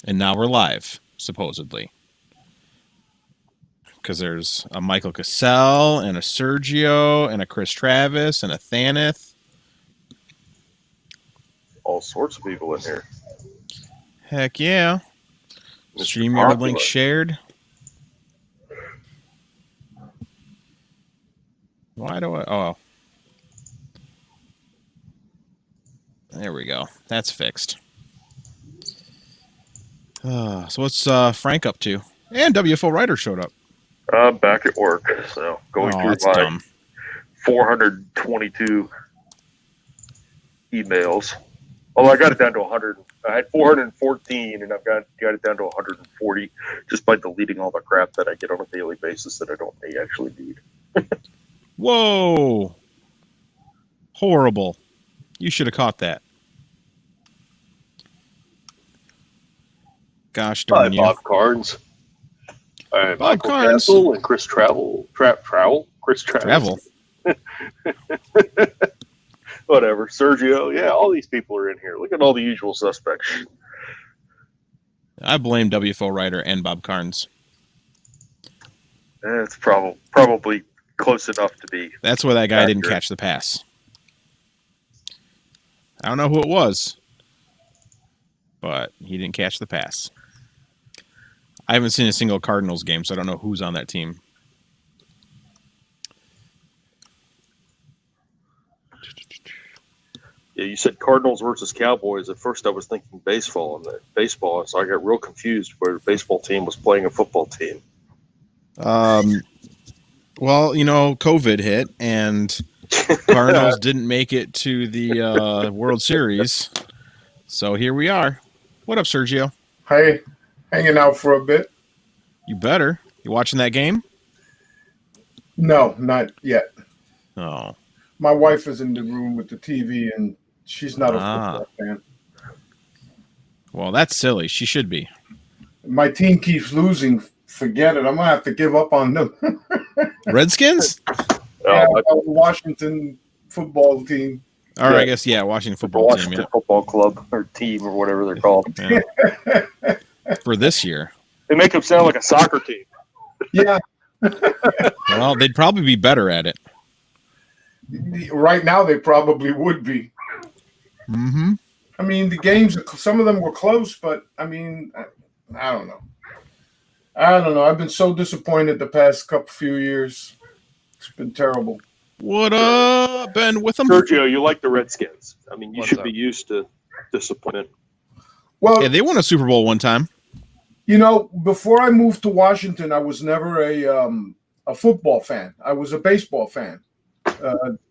And now we're live, supposedly. Because there's a Michael Cassell and a Sergio and a Chris Travis and a Thanith. All sorts of people in here. Heck yeah. Mr. StreamYard Popular. link shared. Why do I... Oh. There we go. That's fixed. So what's Frank up to? And WFO Writer showed up. Back at work, so going through That's my dumb. 422 emails. Well, I got it down to 100. I had 414, and I've got it down to 140 just by deleting all the crap that I get on a daily basis that I don't actually need. Whoa. Horrible. You should have caught that. Gosh Hi, darn you. Bob Carnes. Bob Michael Carnes. Castle and Chris Travel. Chris Travel. Whatever. Sergio. Yeah, all these people are in here. Look at all the usual suspects. I blame WFO Writer and Bob Carnes. It's probably close enough to be. That's why that guy accurate. didn't catch the pass. I don't know who it was, but he didn't catch the pass. I haven't seen a single Cardinals game, so I don't know who's on that team. Yeah, you said Cardinals versus Cowboys. At first, I was thinking baseball, so I got real confused where the baseball team was playing a football team. Well, COVID hit, and Cardinals didn't make it to the World Series. So here we are. What up, Sergio? Hey, hanging out for a bit. You better. You watching that game? No, not yet. Oh. My wife is in the room with the TV, and she's not a football fan. Well, that's silly. She should be. My team keeps losing. Forget it. I'm going to have to give up on them. Redskins? Yeah, Washington football team. Or I guess, Washington football team. Washington Football Club or team or whatever they're called. Yeah. For this year. They make them sound like a soccer team. Yeah. Well, they'd probably be better at it. Right now, they probably would be. Mm-hmm. I mean, the games, some of them were close, but, I mean, I don't know. I've been so disappointed the past few years. It's been terrible. What up, Ben Witham? Sergio, you like the Redskins. I mean, you should be used to disappointment. Well, yeah, they won a Super Bowl one time. Before I moved to Washington, I was never a football fan. I was a baseball fan.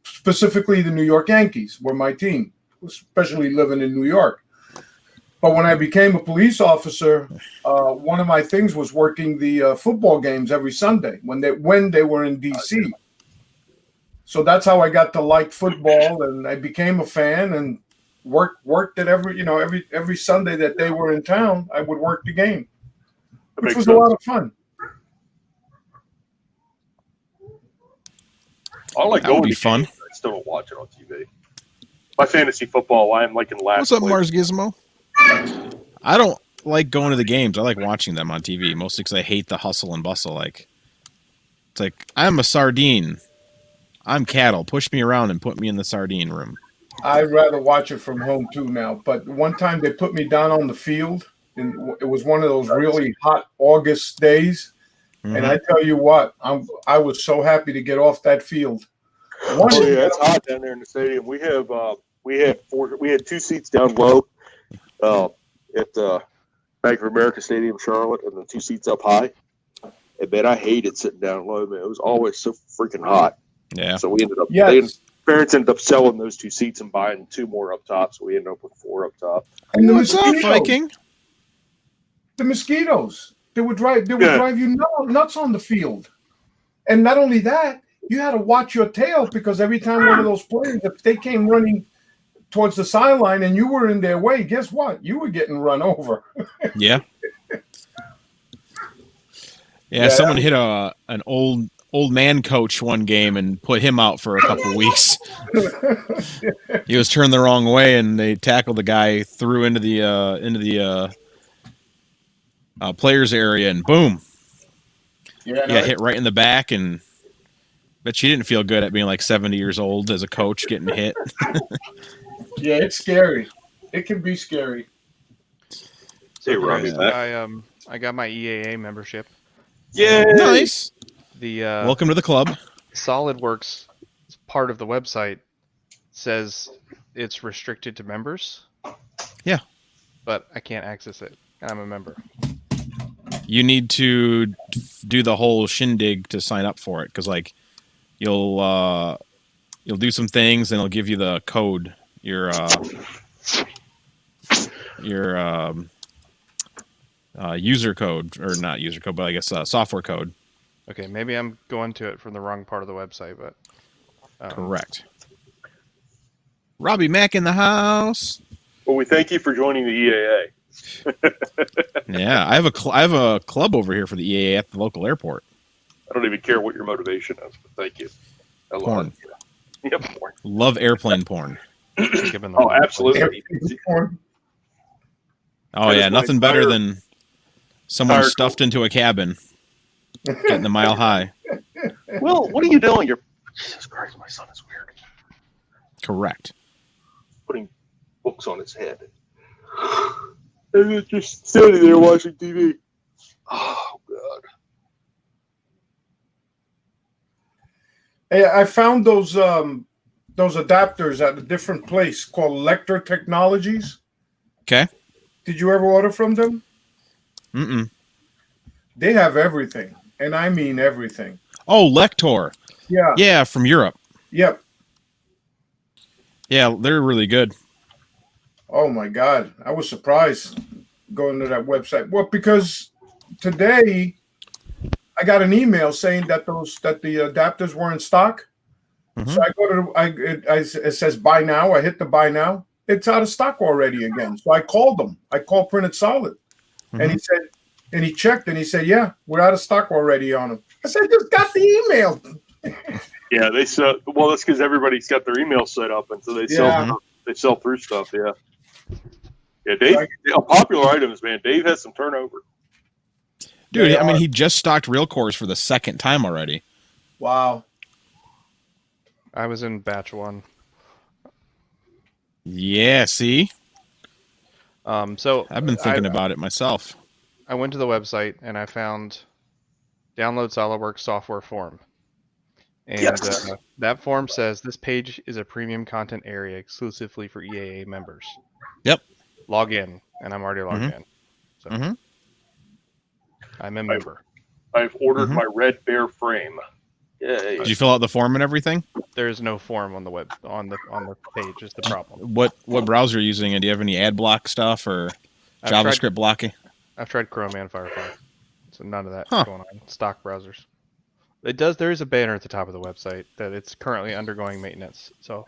Specifically, the New York Yankees were my team, especially living in New York. But when I became a police officer, one of my things was working the football games every Sunday when they were in D.C. So that's how I got to like football, and I became a fan and worked at every Sunday that they were in town. I would work the game, which was a lot of fun. I like That going would be to fun. games. I still don't watch it on TV. My fantasy football, I'm like in last What's up, place. Mars Gizmo? I don't like going to the games. I like watching them on TV, mostly because I hate the hustle and bustle. It's like, I'm a sardine. I'm cattle. Push me around and put me in the sardine room. I'd rather watch it from home too now. But one time they put me down on the field, and it was one of those really hot August days. Mm-hmm. And I tell you what, I was so happy to get off that field. It's hot down there in the stadium. We had 2 seats down low at Bank of America Stadium, Charlotte, and the 2 seats up high. And man, I hated sitting down low. Man, it was always so freaking hot. Yeah. So we ended up. Parents ended up selling those 2 seats and buying 2 more up top. So we ended up with 4 up top. And what's up, Viking? The mosquitoes. They would drive you nuts on the field. And not only that, you had to watch your tail because every time one of those players, if they came running towards the sideline and you were in their way, guess what? You were getting run over. Yeah. Yeah, someone hit an old man coach one game and put him out for a couple of weeks. He was turned the wrong way, and they tackled the guy through into the players area, and boom, Yeah, yeah, hit right in the back, and bet she didn't feel good at being like 70 years old as a coach getting hit. yeah, it's scary. It can be scary. Hey, Robbie, I got my EAA membership. Yay! Nice. The Welcome to the club. SolidWorks part of the website says it's restricted to members. Yeah. But I can't access it, and I'm a member. You need to do the whole shindig to sign up for it, because like you'll do some things and it'll give you the code, your user code, or not user code, but I guess software code. Okay, maybe I'm going to it from the wrong part of the website, but correct. Robbie Mack in the house. Well, we thank you for joining the EAA. Yeah, I have a club over here for the EAA at the local airport. I don't even care what your motivation is, but thank you. I love Porn. it. Yep, porn. Love airplane porn. Oh, absolutely. Oh yeah, nothing better than someone stuffed into a cabin, getting the mile high. Will, what are you doing? Jesus Christ, my son is weird. Correct. Putting books on his head. And he's just standing there watching TV. Oh God. Hey, I found those adapters at a different place called Lector Technologies. Okay. Did you ever order from them? Mm-mm. They have everything, and I mean everything. Oh, Lector. Yeah. Yeah, from Europe. Yep. Yeah, they're really good. Oh my God, I was surprised going to that website. Well, because today I got an email saying that the adapters were in stock. Mm-hmm. So I go to it says buy now. I hit the buy now. It's out of stock already again. So I called them. I called Printed Solid, mm-hmm. and he said, and he checked, and he said, yeah, we're out of stock already on them. I said, just got the email. Yeah, they sell. Well, that's because everybody's got their email set up, and so they sell through stuff. Yeah. Yeah, Dave. Popular items, man. Dave has some turnover. Dude, I mean, he just stocked real cores for the second time already. Wow. I was in batch 1. Yeah, see? So I've been thinking about it myself. I went to the website and I found download SolidWorks software form. And yes. That form says this page is a premium content area exclusively for EAA members. Yep. Log in, and I'm already logged in. So I'm a member. I've ordered my Red Bear frame. Yay. Did you fill out the form and everything? There's no form on the web on the page. Is the problem? What browser are you using? And do you have any ad block stuff or JavaScript blocking? I've tried Chrome and Firefox, so none of that going on. Stock browsers. There is a banner at the top of the website that it's currently undergoing maintenance. So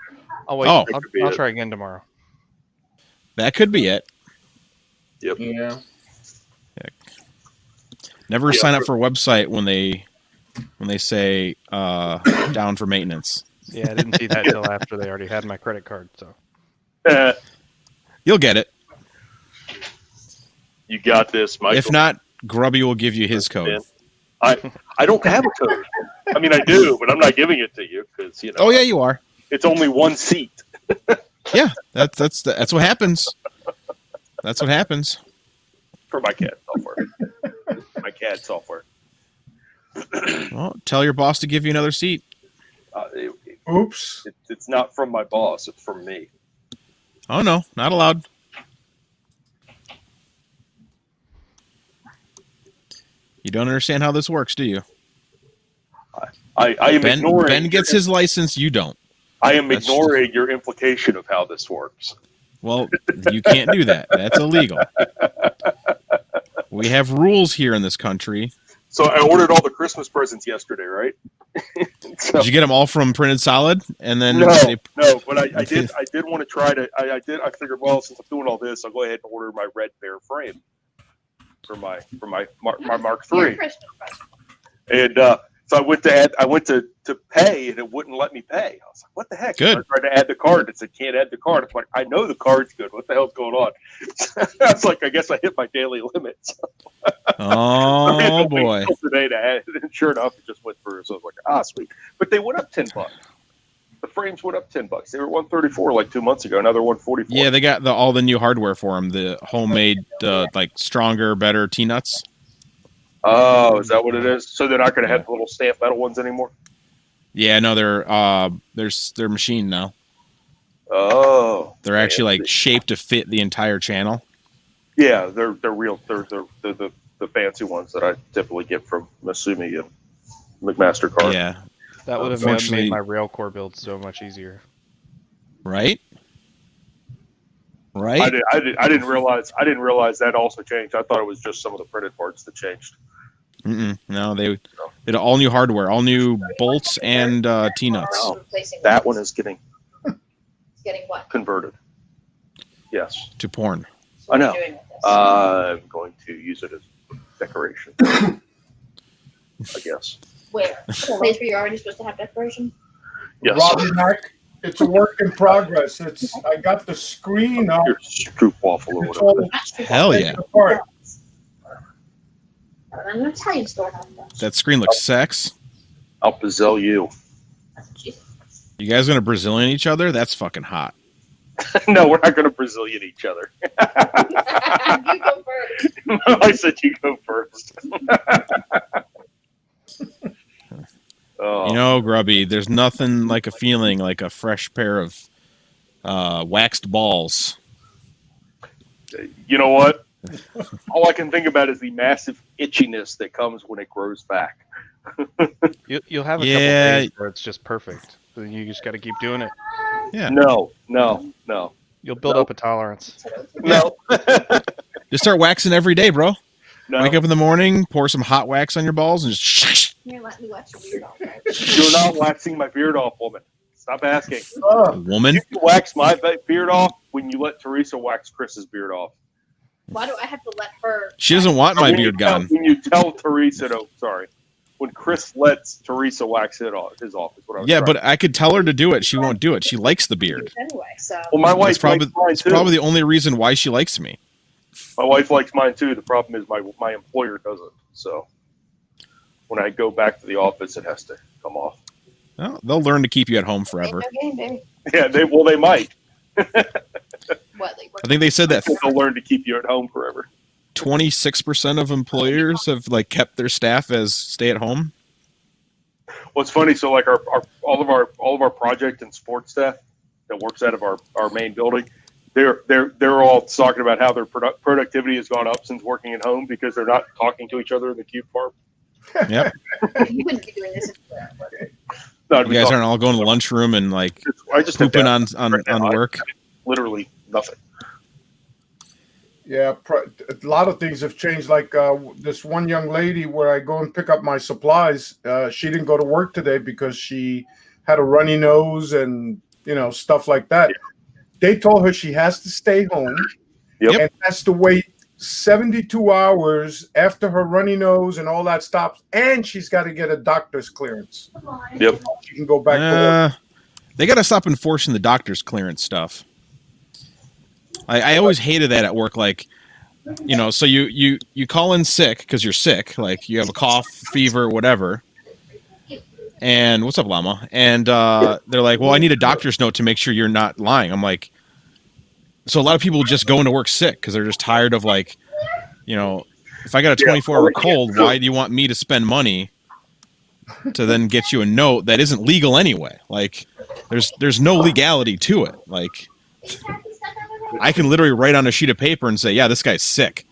I'll wait. I'll try again tomorrow. That could be it. Yep. Yeah. Never sign up for a website when they say down for maintenance. Yeah, I didn't see that until after they already had my credit card. So you'll get it. You got this, Michael. If not, Grubby will give you his code. I don't have a code. I mean, I do, but I'm not giving it to you because Oh yeah, you are. It's only one seat. Yeah, that's what happens. That's what happens. For my CAD software. My CAD software. Well, tell your boss to give you another seat. Oops. It's not from my boss. It's from me. Oh no, not allowed. You don't understand how this works, do you? I am ignoring. Ben gets his license. You don't. I am ignoring your implication of how this works. Well, you can't do that. That's illegal. We have rules here in this country. So I ordered all the Christmas presents yesterday, right? Did you get them all from Printed Solid? And then no, but I did want to try to. I figured, well, since I'm doing all this, I'll go ahead and order my Red Bear frame for my Mark III. And So I went to pay, and it wouldn't let me pay. I was like, "What the heck?" Good. I tried to add the card. It said, "Can't add the card." I'm like, "I know the card's good. What the hell's going on?" I was like, "I guess I hit my daily limit." Oh boy! Today to add it, and sure enough, it just went through. So I was like, sweet. But they went up $10. The frames went up $10. They were $134 like 2 months ago. Now they're $144. Yeah, they got all the new hardware for them. The homemade, like stronger, better T-nuts. Oh, is that what it is? So they're not going to have the little stamp metal ones anymore? Yeah, no, they're machined now. Oh, They're actually like shaped to fit the entire channel. Yeah, they're real. They're the fancy ones that I typically get from Masumi and McMaster Card. Yeah, That would have made my Railcore build so much easier. Right. Right. I didn't realize that also changed. I thought it was just some of the printed parts that changed. No, they did all new hardware, all new bolts and T-nuts. Oh, that one is getting what? Converted. Yes. To porn. I know. I'm going to use it as decoration. I guess. Where? The place where you're already supposed to have decoration? Yes. Robbie Mac, it's a work in progress. I got the screen up. Your stroop waffle or It's whatever. all Hell yeah! apart. I'm an Italian store has that. That screen looks sex. I'll Brazil you. You guys gonna Brazilian each other? That's fucking hot. No, we're not going to Brazilian each other. You go first. I said you go first. You know, Grubby, there's nothing like a feeling like a fresh pair of waxed balls. You know what? All I can think about is the massive itchiness that comes when it grows back. You'll have a couple days where it's just perfect. Then you just got to keep doing it. Yeah. No. You'll build up a tolerance. No. Just start waxing every day, bro. No. Wake up in the morning, pour some hot wax on your balls, and just. You're letting me wax your beard off, right? You're not waxing my beard off, woman. Stop asking. Woman. You can wax my beard off when you let Teresa wax Chris's beard off. Why do I have to let her? She doesn't want my beard gone. When you tell Teresa, when Chris lets Teresa wax his off is what I was but I could tell her to do it. She won't do it. She likes the beard. Anyway, so. Well, my wife It's probably the only reason why she likes me. My wife likes mine too. The problem is my employer doesn't. So when I go back to the office, it has to come off. Well, they'll learn to keep you at home forever. Game, baby. Yeah, they might. What? I think they said that They'll learn to keep you at home forever. 26% of employers have kept their staff as stay at home. What's funny? So all of our project and sports staff that works out of our main building, they're all talking about how their productivity has gone up since working at home because they're not talking to each other in the cube farm. Yep. You wouldn't be doing this if you were at work. No, You guys aren't all going to the lunchroom and I just pooping on work. Literally nothing. Yeah, a lot of things have changed. Like this one young lady where I go and pick up my supplies, she didn't go to work today because she had a runny nose and stuff like that. Yeah. They told her she has to stay home and has to wait 72 hours after her runny nose and all that stops, and she's got to get a doctor's clearance. Yep. She can go back to work. They got to stop enforcing the doctor's clearance stuff. I always hated that at work. So you call in sick because you're sick, you have a cough, fever, whatever. And what's up, Llama? And they're like, well, I need a doctor's note to make sure you're not lying. I'm like, so a lot of people just go into work sick because they're just tired of if I got a 24-hour cold, why do you want me to spend money to then get you a note that isn't legal anyway? There's no legality to it. I can literally write on a sheet of paper and say, yeah, this guy's sick.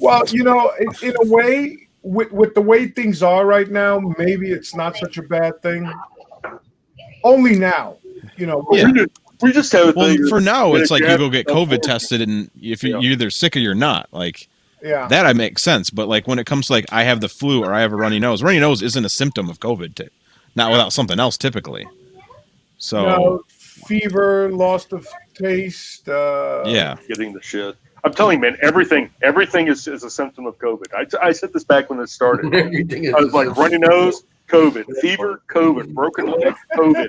Well, in a way, with the way things are right now, maybe it's not such a bad thing. Only now, We just have. Well, for now, it's you go get COVID tested, and if you're either sick or you're not, that I make sense. But when it comes to I have the flu or I have a runny nose isn't a symptom of COVID, not without something else typically. So fever, loss of taste. Getting the shit. I'm telling you, man, everything is a symptom of COVID. I said this back when this started. Everything is I was like runny nose, COVID, fever, COVID, broken leg, COVID,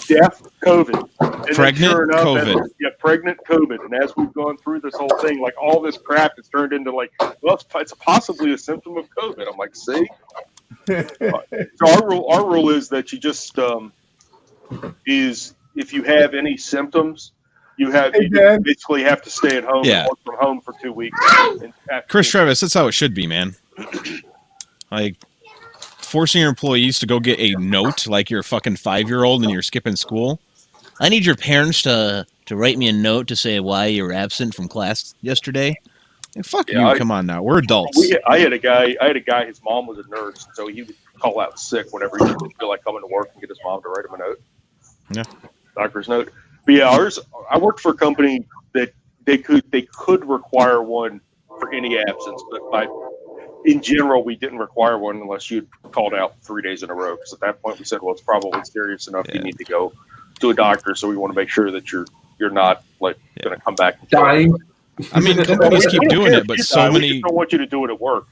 deaf, COVID, and Pregnant, then sure enough, COVID. Pregnant, COVID. And as we've gone through this whole thing, like all this crap has turned into like, well, it's possibly a symptom of COVID. I'm like, see. So our rule is that you just is if you have any symptoms, you basically have to stay at home and work from home for 2 weeks. Chris Travis, that's how it should be, man. Like forcing your employees to go get a note like you're a fucking 5-year-old and you're skipping school. I need your parents to write me a note to say why you were absent from class yesterday. Like, fuck you! Come on now, we're adults. I had a guy. His mom was a nurse, so he would call out sick whenever he didn't feel like coming to work and get his mom to write him a note. Yeah, doctor's note. But yeah, I worked for a company that they could require one for any absence, but in general, we didn't require one unless you'd called out 3 days in a row. Because at that point, we said, well, it's probably serious enough. You need to go to a doctor, so we want to make sure that you're not like going to come back and dying. I mean, companies keep doing it, but so many. We don't want you to do it at work.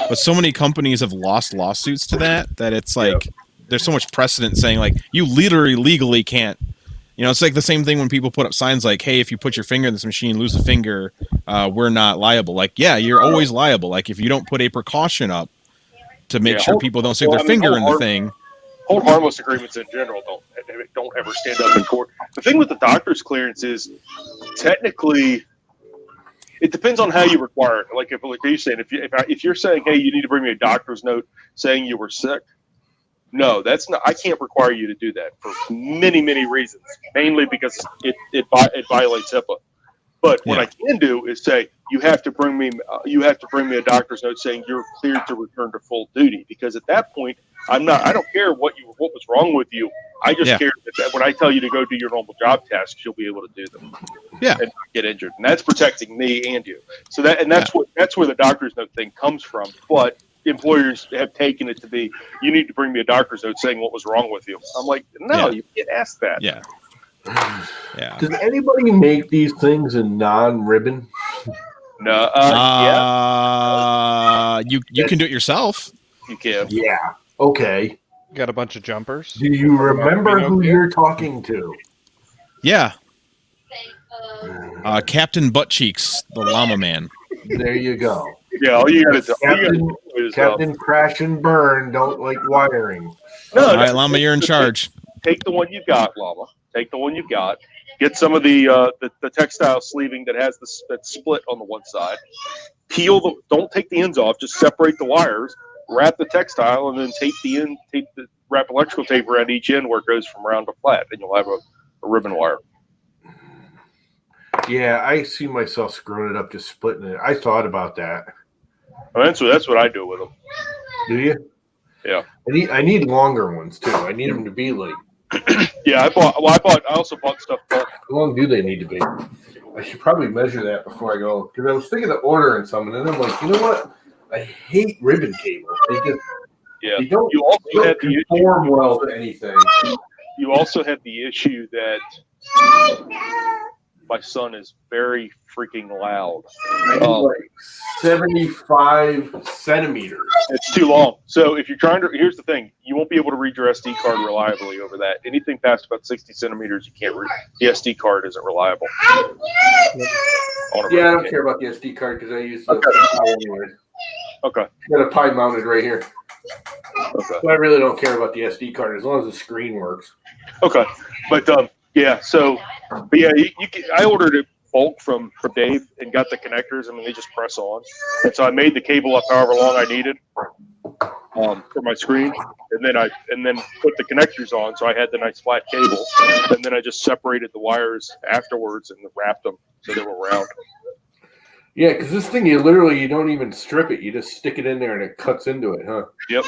But so many companies have lost lawsuits to that it's like there's so much precedent saying like you literally legally can't. You know, it's like the same thing when people put up signs like, "Hey, if you put your finger in this machine, lose a finger, we're not liable." Like, yeah, you're always liable. Like, if you don't put a precaution up to make sure people don't stick their finger in the thing. Hold harmless agreements in general don't ever stand up in court. The thing with the doctor's clearance is technically. It depends on how you require it. Like you're saying, if you're saying, hey, you need to bring me a doctor's note saying you were sick, no, that's not. I can't require you to do that for many, many reasons. Mainly because it violates HIPAA. But what I can do is say you have to bring me a doctor's note saying you're cleared to return to full duty. Because at that point, I don't care what was wrong with you. I just care that when I tell you to go do your normal job tasks, you'll be able to do them. Yeah. And not get injured. And that's protecting me and you. So that's where the doctor's note thing comes from. But employers have taken it to be, you need to bring me a doctor's note saying what was wrong with you. I'm like, no, you can't ask that. Yeah. Yeah. Does anybody make these things in non-ribbon? No. You can do it yourself. You can. Yeah. Okay. Got a bunch of jumpers. Do you remember who you're talking to? Yeah. Captain Buttcheeks, the llama man. There you go. Yeah, all you got to do is Captain Crash and Burn don't like wiring. No, all right, llama, you're in charge. Take the one you got, llama. Take the one you got. Get some of the textile sleeving that has that split on the one side. Don't take the ends off. Just separate the wires. Wrap the textile and then wrap electrical tape around each end where it goes from round to flat, and you'll have a ribbon wire. Yeah, I see myself screwing it up, just splitting it. I thought about that. Well, that's what I do with them. Do you? Yeah. I need longer ones too. I need them to be like. Yeah, I also bought stuff. How long do they need to be? I should probably measure that before I go, because I was thinking of ordering some, and then I'm like, you know what? I hate ribbon cables. They don't conform well to anything. You also have the issue that my son is very freaking loud. Like 75 centimeters. It's too long. So if you're here's the thing: you won't be able to read your SD card reliably over that. Anything past about 60 centimeters, you can't read. The SD card isn't reliable. Yeah, I don't care about the SD card because I use the Pi anyways. Okay. Got a Pi mounted right here. Okay. So I really don't care about the SD card as long as the screen works. Okay. But I ordered it bulk from Dave and got the connectors. I mean, they just press on. And so I made the cable up however long I needed for my screen, and then put the connectors on. So I had the nice flat cable, and then I just separated the wires afterwards and wrapped them so they were round. Yeah, because this thing, you don't even strip it. You just stick it in there and it cuts into it, huh? Yep.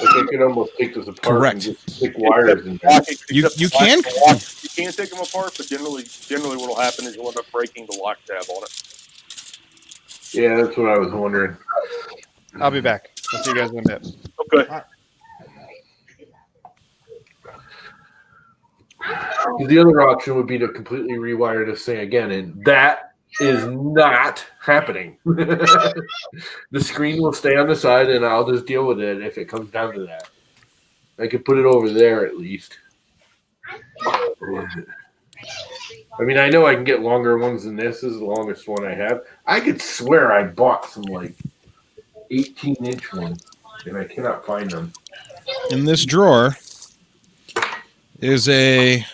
Like I could almost take this apart. Correct. And just stick wires in there. You can take them apart, but generally what will happen is you'll end up breaking the lock tab on it. Yeah, that's what I was wondering. I'll be back. I'll see you guys in a bit. Okay. The other option would be to completely rewire this thing again, and that is not happening. The screen will stay on the side, and I'll just deal with it if it comes down to that. I could put it over there at least. I mean, I know I can get longer ones than this. This is the longest one I have. I could swear I bought some like 18-inch ones, and I cannot find them. In this drawer is a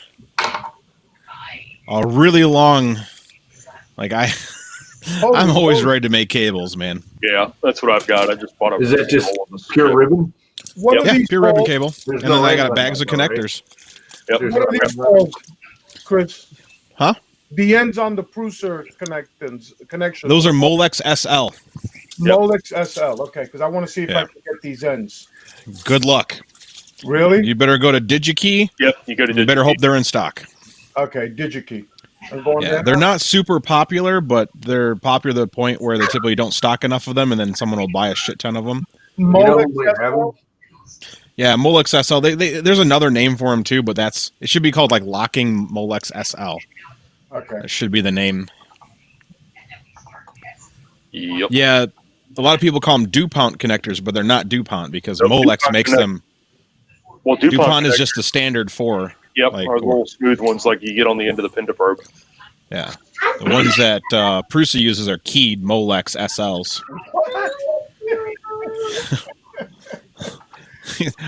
really long. Like I'm always ready to make cables, man. Yeah, that's what I've got. I just bought a. Is that just pure ribbon? What are Yeah, these pure ribbon called? cable, There's and no then I ring got on bags that, of though, right? connectors. Yep. There's What no are these ring on called, Chris? Huh? The ends on the Pruser connections. Those are Molex SL. Molex SL. Okay, because I want to see if Yeah. I can get these ends. Good luck. Really? You better go to DigiKey. Yep, you go to. You better hope they're in stock. Okay, DigiKey. I'm going Yeah, there they're now. not super popular, but they're popular to the point where they typically don't stock enough of them, and then someone will buy a shit ton of them. You know Molex who might have them? Yeah, Molex SL. There's another name for them too, but it should be called like locking Molex SL. Okay. That should be the name. Yep. Yeah, a lot of people call them DuPont connectors, but they're not DuPont because No, Molex DuPont makes connect- them. Well, DuPont is just the standard for. Yep, like, are the little smooth ones like you get on the end of the Pinta probe. Yeah, the ones that Prusa uses are keyed Molex SLs.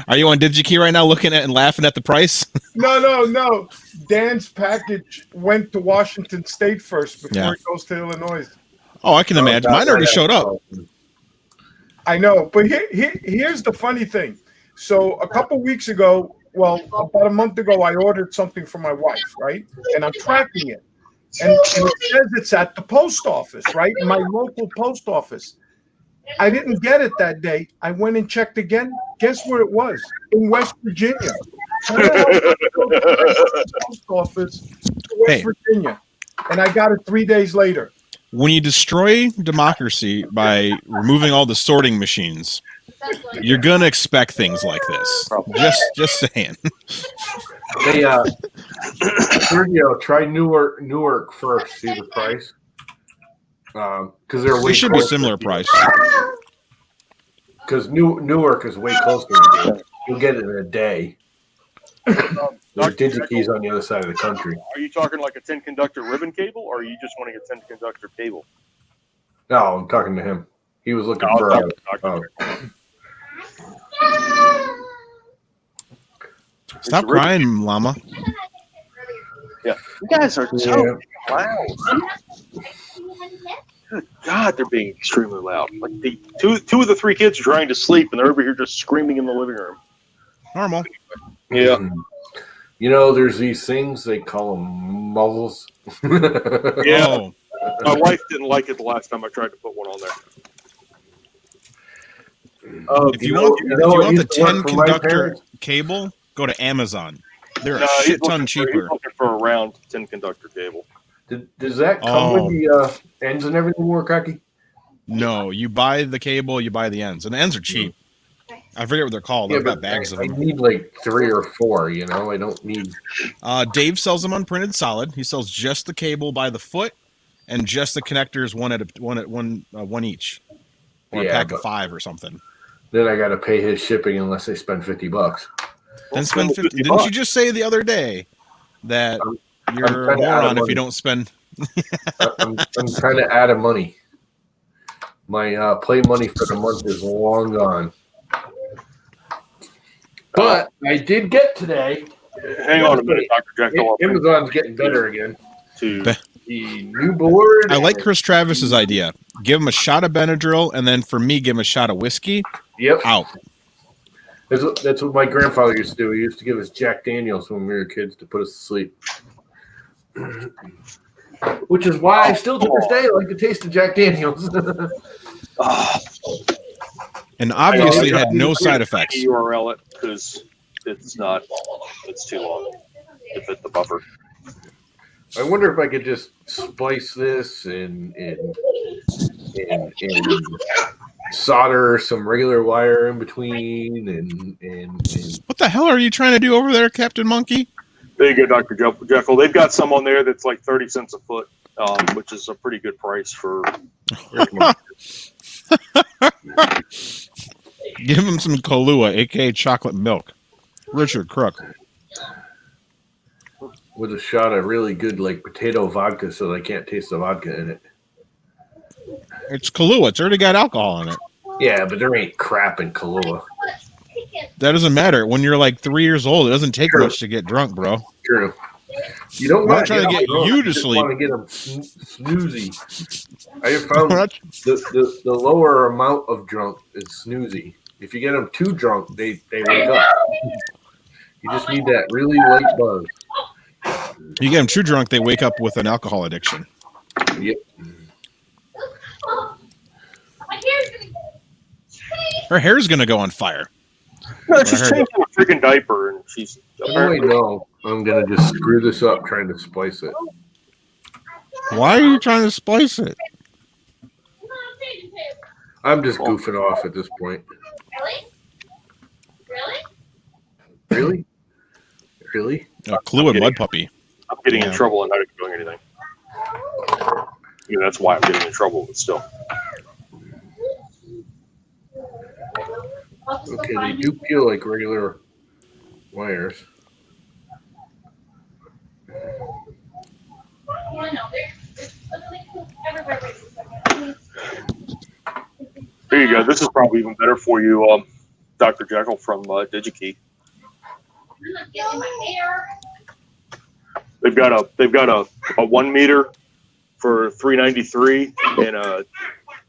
Are you on DigiKey right now, looking at and laughing at the price? No. Dan's package went to Washington State first before it goes to Illinois. Oh, I can imagine. Mine already showed up. I know, but here's the funny thing. So a couple weeks ago, well, about a month ago, I ordered something for my wife, right? And I'm tracking it. And it says it's at the post office, right? My local post office. I didn't get it that day. I went and checked again. Guess where it was? In West Virginia. Post office to West Virginia. And I got it 3 days later. When you destroy democracy by removing all the sorting machines, you're gonna expect things like this. Just saying. Hey, Sergio, try Newark first. See the price. Because they're way. They should be similar price. Because Newark is way closer. You'll get it in a day. There's DigiKeys on the other side of the country. Are you talking like a 10 conductor ribbon cable, or are you just wanting a 10 conductor cable? No, I'm talking to him. He was looking for. Stop crying, llama. Yeah, you guys are so loud. Good God, they're being extremely loud. Like the two of the three kids are trying to sleep, and they're over here just screaming in the living room. Normal. Yeah. You know, there's these things they call them muzzles. Yeah. Oh. My wife didn't like it the last time I tried to put one on there. If you want the 10 conductor cable, go to Amazon. They're a shit ton cheaper. He's looking for a round 10 conductor cable. Does that come with the ends and everything, Warkocki? No, you buy the cable, you buy the ends, and the ends are cheap. I forget what they're called. I've got bags of them. I need like 3 or 4. You know, I don't need. Dave sells them unprinted solid. He sells just the cable by the foot, and just the connectors one each, or a pack of 5 or something. Then I got to pay his shipping unless I spend $50. Then spend 50. Didn't you just say the other day that you're a moron if you don't spend? I'm kind of out of money. My play money for the month is long gone. But I did get today. Hang on a minute, Dr. Jekyll. Amazon's getting better again. To the new board. I like Chris Travis's idea. Give him a shot of Benadryl, and then for me, give him a shot of whiskey. Yep. Out. That's what my grandfather used to do. He used to give us Jack Daniels when we were kids to put us to sleep. Which is why I still to this day like the taste of Jack Daniels. And obviously it had no side effects. URL it because it's too long to fit the buffer. I wonder if I could just splice this and solder some regular wire in between and What the hell are you trying to do over there, Captain Monkey? There you go, Dr. Jekyll. They've got some on there that's like 30 cents a foot, which is a pretty good price for. Give him some Kahlua, aka chocolate milk. Richard Crook. With a shot of really good like potato vodka, so they can't taste the vodka in it. It's Kahlua. It's already got alcohol in it. Yeah, but there ain't crap in Kahlua. That doesn't matter. When you're like 3 years old, it doesn't take True. much to get drunk, bro. True. You don't We're want not trying to get you to sleep. Want to get them snoozy. I have found the lower amount of drunk is snoozy. If you get them too drunk, they wake up. You just need that really light buzz. You get them too drunk, they wake up with an alcohol addiction. Yep. Her hair's gonna go on fire. No, she's changing a freaking diaper, and she's. I know. I'm gonna just screw this up trying to splice it. Why are you trying to splice it? I'm just goofing off at this point. Really? A Kahlua mud puppy. I'm getting in trouble and not even doing anything. That's why I'm getting in trouble, but still. Okay, they do feel like regular wires. There you go. This is probably even better for you, Dr. Jekyll from DigiKey. They've got a 1 meter for $3.93 and a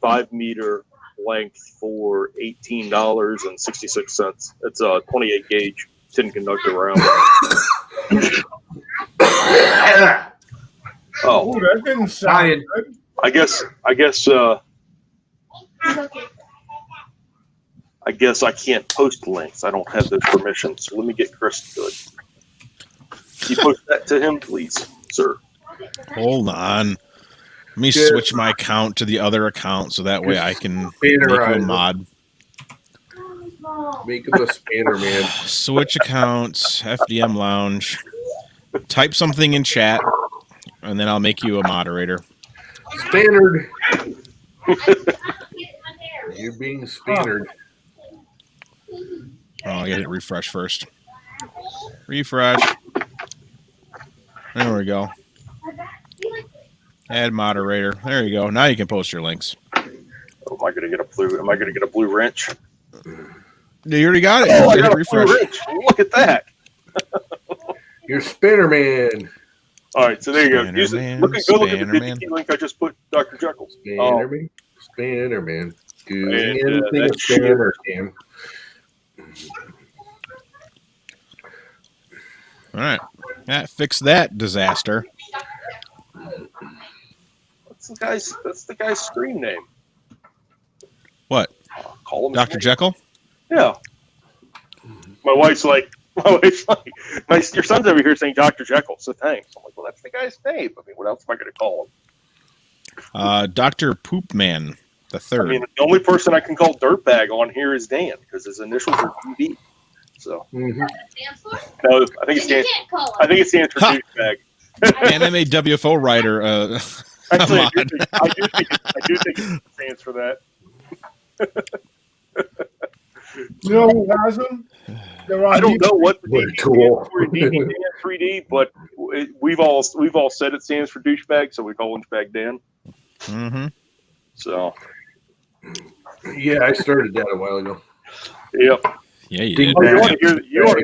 5 meter length for $18.66. It's a 28 gauge tin conductor round. Oh, that didn't sound good. I guess I can't post links. I don't have those permissions. So let me get Chris to do it. Can you post that to him, please, sir? Hold on. Let me switch my account to the other account so that way I can make you a mod. Make him a spanner, man. Switch accounts, FDM Lounge. Type something in chat, and then I'll make you a moderator. Spannered. You're being spannered. Oh, I gotta hit refresh first. Refresh. There we go. Add moderator. There you go. Now you can post your links. Oh, am I gonna get a blue wrench? You already got it. Oh, I Hit got a refresh. blue wrench. Look at that. You're spanner man. All right, so there you go. Spanner Go look at the DigiKey link I just put, Dr. Jekyll. Spanner man. Spanner man. Doing And, anything a that's spanner can. All right. That fixed that disaster. That's the guy's screen name. What? Call him Dr. Jekyll? Yeah. My wife's like, your son's over here saying Dr. Jekyll, so thanks. I'm like, well, that's the guy's name. I mean, what else am I going to call him? Dr. Poopman the third. I mean, the only person I can call Dirtbag on here is Dan, because his initials are DB. So, no, I think it stands for douchebag. Anime WFO writer. Actually, I do think it stands for that. You know who has them? I don't know what the What DD tool? stands for in 3D, but we've all said it stands for douchebag, so we call him Douchebag Dan. Mm-hmm. So, Yeah, I started that a while ago. yep. Yeah, you Ding did. Oh, you want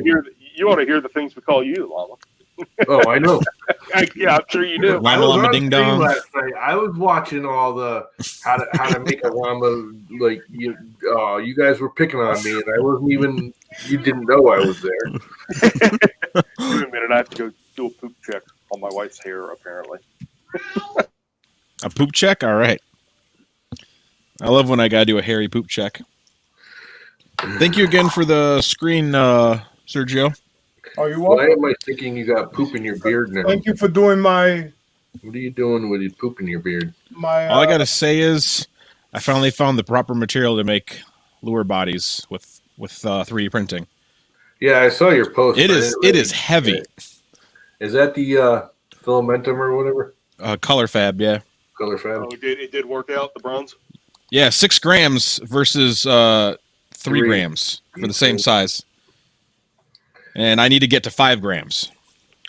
to hear the things we call you, Llama. Oh, I know. Yeah, I'm sure you do. Llama, I was llama, on ding stream dong. last night. I was watching all the how to make a llama. Like you guys were picking on me, and I wasn't even. You didn't know I was there. Wait a minute, I have to go do a poop check on my wife's hair, apparently. A poop check? All right. I love when I got to do a hairy poop check. Thank you again for the screen, Sergio. Are you Why welcome? am I thinking you got poop in your beard now? Thank you for doing my What are you doing with your poop in your beard? All I got to say is I finally found the proper material to make lure bodies with 3D printing. Yeah, I saw your post. It I is didn't really heavy. Is that the Filamentum or whatever? Color Fab, yeah. Color Fab? Oh, it did work out, the bronze? Yeah, 6 grams versus 3 Three. grams for the same size. And I need to get to 5 grams.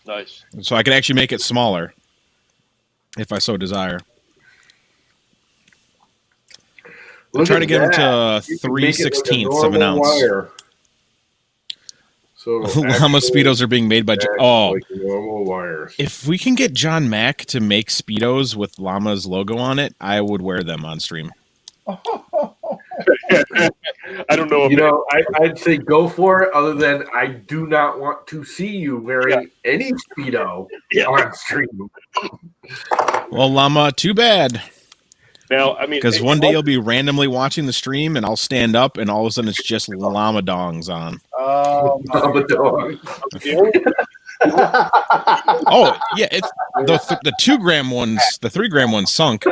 Nice. So I can actually make it smaller if I so desire. I'll try to get them to 3/16 of an ounce. Wire. So Llama Speedos are being made by... like normal wires. If we can get John Mack to make Speedos with Llama's logo on it, I would wear them on stream. I don't know. I'd say go for it. Other than I do not want to see you wearing any Speedo on stream. Well, Llama, too bad. Now, I mean, because one day you'll be randomly watching the stream, and I'll stand up, and all of a sudden it's just llama dongs on. Llama dongs. Oh yeah, it's the 2 gram ones. The 3 gram ones sunk.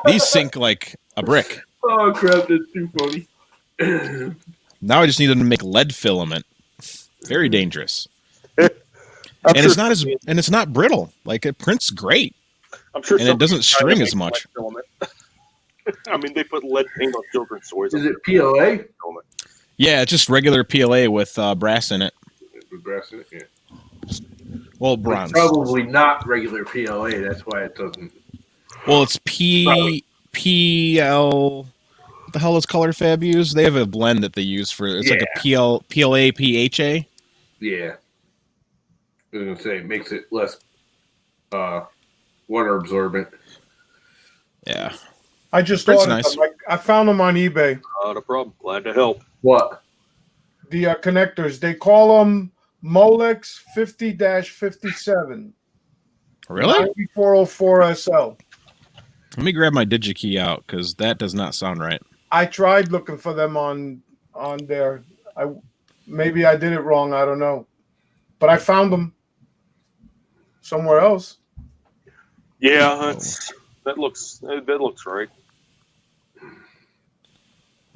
These sink like a brick. Oh crap! That's too funny. Now I just need them to make lead filament. Very dangerous. It's not brittle. Like it prints great. I'm sure, and it doesn't string as much. I mean, they put lead paint on children's toys. Is it PLA? Yeah, it's just regular PLA with brass in it. With brass in it, yeah. Well, bronze. It's probably not regular PLA. That's why it doesn't. Well, it's PL. What the hell is Color Fab use? They have a blend that they use for. It's like a PLA PHA. Yeah. I was gonna say it makes it less water absorbent. Yeah. I just That's ordered nice. them. I found them on eBay. Not a problem. Glad to help. What? The connectors. They call them Molex 50-57. Really? 9404 SL. Let me grab my DigiKey out because that does not sound right. I tried looking for them on there. Maybe I did it wrong. I don't know, but I found them somewhere else. Yeah, that looks right.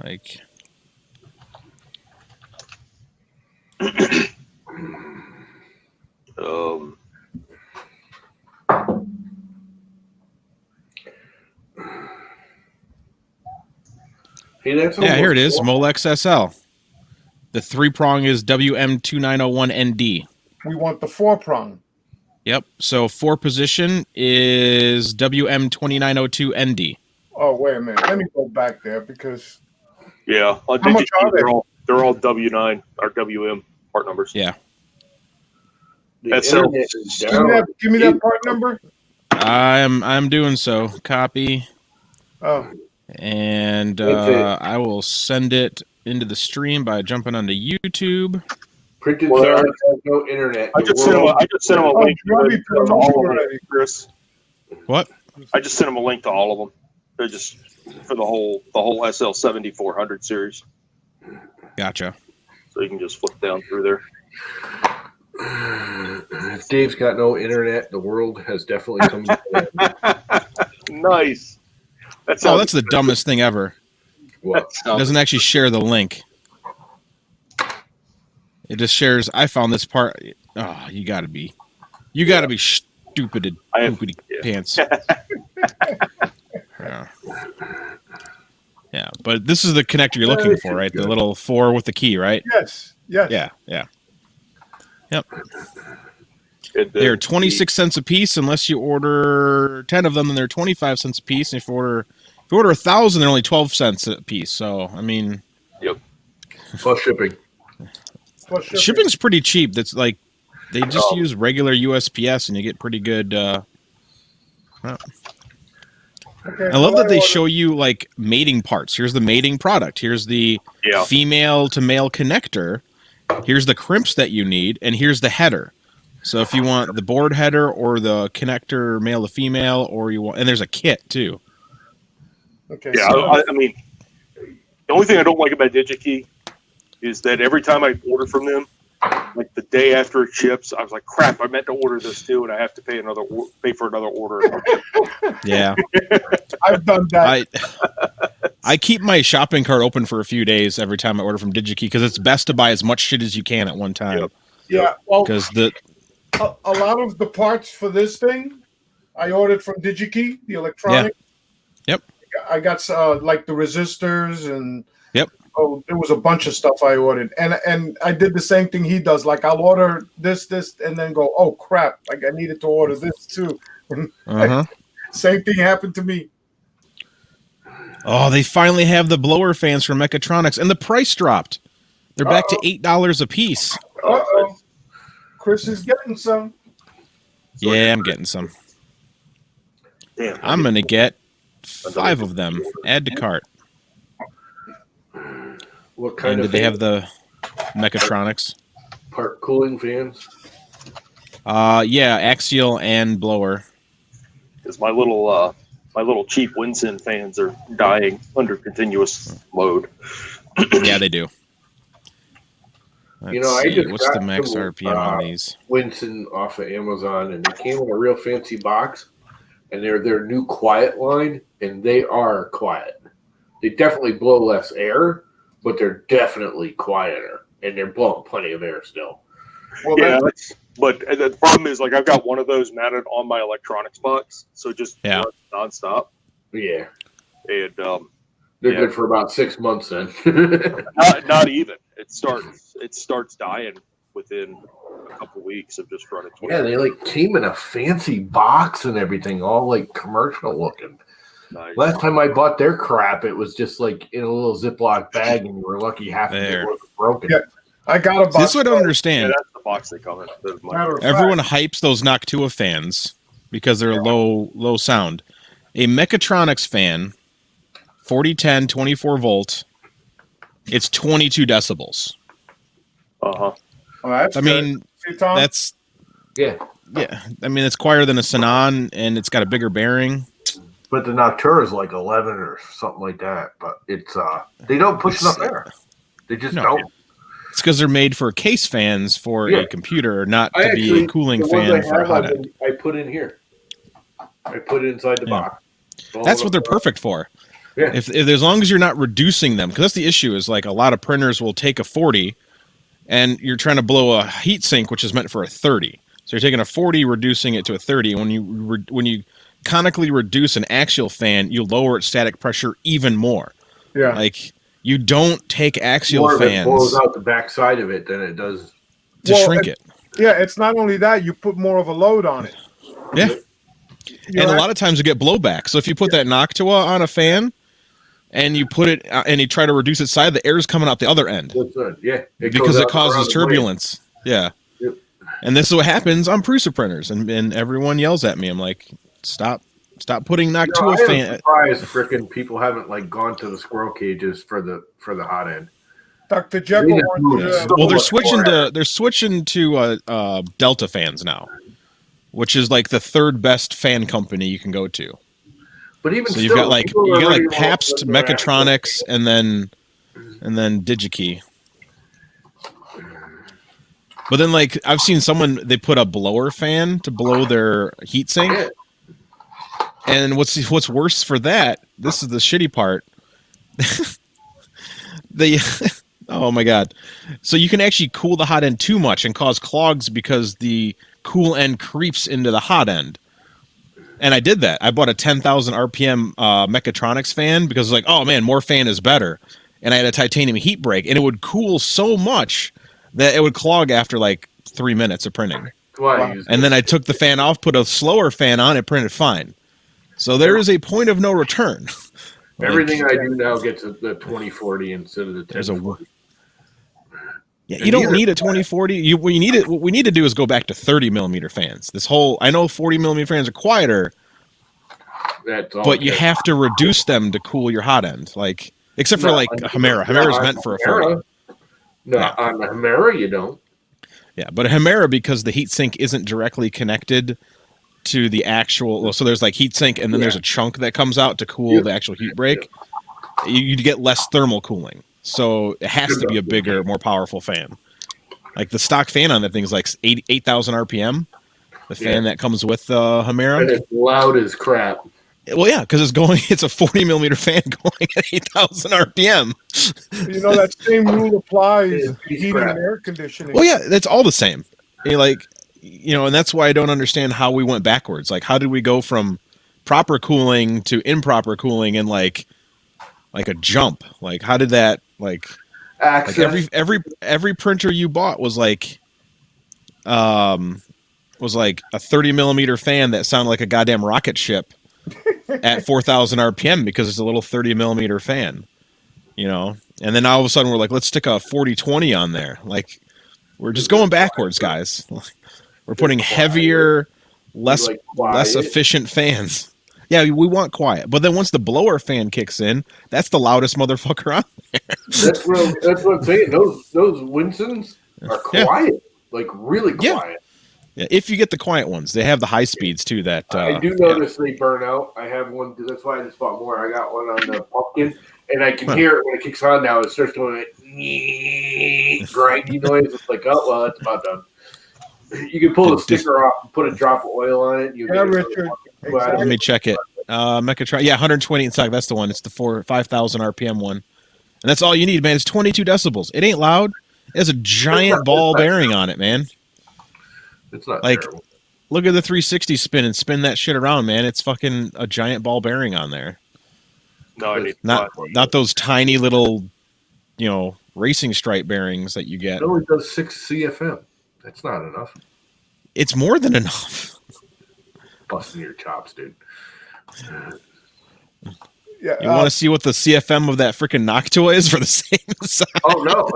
Like, yeah, here it is, Molex SL. The 3-prong is WM2901ND. We want the 4-prong. Yep. So 4 position is WM2902ND. Oh, wait a minute. Let me go back there because. Yeah, on How much are they? They're all W9 or WM part numbers. Yeah. That's Give me that part number. I'm doing so. Copy. Oh. And I will send it into the stream by jumping onto YouTube. Printed circuit has no internet. I just sent him a link to all of them, Chris. What? I just sent him a link to all of them. They're just for the whole SL 7400 series. Gotcha. So you can just flip down through there. If Dave's got no internet, the world has definitely come to an end. Nice. That's the dumbest thing ever. What? It doesn't actually share the link. It just shares. I found this part. Oh, you gotta be stupid pants. Yeah, but this is the connector you're looking for, right? The little 4 with the key, right? Yes. Yes. Yeah. Yep. They're 26 cents a piece unless you order 10 of them, and they're 25 cents a piece. And if you order 1,000, they're only 12 cents a piece. So I mean, yep. Plus shipping. Shipping's pretty cheap. That's like they just use regular USPS, and you get pretty good. Okay, I love that they show you like mating parts. Here's the mating product. Here's the female to male connector. Here's the crimps that you need, and here's the header. So if you want the board header or the connector male to female, or you want, and there's a kit too. Okay. Yeah, So, I mean, the only thing I don't like about DigiKey is that every time I order from them, like the day after it ships, I was like, "Crap! I meant to order this too, and I have to pay for another order." Yeah, I've done that. I keep my shopping cart open for a few days every time I order from DigiKey because it's best to buy as much shit as you can at one time. Yep. Yeah. Well, because the a lot of the parts for this thing I ordered from DigiKey, the electronic. Yep. I got like the resistors and Yep. oh, there was a bunch of stuff I ordered, and I did the same thing he does. Like I'll order this, and then go, oh crap! Like I needed to order this too. Same thing happened to me. Oh, they finally have the blower fans from Mechatronics, and the price dropped. They're back to $8 a piece. Uh-oh. Chris is getting some. Yeah, I'm getting some. Damn. I'm gonna get 5 of them. Add to cart. What kind And of did they fan? have the Mechatronics? Part cooling fans? Yeah, axial and blower. Because my little cheap Winson fans are dying under continuous load. Yeah, they do. You know, I just What's the got max some, RPM on these? Winston off of Amazon, and they came in a real fancy box, and they're their new quiet line, and they are quiet. They definitely blow less air, but they're definitely quieter, and they're blowing plenty of air still. Well, Yeah, but the problem is, like, I've got one of those mounted on my electronics box, so just runs nonstop. Yeah, And they're Yeah. good for about 6 months then. not even. It starts dying within a couple weeks of just running. Yeah, they like came in a fancy box and everything, all like commercial looking. Nice. Last time I bought their crap, it was just like in a little Ziploc bag, and you were lucky half of it There. was broken. Yeah. I got a box. This is what I don't Yeah, understand. that's the box they come in. That's my- Matter of Everyone fact, hypes those Noctua fans because they're low sound. A Mechatronics fan, 4010, 24 volt, it's 22 decibels. Uh-huh. oh, that's I good. mean, See, Tom? that's Yeah, I mean, it's quieter than a Sanon, and it's got a bigger bearing. but the Noctura is like 11 or something like that. But it's they don't push enough air. They just No. don't. It's because they're made for case fans for Yeah. a computer, not I to be actually a cooling the ones fan for a have, hot end. I put in here. I put it inside the Yeah. box. That's what they're perfect for. Yeah. If as long as you're not reducing them, because that's the issue. Is like a lot of printers will take a 40, and you're trying to blow a heat sink, which is meant for a 30. So you're taking a 40, reducing it to a 30. When you conically reduce an axial fan, you lower its static pressure even more. yeah. Like you don't take axial More of it fans blows out the backside of it than it does. to Well, shrink it. Yeah, it's not only that, you put more of a load on it. Yeah. You And know, a lot of times you get blowback. So if you put that Noctua on a fan and you put it and you try to reduce its side, the air's coming out the other end Yeah, because goes it out around causes the blade. turbulence. Yeah. Yep. And this is what happens on Prusa printers, and everyone yells at me. I'm like, stop putting Noctua I'm fan. surprised frickin' people haven't like gone to the squirrel cages for the hot end. Dr. Jekyll Yeah. wants Well, they're Or- switching to Delta fans now, which is like the third best fan company you can go to. But even So still, you've got like people are ready to Pabst, walk with their Mechatronics, and then DigiKey. But then like I've seen someone they put a blower fan to blow their heatsink. Yeah. And what's worse for that? This is the shitty part. Oh my god! So you can actually cool the hot end too much and cause clogs because the cool end creeps into the hot end. And I did that. I bought a 10,000 RPM Mechatronics fan because like, oh man, more fan is better. And I had a titanium heat break, and it would cool so much that it would clog after like 3 minutes of printing. Why use And then I took the fan off, put a slower fan on, it printed fine. So there is a point of no return. everything I do now gets the 2040 instead of the There's a 1040. Yeah, you don't need a 2040. What we need to do is go back to 30 millimeter fans. I know 40 millimeter fans are quieter, That's all but you good. have to reduce them to cool your hot end. Like except for No, like a Hemera. no, Hemera's on meant for a Hemera. 40. No, Yeah. on the Hemera you don't. Yeah, but a Hemera, because the heatsink isn't directly connected to the actual. Well, so there's like heatsink, and then there's a chunk that comes out to cool the actual heat break. You get less thermal cooling, so it has to be a bigger, more powerful fan. Like the stock fan on that thing is like 8,000 RPM. The fan that comes with the And Hemera. it's loud as crap. Well, yeah, because it's a 40 millimeter fan going at 8,000 RPM. you know that same rule applies Yeah, to piece heating crap. and air conditioning. Well, yeah, that's all the same. and that's why I don't understand how we went backwards. Like, how did we go from proper cooling to improper cooling in like a jump? Like, how did that like Access. every printer you bought was like a 30 millimeter fan that sounded like a goddamn rocket ship at 4,000 RPM because it's a little 30 millimeter fan, and then all of a sudden we're like, let's stick a 4020 on there. Like, we're just going backwards, guys. We're putting heavier, less efficient fans. Yeah, we want quiet, but then once the blower fan kicks in, that's the loudest motherfucker on there. That's what I'm saying. Those Winsons are quiet, like really quiet. Yeah, if you get the quiet ones, they have the high speeds too. That I do notice they burn out. I have one. That's why I just bought more. I got one on the pumpkin, and I can hear it when it kicks on. Now it starts going like grindy noise. It's like, oh well, that's about done. You can pull the sticker off and put a drop of oil on it. Richard. Exactly. Let me check it. Mechatronics, 120 in stock. That's the one. It's the 5,000 RPM one, and that's all you need, man. It's 22 decibels. It ain't loud. It has a giant ball bearing on it, man. It's not like, terrible. Look at the 360 spin and spin that shit around, man. It's fucking a giant ball bearing on there. No, I need not those tiny little, racing stripe bearings that you get. It only does 6 CFM. That's not enough. It's more than enough. Busting your chops, dude. Yeah, you want to see what the CFM of that freaking Noctua is for the same size? Oh no,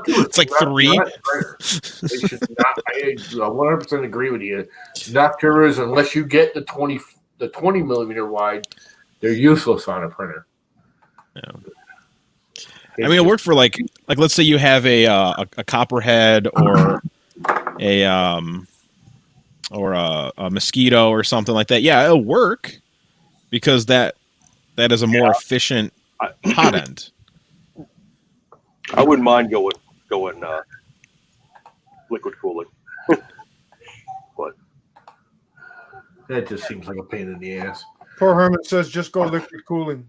it's like 3. They should not. I 100% agree with you. Nocturas, unless you get the 20 millimeter wide, they're useless on a printer. Yeah. I mean, it worked for like let's say you have a copperhead or a mosquito or something like that. Yeah, it'll work because that is a more efficient hot end. I wouldn't mind going liquid cooling. But that just seems like a pain in the ass. Poor Herman says just go liquid cooling.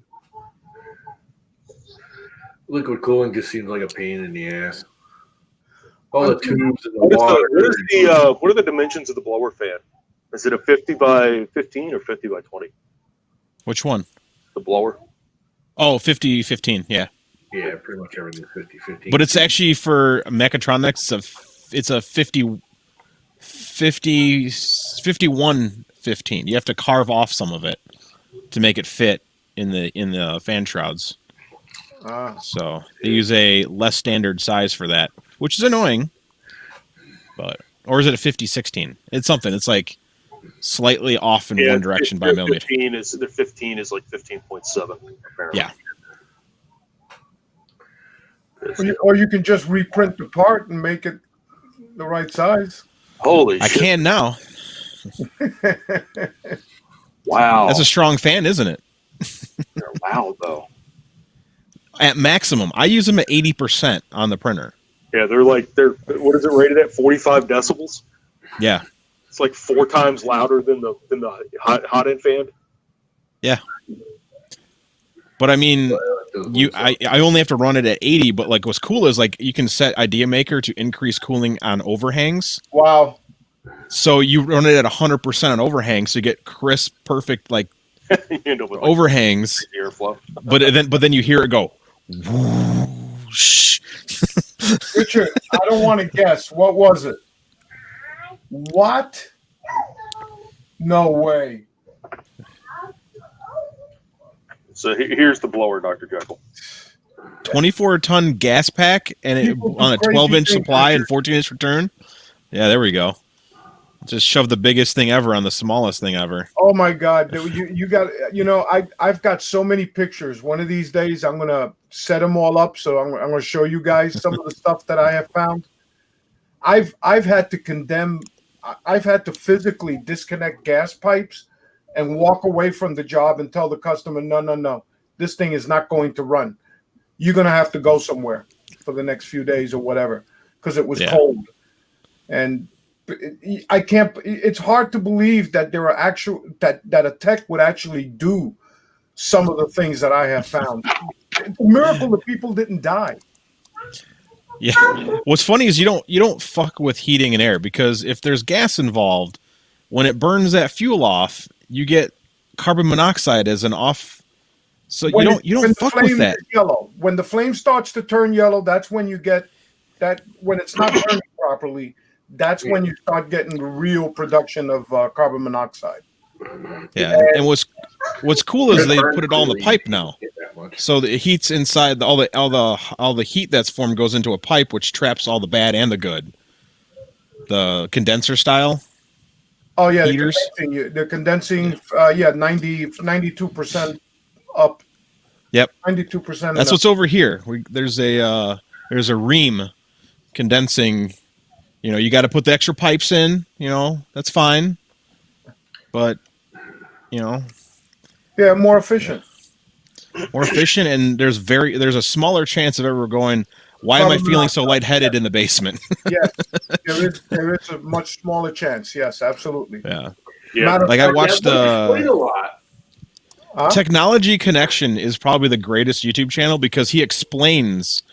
Liquid cooling just seems like a pain in the ass. All the tubes and the water. What are the dimensions of the blower fan? Is it a 50 by 15 or 50 by 20? Which one? The blower. Oh, 50-15, yeah. Yeah, pretty much everything's 50-15. But it's actually for Mechatronics, it's a 51-15. You have to carve off some of it to make it fit in the fan shrouds. So they use a less standard size for that, which is annoying. Or is it a 50-16? It's something. It's like slightly off in one direction by millimeter. 15 is like 15.7 apparently. Yeah. Or you can just reprint the part and make it the right size. Holy shit. I can now. Wow. That's a strong fan, isn't it? They're loud though. At maximum. I use them at 80% on the printer. Yeah, they're what is it rated at? 45 decibels? Yeah. It's like 4 times louder than the hot end fan. Yeah. But I mean, I only have to run it at 80, but like what's cool is like you can set Idea Maker to increase cooling on overhangs. Wow. So you run it at 100% on overhangs, so you get crisp, perfect like overhangs. Airflow. But then you hear it go whoosh. Richard, I don't want to guess. What was it? What? No way. So here's the blower, Dr. Jekyll. 24-ton gas pack and it on a 12-inch supply and 14-inch return. Yeah, there we go. Just shove the biggest thing ever on the smallest thing ever. Oh my God! You got I've got so many pictures. One of these days I'm gonna set them all up. So I'm gonna show you guys some of the stuff that I have found. I've had to physically disconnect gas pipes and walk away from the job and tell the customer, no, this thing is not going to run. You're gonna have to go somewhere for the next few days or whatever because it was cold and. I can't. It's hard to believe that there are that a tech would actually do some of the things that I have found. It's a miracle that people didn't die. Yeah. What's funny is you don't fuck with heating and air, because if there's gas involved, when it burns that fuel off, you get carbon monoxide as an off. So you don't fuck with that. Yellow. When the flame starts to turn yellow, that's when you get that. When it's not burning properly, that's when you start getting the real production of carbon monoxide. Yeah, and what's cool is they put it all in the pipe now, so the heat's inside. All the heat that's formed goes into a pipe, which traps all the bad and the good. The condenser style. Oh yeah, heaters. They're condensing. 92% up. Yep, 92%. That's what's over here. There's a ream condensing. You got to put the extra pipes in. That's fine, but. Yeah, more efficient. And there's a smaller chance of ever going, why am I feeling so lightheaded in the basement? Yes, there is a much smaller chance. Yes, absolutely. Yeah. Like I watched a lot. Technology Connection is probably the greatest YouTube channel, because he explains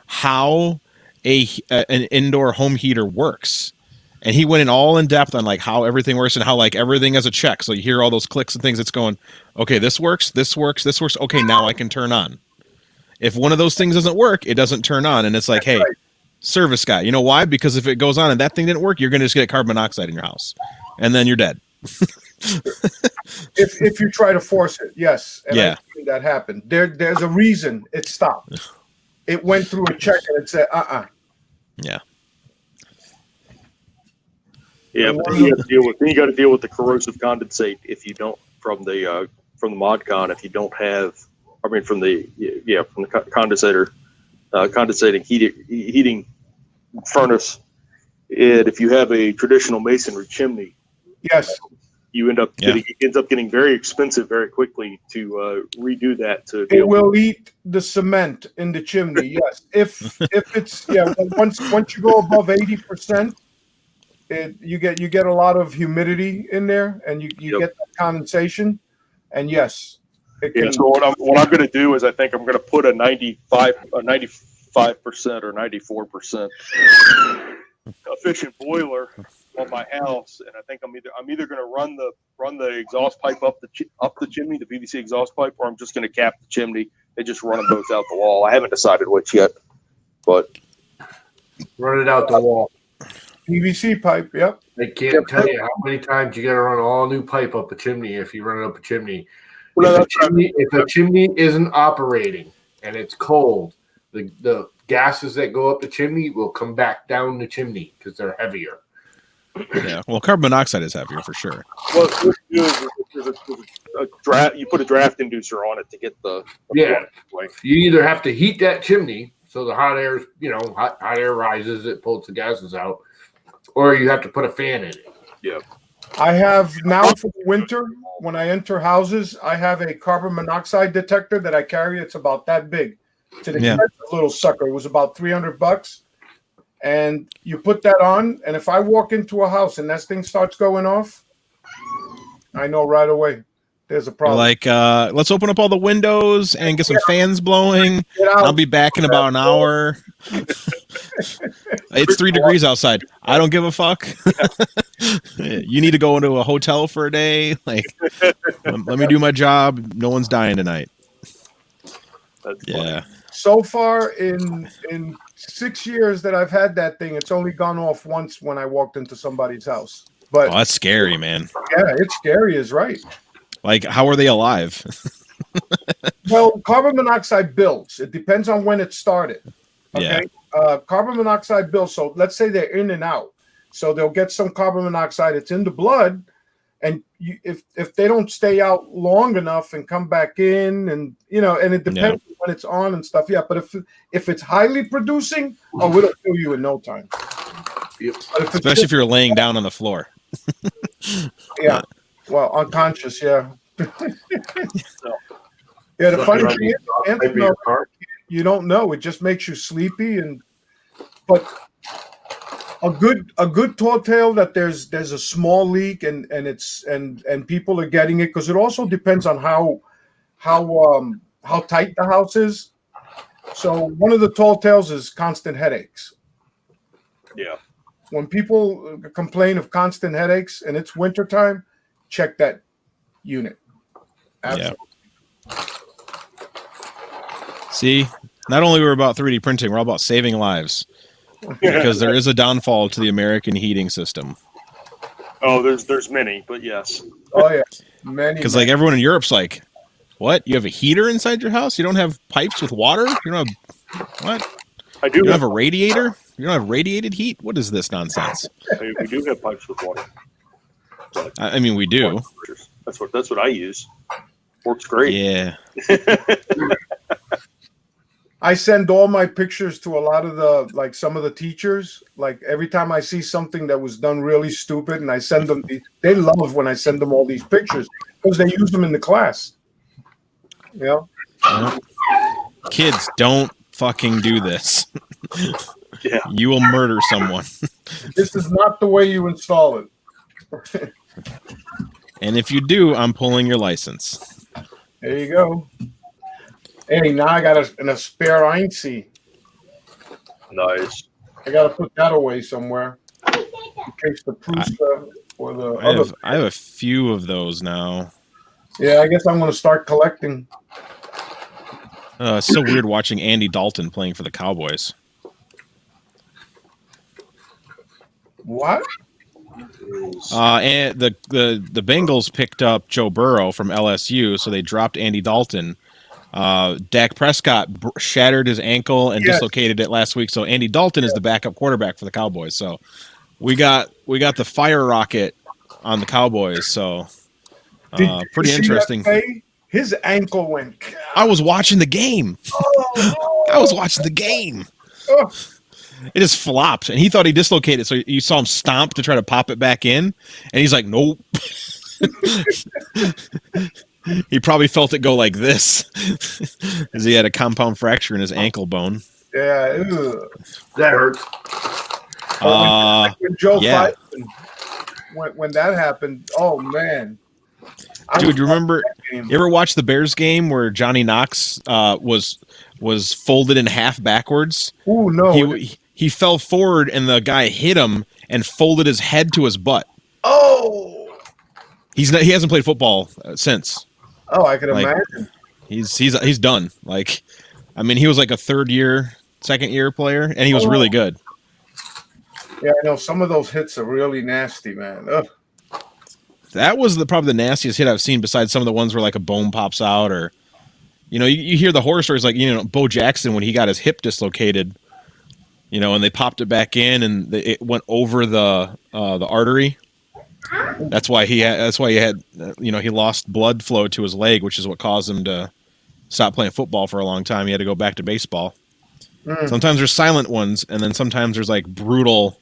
how an indoor home heater works. And he went in all in depth on like how everything works and how like everything has a check. So you hear all those clicks and things. It's going, okay, this works. Okay, now I can turn on. If one of those things doesn't work, it doesn't turn on. And it's like, hey, service guy. You know why? Because if it goes on and that thing didn't work, you're going to just get carbon monoxide in your house. And then you're dead. if you try to force it, yes. And yeah. I've seen that happen. There's a reason it stopped. It went through a check and it said, Yeah. Yeah, but then you got to deal with the corrosive condensate if you don't from the mod-con, if you don't have, from the condensator, condensating heating furnace. And if you have a traditional masonry chimney, yes, you ends up getting very expensive very quickly to redo that. It will eat the cement in the chimney. Yes, if it's once you go above 80%. You get a lot of humidity in there, and you get that condensation, and yes, it can. So what I'm going to do is I think I'm going to put a 95% or 94% efficient boiler on my house, and I think I'm either going to run the exhaust pipe up the chimney, the PVC exhaust pipe, or I'm just going to cap the chimney and just run them both out the wall. I haven't decided which yet, but run it out the wall. PVC pipe, yep. I can't tell you how many times you got to run all new pipe up a chimney if you run it up a chimney. If a chimney isn't operating and it's cold, the gases that go up the chimney will come back down the chimney because they're heavier. Yeah, well, carbon monoxide is heavier for sure. Well, what you do is you put a draft inducer on it to get the like you either have to heat that chimney so the hot air, hot air rises, it pulls the gases out. Or you have to put a fan in it. Yeah. I have now for the winter, when I enter houses, I have a carbon monoxide detector that I carry. It's about that big. It's an expensive little sucker. It was about $300. And you put that on, and if I walk into a house and that thing starts going off, I know right away there's a problem. Like, let's open up all the windows and get some fans blowing. I'll be back in about an hour. It's 3 degrees outside. I don't give a fuck. You need to go into a hotel for a day. Like, let me do my job. No one's dying tonight. That's funny. So far in 6 years that I've had that thing, it's only gone off once when I walked into somebody's house. But that's scary, man. Yeah, it's scary is right. Like, how are they alive? Well, carbon monoxide builds. It depends on when it started. Okay. Yeah. Carbon monoxide builds. So let's say they're in and out. So they'll get some carbon monoxide. It's in the blood. And if they don't stay out long enough and come back in, and and it depends when it's on and stuff. Yeah. But if it's highly producing, it'll kill you in no time. Especially if you're laying down on the floor. Yeah. Well, unconscious. Yeah. Yeah. The funny thing is, you don't know. It just makes you sleepy, but a good tall tale that there's a small leak and people are getting it, because it also depends on how tight the house is. So one of the tall tales is constant headaches. Yeah. When people complain of constant headaches and it's wintertime, check that unit. Absolutely. Yeah. See, not only we're about 3D printing, we're all about saving lives. Because there is a downfall to the American heating system. Oh, there's many, but yes. Oh yeah, many. Because like everyone in Europe's like, what? You have a heater inside your house? You don't have pipes with water? You don't have what? I do. You don't have a radiator? You don't have radiated heat? What is this nonsense? We do have pipes with water. I mean, we do. That's what I use. Works great. Yeah. I send all my pictures to a lot of the some of the teachers. Like every time I see something that was done really stupid, and I send them. They love when I send them all these pictures because they use them in the class. You know? Kids, don't fucking do this. Yeah. You will murder someone. This is not the way you install it. And if you do, I'm pulling your license. There you go. Hey, now I got a spare Einstein. Nice. I got to put that away somewhere in case the Prusa or the I have a few of those now. Yeah, I guess I'm going to start collecting. It's so weird watching Andy Dalton playing for the Cowboys. What? And the Bengals picked up Joe Burrow from LSU, so they dropped Andy Dalton. Dak Prescott shattered his ankle and dislocated it last week, so Andy Dalton is the backup quarterback for the Cowboys. So we got the fire rocket on the Cowboys. So pretty interesting. His ankle went. I was watching the game. I was watching the game. Oh. It just flopped, and he thought he dislocated. So you saw him stomp to try to pop it back in, and he's like, "Nope." He probably felt it go like this, as he had a compound fracture in his ankle bone. Yeah, that hurts. When Joe when that happened, oh man, dude, you remember? You ever watch the Bears game where Johnny Knox was folded in half backwards? Oh no! He fell forward, and the guy hit him and folded his head to his butt. Oh, he hasn't played football since. Oh, I can imagine. He's done. Like, I mean, he was like a second year player, and he was really good. Yeah, I know some of those hits are really nasty, man. Ugh. That was probably the nastiest hit I've seen, besides some of the ones where like a bone pops out, or you hear the horror stories like Bo Jackson when he got his hip dislocated, and they popped it back in and it went over the artery. That's why he had he lost blood flow to his leg, which is what caused him to stop playing football for a long time. He had to go back to baseball. Sometimes there's silent ones, and then sometimes there's like brutal,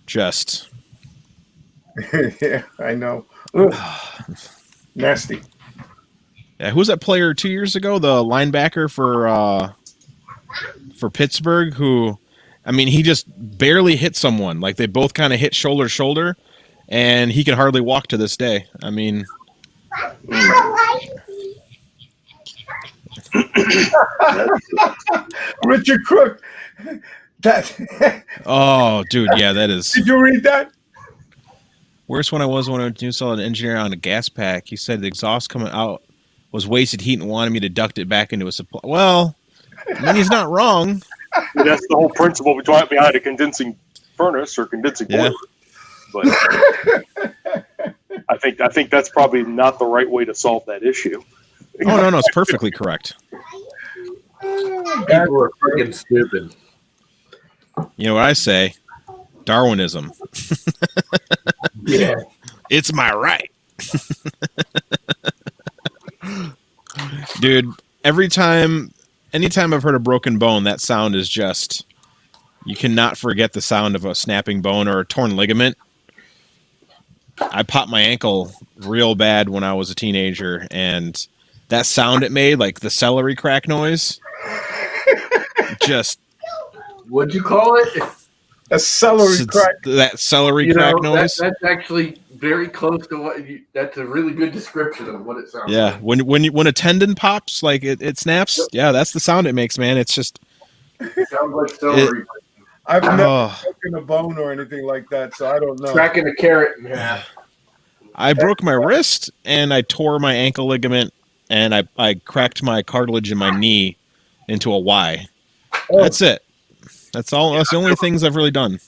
just. Yeah, I know. Nasty. Yeah, who was that player 2 years ago? The linebacker for Pittsburgh, who, I mean, he just barely hit someone. Like, they both kind of hit shoulder to shoulder, and he can hardly walk to this day. I mean, Richard Crook. That. Oh, dude, yeah, that is. Did you read that? Worst one I was when I saw an engineer on a gas pack. He said the exhaust coming out was wasted heat and wanted me to duct it back into a supply. Well, I mean, he's not wrong. That's the whole principle behind a condensing furnace or condensing boiler. But I think that's probably not the right way to solve that issue. Oh, no, it's perfectly correct. People are freaking stupid. You know what I say? Darwinism. Yeah. It's my right. Dude, anytime I've heard a broken bone, that sound is just, you cannot forget the sound of a snapping bone or a torn ligament. I popped my ankle real bad when I was a teenager, and that sound it made, like the celery crack noise, just. What'd you call it? A celery crack. That celery crack noise. That's actually very close to what you. That's a really good description of what it sounds. Yeah, like. when a tendon pops, like it snaps. Yep. Yeah, that's the sound it makes, man. It's just It sounds like celery. I've never oh, broken a bone or anything like that, so I don't know. Cracking a carrot in half. I broke my wrist and I tore my ankle ligament and I cracked my cartilage in my knee into a Y. Oh. That's it. That's all. That's the only things I've really done.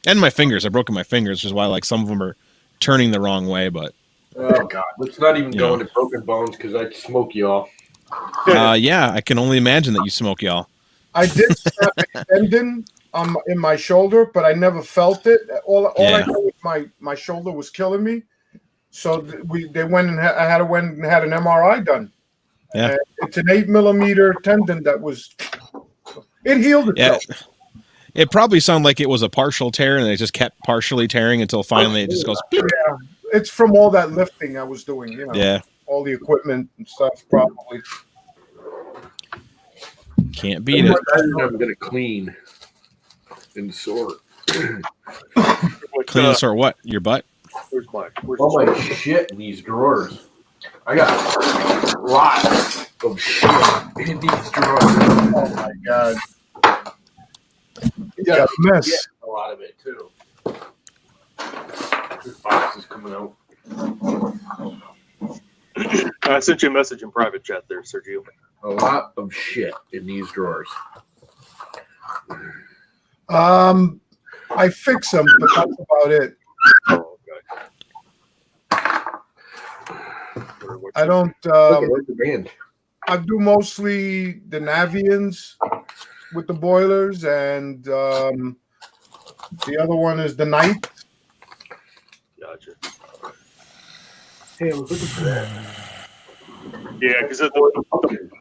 And my fingers. I've broken my fingers, which is why like some of them are turning the wrong way. But Oh God, let's not even You go know. into broken bones because I'd smoke you all. yeah, I can only imagine that you smoke, y'all. I did snap a tendon in my shoulder, but I never felt it. All I Yeah. know is my shoulder was killing me. So they went and I had to went and had an MRI done. Yeah. And it's an 8mm tendon that was. It healed Yeah. itself. It probably sounded like it was a partial tear, and it just kept partially tearing until finally it just goes. Beep. Yeah, it's from all that lifting I was doing. You know, Yeah, all the equipment and stuff. Probably. can't beat it. I'm gonna clean and sort. Clean sort what? Your butt? Where's All my shit in these drawers. I got lots of shit in these drawers. Oh my God. Yeah, mess. Yeah, a lot of it too. This box is coming out. I sent you a message in private chat there, Sergio. A lot of shit in these drawers. I fix them, but that's about it. Oh, okay. I don't. Look at the band. I do mostly the Navians with the boilers, and the other one is the Knight. Gotcha. Hey, I was looking for that. Yeah, because the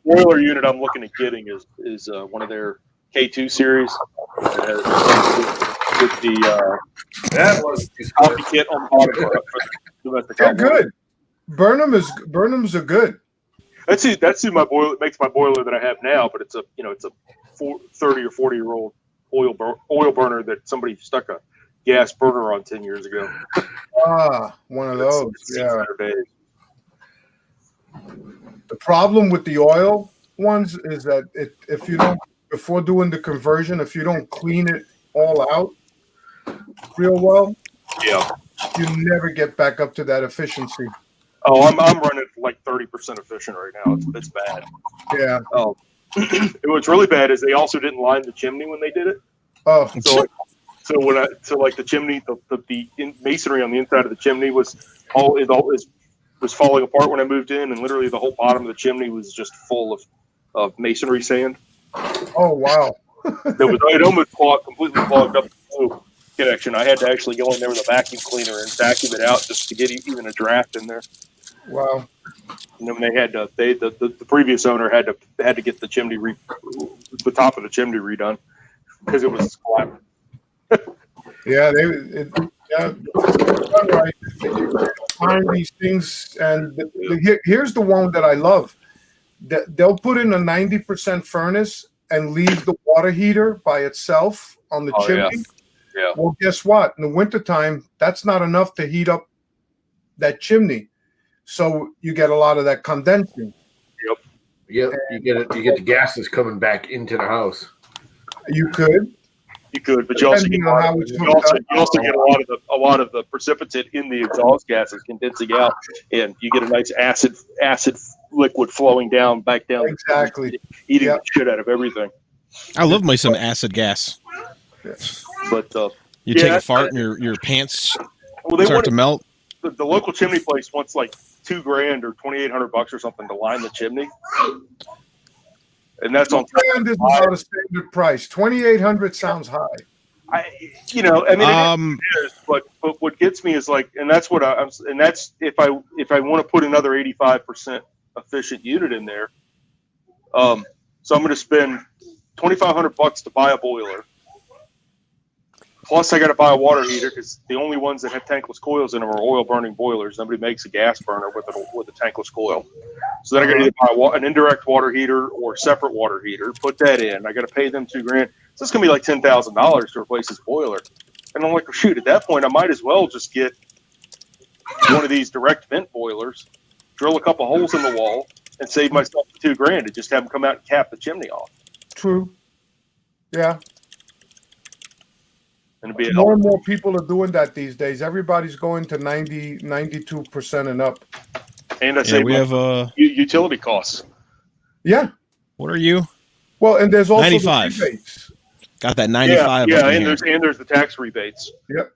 boiler unit I'm looking at getting is one of their K2 series. With the That was coffee kit on the bottom for domestic They're hot water. good. Burnhams are good. That's who my boiler makes my boiler that I have now, but it's a 30 or 40-year-old oil burner that somebody stuck a gas burner on 10 years ago. One of those. It's Yeah. 600 days. The problem with the oil ones is that if you don't, before doing the conversion, if you don't clean it all out real well, Yeah. you never get back up to that efficiency. Oh, I'm running like 30% efficient right now. It's bad. Yeah. Oh, what's really bad is they also didn't line the chimney when they did it. Oh, So like the chimney, the masonry on the inside of the chimney was falling apart when I moved in, and literally the whole bottom of the chimney was just full of masonry sand. oh wow. It almost completely clogged up the flue connection. I had to actually go in there with a vacuum cleaner and vacuum it out just to get even a draft in there. Wow. And then they had to, the previous owner had to get the chimney the top of the chimney redone because it was flat. Yeah, all right. Find these things, and here's the one that I love. They'll put in a 90% furnace and leave the water heater by itself on the chimney. Yeah. Well, guess what? In the wintertime, that's not enough to heat up that chimney. So you get a lot of that condensing. Yep, you get the gases coming back into the house. You could, but you also get depending on how it's hooked up. you also get a lot of the precipitate in the exhaust gases condensing out, and you get a nice acid liquid flowing back down. Exactly. Eating the shit out of everything. I love me some acid gas. But You take a fart and your pants they start to melt. The local chimney place wants like $2,000 or $2,800 or something to line the chimney, and that's on. $2,000 is about a standard price. $2,800 sounds high. It is, but what gets me is like, and that's what that's if I want to put another 85% efficient unit in there. So I'm going to spend $2,500 to buy a boiler. Plus, I got to buy a water heater because the only ones that have tankless coils in them are oil burning boilers. Nobody makes a gas burner with a tankless coil. So then I got to either buy an indirect water heater or a separate water heater. Put that in. I got to pay them $2,000. So it's going to be like $10,000 to replace this boiler. And I'm like, well, shoot, at that point, I might as well just get one of these direct vent boilers, drill a couple holes in the wall, and save myself $2,000 and just have them come out and cap the chimney off. True. Yeah. And it'd be More and more people are doing that these days. Everybody's going to 92% and up. And I say we have utility costs. Yeah. What are you? Well, and there's also 95. the rebates. Got that 95. Yeah, up in and here. there's the tax rebates. Yep.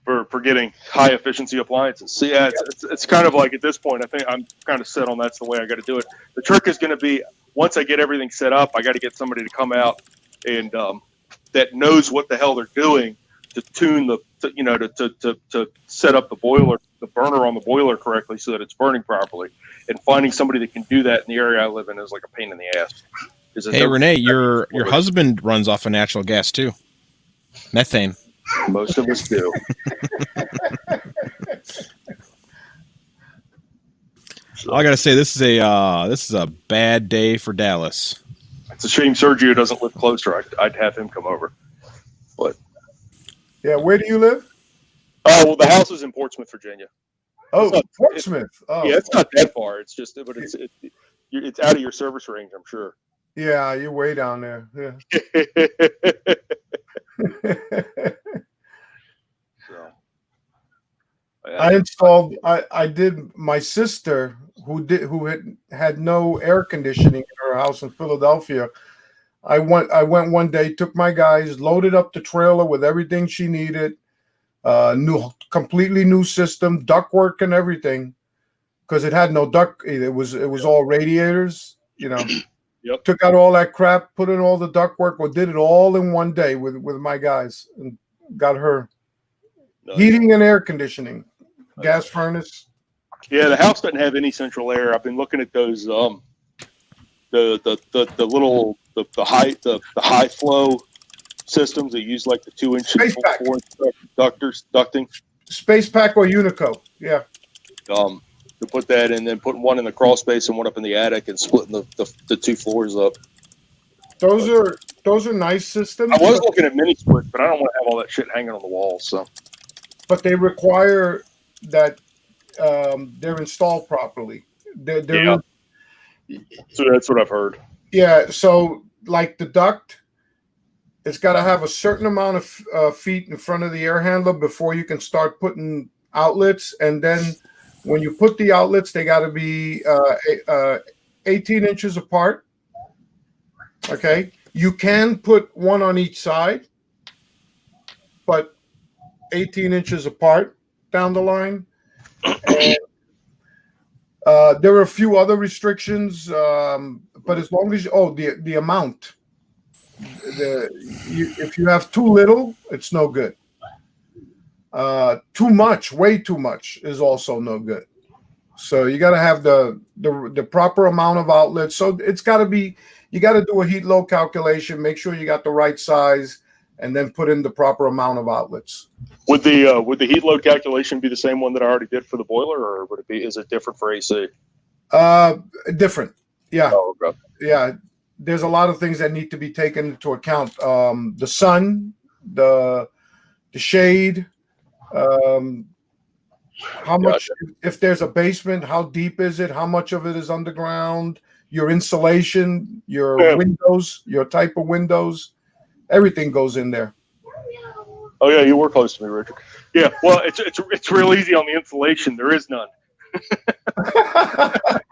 For getting high efficiency appliances. So yeah, it's kind of like at this point, I think I'm kind of set on that's the way I got to do it. The trick is going to be once I get everything set up, I got to get somebody to come out and that knows what the hell they're doing to tune to set up the boiler, the burner on the boiler correctly so that it's burning properly. And finding somebody that can do that in the area I live in is like a pain in the ass. Hey Renee, your husband runs off of natural gas too, methane. Most of us do. I gotta say, this is a bad day for Dallas. It's a shame Sergio doesn't live closer. I'd have him come over. But yeah, where do you live? Oh, well, the house is in Portsmouth, Virginia. Oh, Portsmouth. Oh, yeah, it's not that far. It's just, but it's out of your service range, I'm sure. Yeah, you're way down there. Yeah. I installed. I did. My sister, who had no air conditioning in her house in Philadelphia. I went one day, took my guys, loaded up the trailer with everything she needed, completely new system, ductwork and everything, because it had no duct. It was all radiators, Yep. Took out all that crap, put in all the ductwork, or did it all in one day with my guys, and got her heating and air conditioning, gas furnace. Yeah, the house doesn't have any central air. I've been looking at those the high flow systems that use like the 2-inch Space and pack. 4-inch ducting. Space Pack or Unico, yeah. To put that in, then putting one in the crawl space and one up in the attic, and splitting the 2 floors up. Those are nice systems. I was looking at mini splits, but I don't want to have all that shit hanging on the walls. So, but they require that they're installed properly. Yeah. So that's what I've heard. Yeah. So like the duct, it's got to have a certain amount of feet in front of the air handler before you can start putting outlets, and then when you put the outlets, they got to be 18 inches apart. Okay. You can put one on each side, but 18 inches apart down the line. And, there are a few other restrictions, but as long as the amount, if you have too little, it's no good. Too much, way too much is also no good. So you got to have the proper amount of outlets. So it's got to be, you got to do a heat load calculation, make sure you got the right size, and then put in the proper amount of outlets. Would the heat load calculation be the same one that I already did for the boiler, or is it different for AC? Different. Yeah. Oh, okay. Yeah. There's a lot of things that need to be taken into account. The sun, the shade, how much, if there's a basement, how deep is it? How much of it is underground? Your insulation, your windows, your type of windows, everything goes in there. Oh yeah, you were close to me, Richard. Yeah, well, it's real easy on the insulation. There is none. The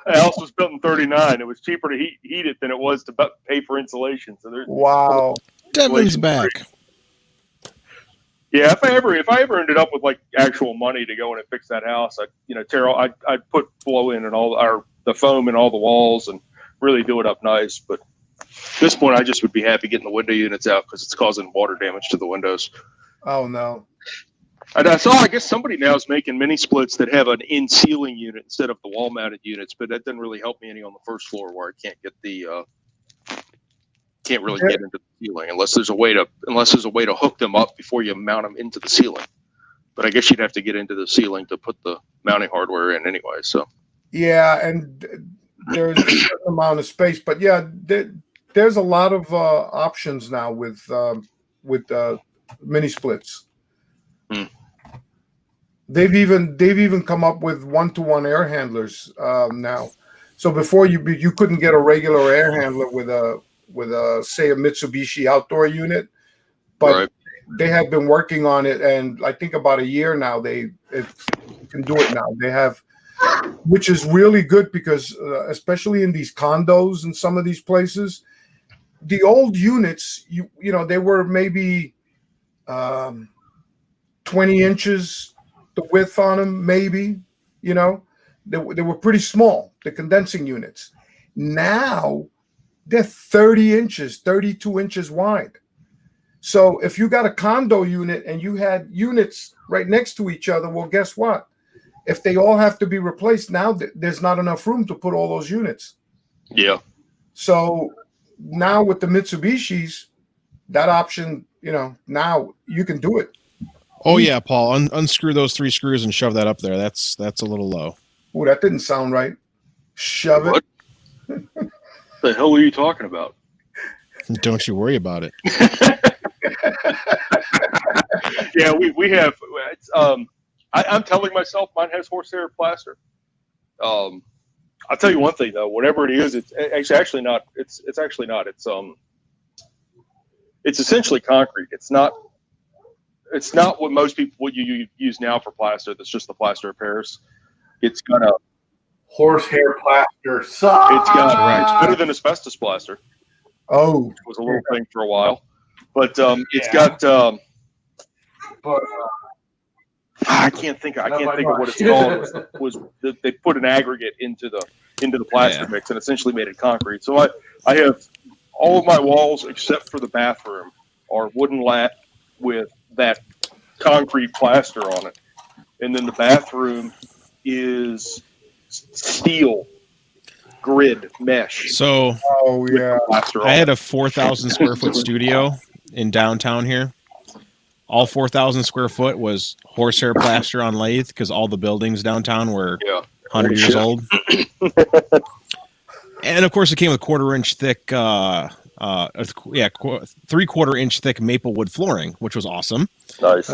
house was built in '39. It was cheaper to heat it than it was to pay for insulation. So there's Devin's back. Yeah, if I ever ended up with like actual money to go in and fix that house, I'd put blow in and the foam in all the walls and really do it up nice. But at this point, I just would be happy getting the window units out because it's causing water damage to the windows. Oh no! And I guess somebody now is making mini splits that have an in-ceiling unit instead of the wall-mounted units, but that doesn't really help me any on the first floor where I can't get can't really get into the ceiling unless there's a way to hook them up before you mount them into the ceiling. But I guess you'd have to get into the ceiling to put the mounting hardware in anyway. So yeah, and there's a certain amount of space, but yeah, there's a lot of options now with mini splits. They've even come up with 1-to-1 air handlers now. So before you couldn't get a regular air handler with a say a Mitsubishi outdoor unit, but they have been working on it, and I think about a year now they can do it now. They have, which is really good because especially in these condos and some of these places, the old units, you know, they were maybe 20 inches the width on them, maybe, you know, they were pretty small, the condensing units. Now they're 30 inches, 32 inches wide. So if you got a condo unit and you had units right next to each other, well, guess what? If they all have to be replaced, now there's not enough room to put all those units. Yeah. So now with the Mitsubishis, that option, you know, now you can do it. Oh yeah, Paul, unscrew those 3 screws and shove that up there. That's a little low. Oh, that didn't sound right. Shove What? The hell are you talking about? Don't you worry about it. Yeah, we have. I'm telling myself mine has horsehair plaster. I'll tell you one thing though. Whatever it is, it's actually not. It's actually not. It's essentially concrete. It's not what you use now for plaster. That's just the plaster of Paris. It's got a horsehair plaster. Sucks. It's better than asbestos plaster. Oh, It was a little thing for a while, but it's got. But I can't think of what it's called. Was they put an aggregate into the plaster mix and essentially made it concrete. So I have all of my walls except for the bathroom are wooden lat with that concrete plaster on it, and then the bathroom is steel grid mesh. So oh yeah, I had a 4,000 square foot studio in downtown here. All 4,000 square foot was horsehair plaster on lathe because all the buildings downtown were 100 years old. And of course, it came with 1/4 inch thick, 3/4 inch thick maple wood flooring, which was awesome. Nice.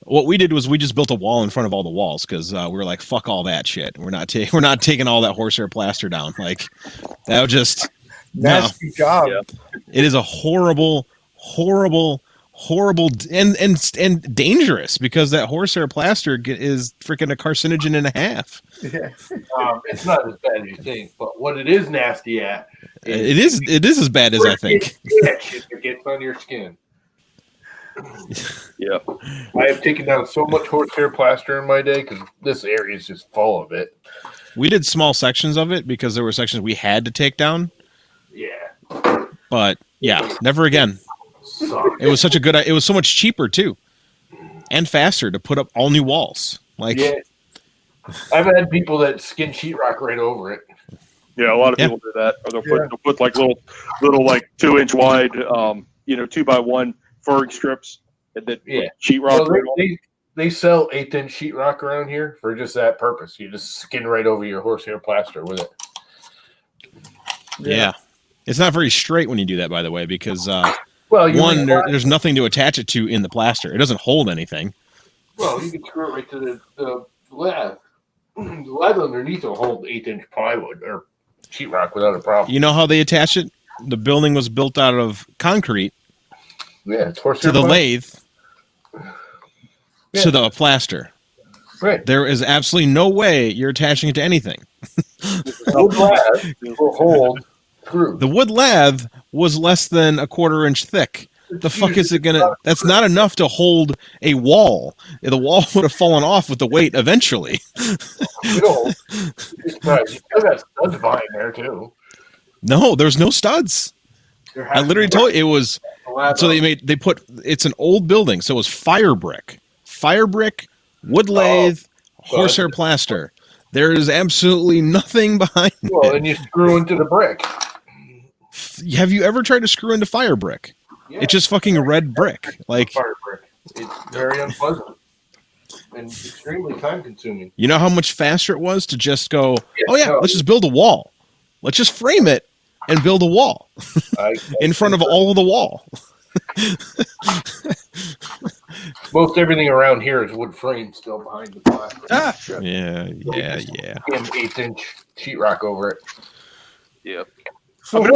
What we did was we just built a wall in front of all the walls because we were like, "Fuck all that shit. We're not taking all that horsehair plaster down." Like that would just nasty job. Yeah. It is a horrible and dangerous because that horsehair plaster is freaking a carcinogen and a half. Yeah. It's not as bad as you think, but what it is nasty at, It is as bad as I think. It gets on your skin. Yeah. I have taken down so much horsehair plaster in my day because this area is just full of it. We did small sections of it because there were sections we had to take down. Yeah. But yeah, never again. It was it was so much cheaper too, and faster to put up all new walls. Like, yeah. I've had people that skin sheetrock right over it. Yeah, a lot of people do that. Or they'll put like little like 2-inch wide, 2x1 furring strips and then sheetrock. Well, they sell 1/8-inch sheetrock around here for just that purpose. You just skin right over your horsehair plaster with it. Yeah. It's not very straight when you do that, by the way, because there's nothing to attach it to in the plaster. It doesn't hold anything. Well, you can screw it right to the lathe. The lathe underneath will hold 1/8-inch plywood or sheetrock without a problem. You know how they attach it? The building was built out of concrete. Yeah, it's horsehair to the plaster. lathe to the plaster. Right. There is absolutely no way you're attaching it to anything. The wood lathe will hold screws. The wood lathe was less than 1/4 inch thick. The fuck is it gonna? That's not enough to hold a wall. The wall would have fallen off with the weight eventually. Right. You still got studs behind there too. No, there's no studs. I literally told you it was. So they put it's an old building, so it was fire brick, wood lathe, horsehair plaster. There is absolutely nothing behind it. Well, and you screw into the brick. Have you ever tried to screw into fire brick? Yeah. It's just fucking red brick. Like Fire brick. It's very unpleasant and extremely time consuming. You know how much faster it was to just go, Yeah, let's just build a wall. Let's just frame it and build a wall in front of all of the wall. Most everything around here is wood frame still behind the plastic. Ah, shit. Yeah. And 1/8-inch sheetrock over it. Yeah. So I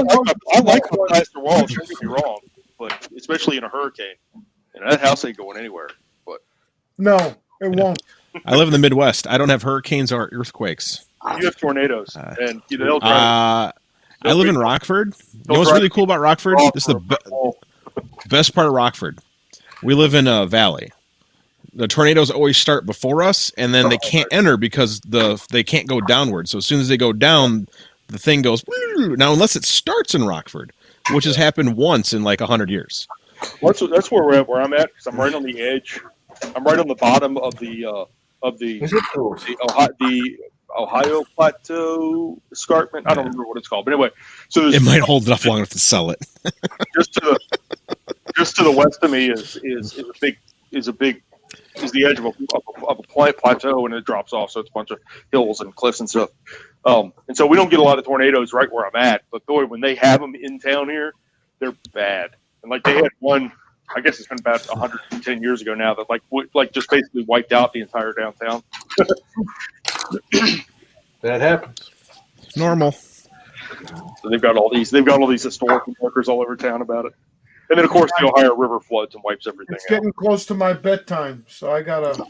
like who- the plaster walls. Don't get me wrong, but especially in a hurricane, and that house ain't going anywhere. No, it won't. I live in the Midwest. I don't have hurricanes or earthquakes. You have tornadoes, and they'll drive. I live in Rockford. You know what's really cool about Rockford? This is the best part of Rockford. We live in a valley. The tornadoes always start before us, and then they can't enter because they can't go downward. So as soon as they go down, the thing goes. Now, unless it starts in Rockford, which has happened once in like 100 years. That's where we're at, where I'm at, because I'm right on the edge. I'm right on the bottom of the Ohio Plateau escarpment. I don't remember what it's called, but anyway, so It might hold enough long enough to sell it. just to the west of me is the edge of a plateau, and it drops off. So it's a bunch of hills and cliffs and stuff. And so we don't get a lot of tornadoes right where I'm at. But boy, when they have them in town here, they're bad. And like they had one, I guess it's been about 110 years ago now, that like just basically wiped out the entire downtown. That happens. Normal. So they've got all these historical markers all over town about it. And then of course the Ohio River floods and wipes everything It's out. getting close to my bedtime, so I gotta.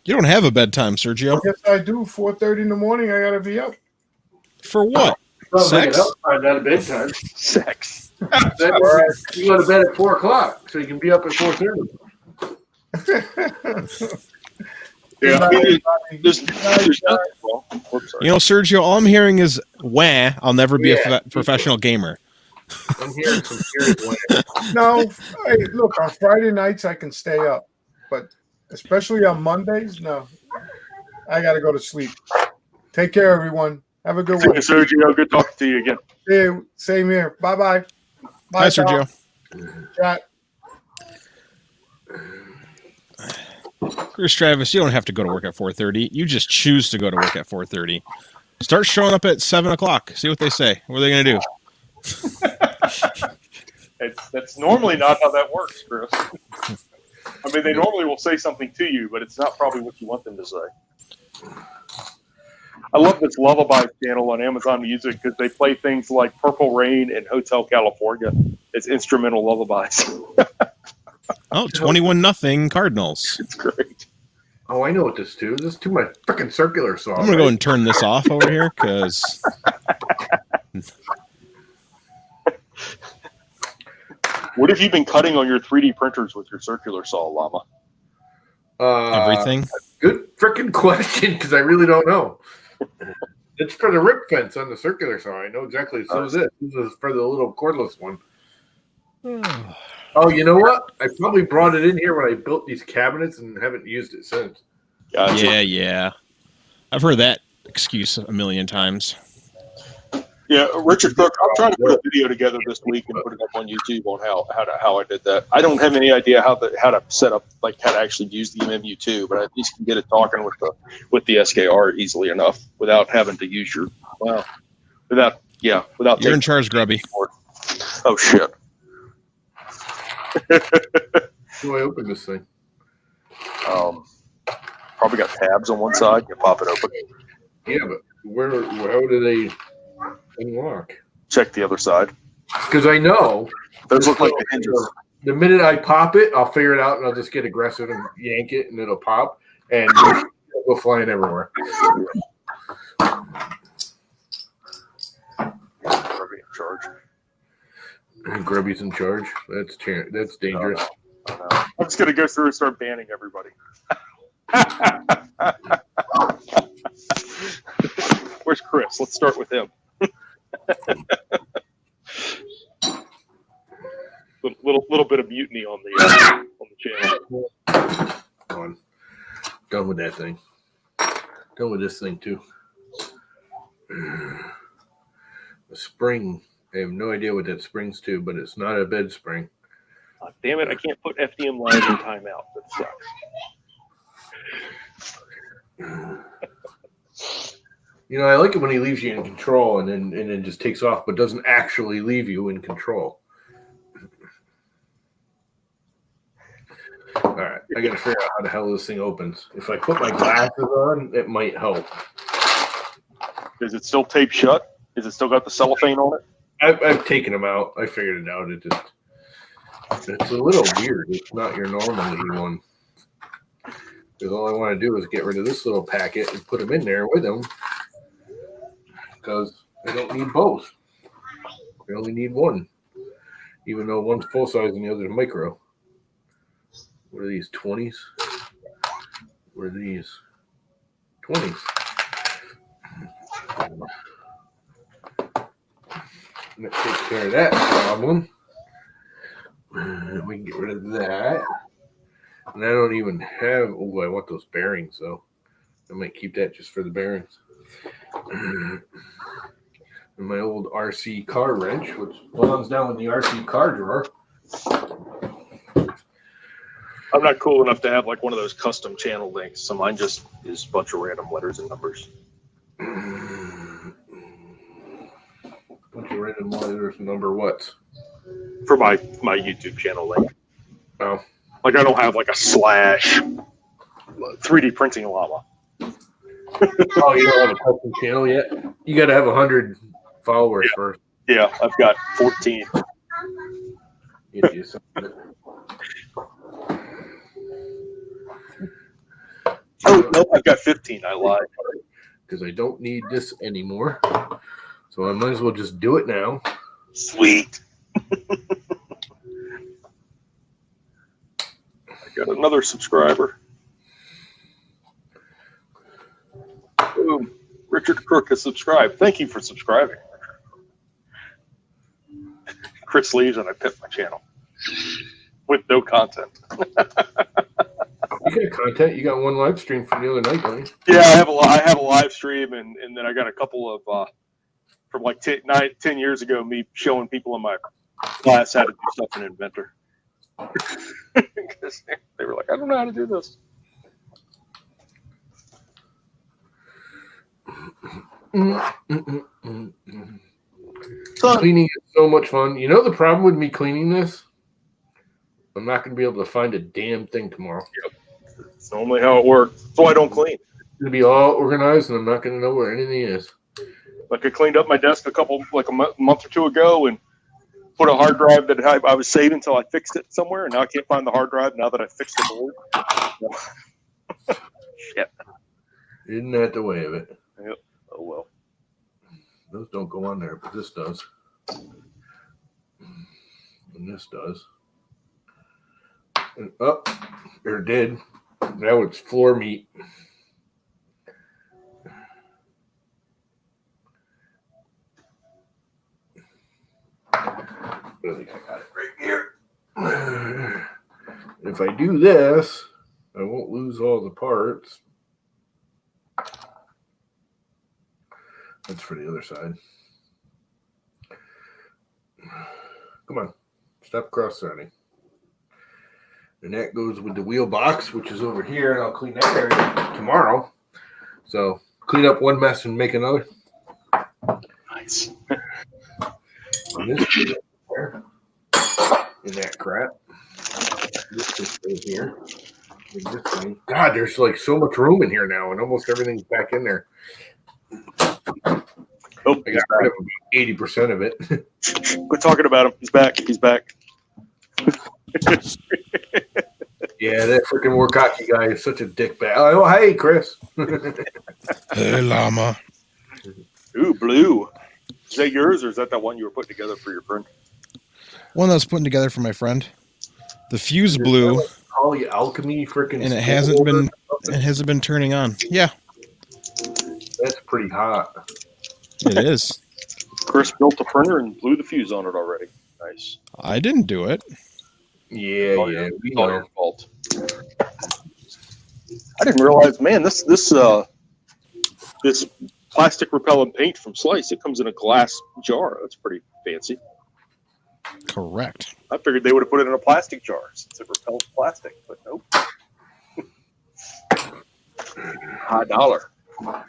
You don't have a bedtime, Sergio. Yes, I do. 4:30 in the morning. I gotta be up. For what? Sounds like Sex? an outside, not a bedtime. Sex. You go to bed at 4:00, so you can be up at 4:30. Yeah, I mean, there's nothing wrong. Oops, sorry. You know, Sergio, all I'm hearing is, wah, I'll never be a professional gamer. I'm hearing some serious way. No, hey, look, on Friday nights I can stay up, but especially on Mondays, no. I gotta go to sleep. Take care, everyone. Have a good See one. you, Sergio. Good talking to you again. See you. Same here. Bye-bye. Hi, Sergio. Chat. Chris Travis, you don't have to go to work at 4:30. You just choose to go to work at 4:30. Start showing up at 7 o'clock. See what they say. What are they going to do? That's normally not how that works, Chris. I mean, they normally will say something to you, but it's not probably what you want them to say. I love this Lullaby channel on Amazon Music because they play things like Purple Rain and Hotel California as instrumental lullabies. Oh, 21-0 Cardinals. It's great. Oh, I know what this is. This is to my freaking circular saw. I'm going to go and turn this off over here because... What have you been cutting on your 3D printers with your circular saw, Llama? Everything. Good freaking question, because I really don't know. It's for the rip fence on the circular saw. I know exactly. So is it. This is for the little cordless one. Oh, you know what? I probably brought it in here when I built these cabinets and haven't used it since. Gotcha. Yeah. I've heard that excuse a million times. Yeah, Richard Cook, I'm trying to put a video together this week and put it up on YouTube on how I did that. I don't have any idea how to set up, like how to actually use the MMU2, but I at least can get it talking with the SKR easily enough without having to use your without You're in charge, Grubby. Oh shit. How do I open this thing? Probably got tabs on one side. You pop it open. Yeah, but how do they unlock? Check the other side. Because I know Those look like the hinges. the minute I pop it, I'll figure it out and I'll just get aggressive and yank it and it'll pop and go flying everywhere. Probably in charge. And Grubby's in charge. That's dangerous. I'm just gonna go through and start banning everybody. Where's Chris? Let's start with him. little bit of mutiny on the channel. Gone. Done with that thing. Done with this thing too. The spring. I have no idea what that spring's to, but it's not a bed spring. Oh, damn it! I can't put FDM lines in timeout. That sucks. You know, I like it when he leaves you in control and then just takes off, but doesn't actually leave you in control. All right, I got to figure out how the hell this thing opens. If I put my glasses on, it might help. Is it still taped shut? Is it still got the cellophane on it? I've taken them out. I figured it out. It's a little weird. It's not your normally one. Because all I want to do is get rid of this little packet and put them in there with them. Because I don't need both. I only need one. Even though one's full size and the other's micro. What are these, 20s? What are these? 20s. That takes care of that problem. We can get rid of that. And I don't even have, oh, I want those bearings though. I might keep that just for the bearings. And my old RC car wrench, which belongs down in the RC car drawer. I'm not cool enough to have like one of those custom channel links, so mine just is a bunch of random letters and numbers. Bunch of random letters and number what? For my YouTube channel link. Oh. Like I don't have like a slash 3D printing llama. Oh, you don't have a custom channel yet? You got to have 100 followers first. Yeah, I've got 14. Get you something. Oh, nope, I've got 15. I lied. Because I don't need this anymore. So I might as well just do it now. Sweet. I got another subscriber. Boom. Richard Crook has subscribed. Thank you for subscribing. Chris leaves and I pip my channel with no content. You got content. You got one live stream from the other night, don't you? Yeah, I have a live stream, and then I got a couple of from like 10 years ago, me showing people in my class how to do stuff in Inventor. Because they were like, I don't know how to do this. Cleaning is so much fun. You know the problem with me cleaning this? I'm not going to be able to find a damn thing tomorrow. Yep. It's normally how it works. So I don't clean. It's going to be all organized, and I'm not going to know where anything is. Like I cleaned up my desk a month or two ago, and put a hard drive that I was saving until I fixed it somewhere, and now I can't find the hard drive now that I fixed the board. Shit. Isn't that the way of it? Yep. Oh well. Those don't go on there, but this does. And this does. And up, or did. That was floor meat. I think I got it right here. If I do this, I won't lose all the parts. That's for the other side. Come on. Stop cross-threading. And that goes with the wheel box, which is over here, and I'll clean that area tomorrow. So clean up one mess and make another. Nice. And this there. And that crap. This just goes here. And this thing. God, there's like so much room in here now, and almost everything's back in there. Oh, I got rid of 80% of it. Quit talking about him. He's back. He's back. Yeah, that freaking Warkocki guy is such a dickbag. Oh, hey, Chris. Hey, llama. Ooh, blue. Is that yours, or is that one you were putting together for your friend? One that was putting together for my friend. The fuse blew, All the alchemy freaking. and it hasn't been turning on. Yeah, That's pretty hot. it is. Chris built a printer and blew the fuse on it already. Nice. I didn't do it. Yeah, Oh, yeah. It's all your fault. I didn't realize, man, this plastic repellent paint from Slice, it comes in a glass jar. That's pretty fancy. Correct. I figured they would have put it in a plastic jar since it repels plastic, but nope. High dollar. All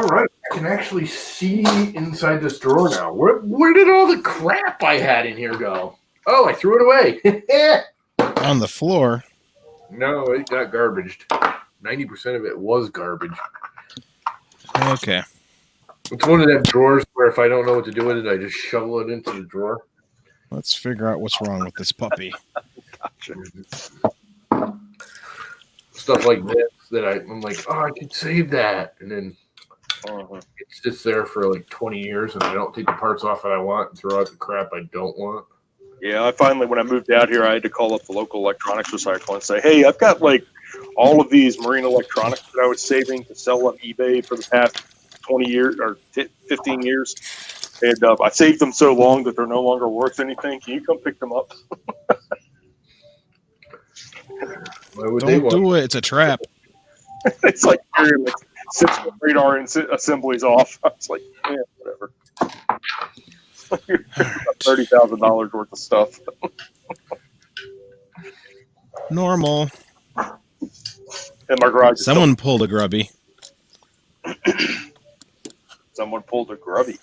right, I can actually see inside this drawer now. Where did all the crap I had in here go? Oh, I threw it away. On the floor. No, it got garbaged. 90% of it was garbage. Okay. It's one of them drawers where if I don't know what to do with it, I just shovel it into the drawer. Let's figure out what's wrong with this puppy. Gotcha. Stuff like this that I'm like, oh, I could save that. And then it sits there for like 20 years and I don't take the parts off that I want and throw out the crap I don't want. Yeah, I finally, when I moved out here, I had to call up the local electronics recycle and say, hey, I've got like all of these marine electronics that I was saving to sell on eBay for the past 20 years or 15 years. And I saved them so long that they're no longer worth anything. Can you come pick them up? Don't do it. It's a trap. It's like carrying like 6 radar assemblies off. I was like, yeah, whatever. $30,000 worth of stuff. Normal. In my garage. Someone pulled a grubby. Someone pulled a grubby.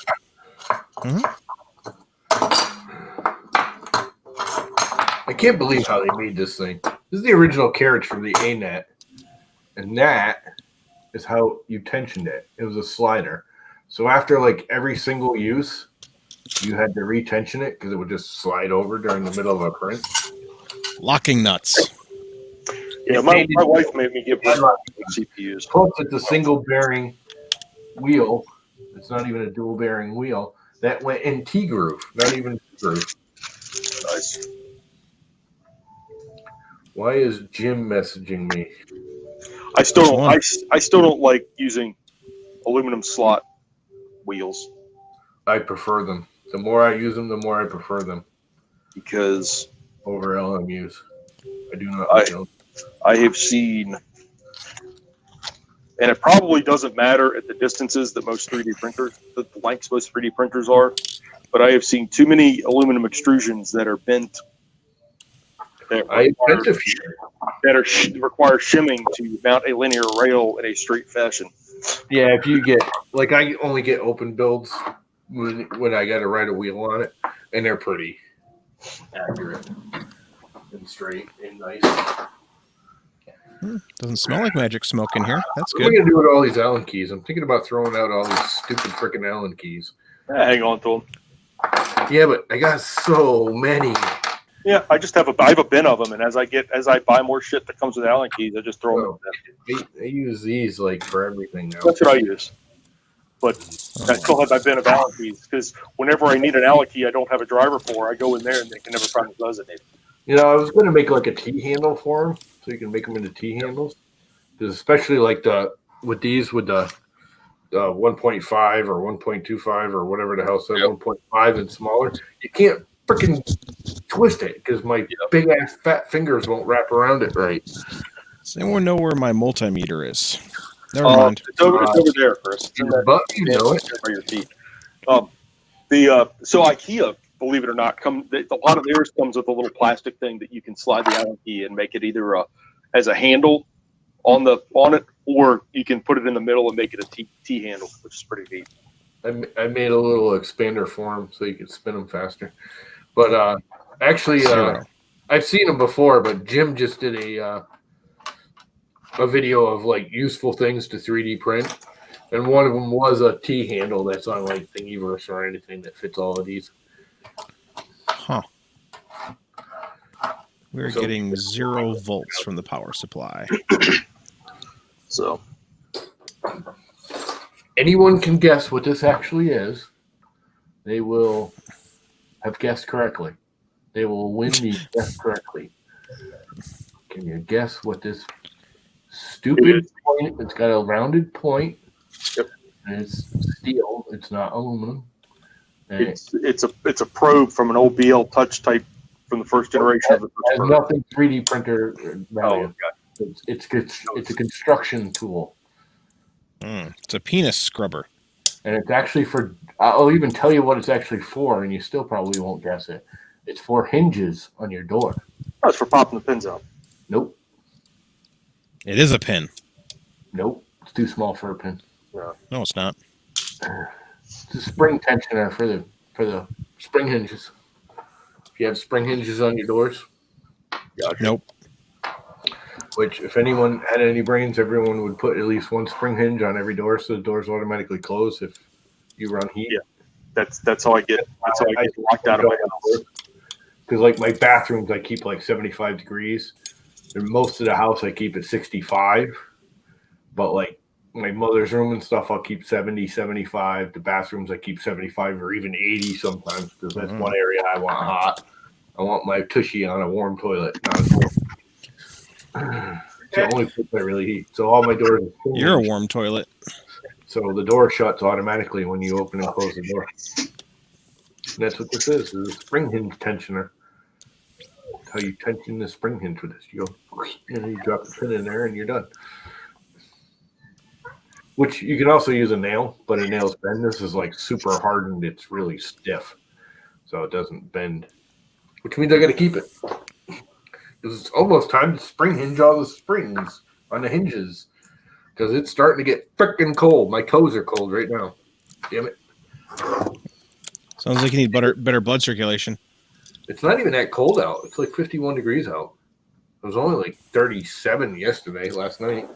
I can't believe how they made this thing. This is the original carriage from the A-Net. And that is how you tensioned it. It was a slider. So after like every single use, you had to retension it because it would just slide over during the middle of a print. Locking nuts. Yeah, my wife made me get rid of CPUs. Plus, it's a single bearing wheel. It's not even a dual bearing wheel. That went in T-groove, not even T-groove. Nice. Why is Jim messaging me? I still don't like using aluminum slot wheels I prefer them. The more I use them, the more I prefer them because over LMUs. I do not. I have seen, and it probably doesn't matter at the distances that most 3D printers, the lengths most 3D printers are, but I have seen too many aluminum extrusions that are bent. That require shimming to mount a linear rail in a straight fashion. Yeah, if you get like I only get open builds when I got to write a wheel on it, and they're pretty accurate and straight and nice. Doesn't smell like magic smoke in here. That's What am I good. gonna do with all these Allen keys? I'm thinking about throwing out all these stupid freaking Allen keys. Hang on to them. Yeah, but I got so many. Yeah, I have a bin of them, and as I buy more shit that comes with Allen keys, I just throw them in. I use these like for everything now. That's what I use. But I still have my bin of Allen keys because whenever I need an Allen key I don't have a driver for, I go in there and they can never find the resonator. You know, I was going to make like a T handle for them, so you can make them into T handles. Because especially like with the 1.5 or 1.25 or whatever the hell said 1.5 and smaller, you can't freaking twist it because my big ass fat fingers won't wrap around it right. Does anyone know where my multimeter is? Never mind. It's over there, Chris. You know it. By your feet. So IKEA, believe it or not, a lot of theirs comes with a little plastic thing that you can slide the Allen key and make it either as a handle on it, or you can put it in the middle and make it a T handle, which is pretty neat. I made a little expander for them so you can spin them faster. But actually, I've seen them before. But Jim just did a video of like useful things to 3D print, and one of them was a T handle that's on like Thingiverse or anything that fits all of these. Huh. We're getting 0 volts from the power supply. So anyone can guess what this actually is. They will have guessed correctly. They will win the guess correctly. Can you guess what this stupid point? It's got a rounded point. Yep. And it's steel. It's not aluminum. And it's a probe from an old BL Touch type from the first generation of the has nothing 3D printer value. Oh, okay. It's a construction tool. It's a penis scrubber. And it's actually for, I'll even tell you what it's actually for, and you still probably won't guess it. It's for hinges on your door. Oh, it's for popping the pins out. Nope. It is a pin. Nope. It's too small for a pin. No, it's not. It's a spring tensioner for the spring hinges. If you have spring hinges on your doors, Gotcha. Nope. Which, if anyone had any brains, everyone would put at least one spring hinge on every door, so the doors automatically close if you run heat. Yeah. That's how I get. That's how I get locked out of my house. Because like my bathrooms, I keep like 75 degrees, and most of the house I keep at 65. But like my mother's room and stuff, I'll keep 70, 75. The bathrooms I keep 75 or even 80 sometimes, because that's one area I want hot. I want my tushy on a warm toilet. It's the only place I really heat. So all my doors. You're a warm toilet. So the door shuts automatically when you open and close the door. And that's what this is a spring hinge tensioner. That's how you tension the spring hinge with this. You go, and then you drop the pin in there and you're done. Which you can also use a nail, but a nail's bend. This is like super hardened. It's really stiff. So it doesn't bend. Which means I got to keep it. Because it's almost time to spring hinge all the springs on the hinges. Because it's starting to get freaking cold. My toes are cold right now. Damn it. Sounds like you need better blood circulation. It's not even that cold out. It's like 51 degrees out. It was only like 37 last night.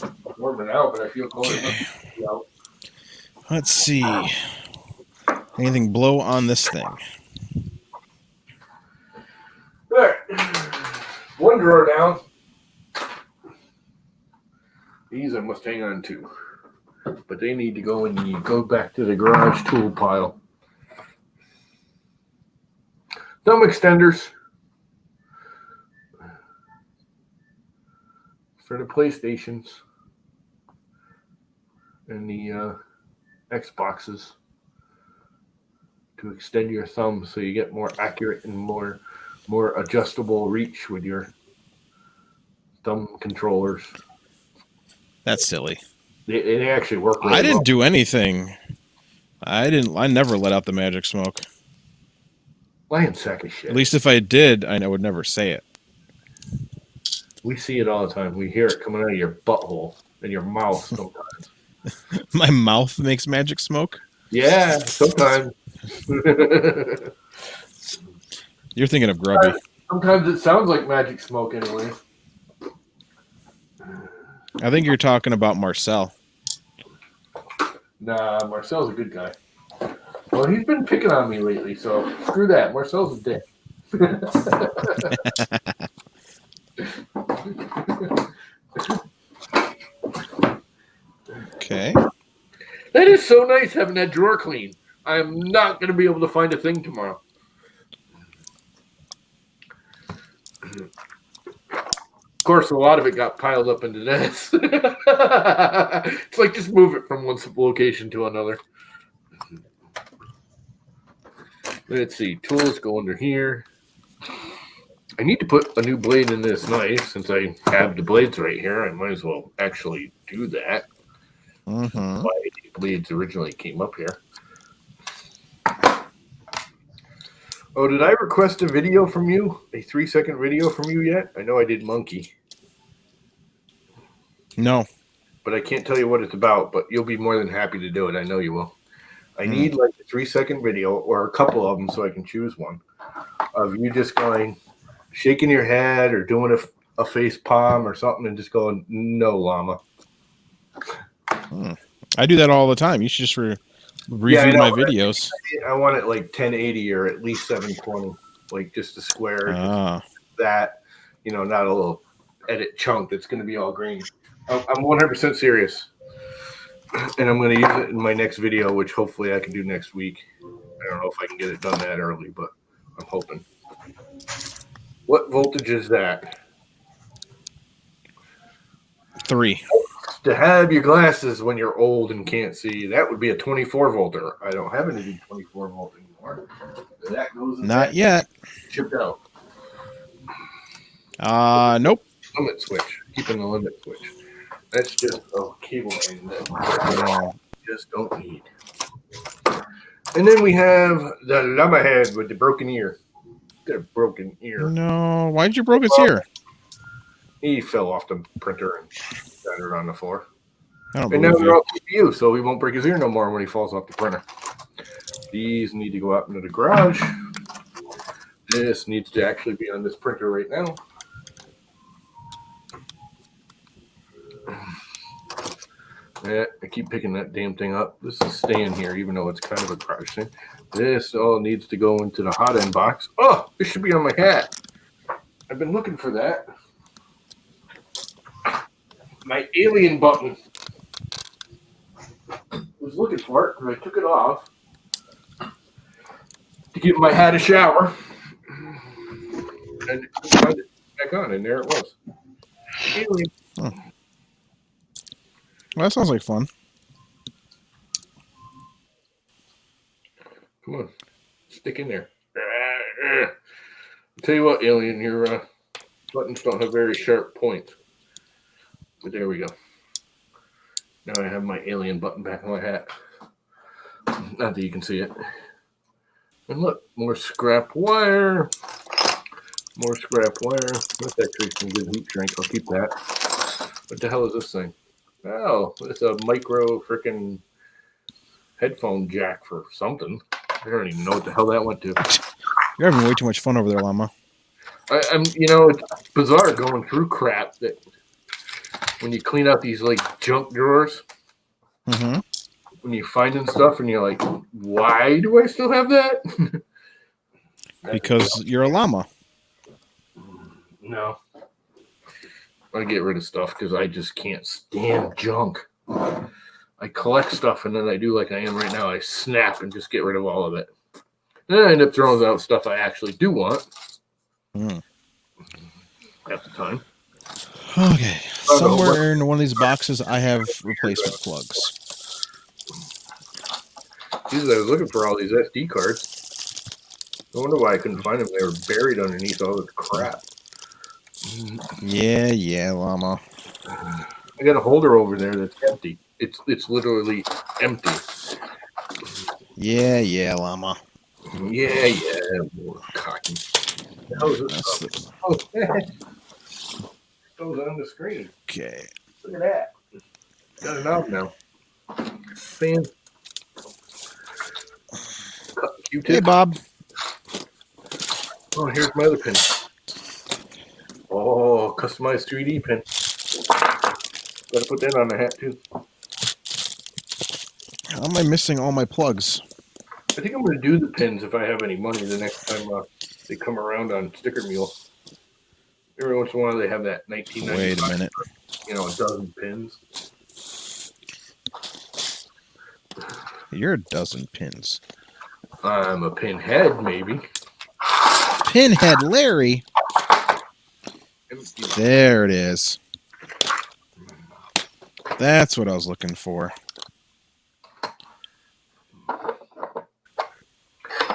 I'm warming out, but I feel cold enough to be out. Let's see. Anything blow on this thing? All right. One drawer down. These I must hang on to. But they need to go in the go back to the garage tool pile. Thumb extenders for the PlayStations and the Xboxes to extend your thumb so you get more accurate and more adjustable reach with your thumb controllers. That's silly. They actually work really I didn't well. do anything. I never let out the magic smoke. Lying sack of shit. At least if I did, I would never say it. We see it all the time. We hear it coming out of your butthole and your mouth sometimes. My mouth makes magic smoke? Yeah, sometimes. You're thinking of Grubby. Sometimes it sounds like magic smoke anyway. I think you're talking about Marcel. Nah, Marcel's a good guy. Well, he's been picking on me lately, so screw that. Marcel's a dick. Okay. That is so nice having that drawer clean. I'm not going to be able to find a thing tomorrow. Of course, a lot of it got piled up into this. It's like just move it from one location to another. Let's see. Tools go under here. I need to put a new blade in this knife. Since I have the blades right here, I might as well actually do that. Mm-hmm. Why the blades originally came up here. Oh, did I request a video from you? A 3-second video from you yet? I know I did Monkey. No. But I can't tell you what it's about, but you'll be more than happy to do it. I know you will. I need like a 3-second video or a couple of them so I can choose one of you just going, shaking your head or doing a face palm or something and just going, no, llama. I do that all the time. You should just review my videos. I want it like 1080 or at least 720, like just a square. That, not a little edit chunk that's going to be all green. I'm 100% serious. And I'm going to use it in my next video, which hopefully I can do next week. I don't know if I can get it done that early, but I'm hoping. What voltage is that? 3. To have your glasses when you're old and can't see, that would be a 24 volter. I don't have any 24 volt anymore. That goes in Not yet. Chipped out. Nope. Limit switch. Keeping the limit switch. That's just a cable line that you just don't need. And then we have the llama head with the broken ear. Got a broken ear. No. Why did you broke his ear? He fell off the printer and shattered on the floor. And now they're all CPU, so he won't break his ear no more when he falls off the printer. These need to go out into the garage. This needs to actually be on this printer right now. Yeah, I keep picking that damn thing up. This is staying here, even though it's kind of a crush thing. This all needs to go into the hot end box. Oh, this should be on my hat. I've been looking for that. My alien button. I was looking for it, and I took it off to give my hat a shower. And I it back on, and there it was. Alien. Oh. Well, that sounds like fun. Come on, stick in there. I'll tell you what, Alien, your buttons don't have very sharp points. But there we go. Now I have my alien button back on my hat. Not that you can see it. And look, more scrap wire. More scrap wire. That's actually some good heat shrink. I'll keep that. What the hell is this thing? Oh, it's a micro freaking headphone jack for something. I don't even know what the hell that went to. You're having way too much fun over there, Llama. I'm, it's bizarre going through crap that when you clean out these like junk drawers, when you're finding stuff and you're like, why do I still have that? Because you're a llama. No. I get rid of stuff because I just can't stand junk. I collect stuff and then I do like I am right now. I snap and just get rid of all of it. Then I end up throwing out stuff I actually do want. At the time. Okay. Somewhere in one of these boxes, I have replacement plugs. Jesus, I was looking for all these SD cards. I wonder why I couldn't find them. They were buried underneath all this crap. Yeah, llama. I got a holder over there that's empty. It's literally empty. Yeah, llama. Yeah, more cotton. The hell is this stuff? Oh, it goes on the screen. Okay. Look at that. Got it out now. Fan. Q-tip. Hey, Bob. Oh, here's my other pin. Oh, customized 3D pin. Gotta put that on the hat, too. How am I missing all my plugs? I think I'm going to do the pins if I have any money the next time they come around on Sticker Mule. Every once in a while they have that 1995. Wait a minute. A dozen pins. You're a dozen pins. I'm a pinhead, maybe. Pinhead Larry. There it is. That's what I was looking for.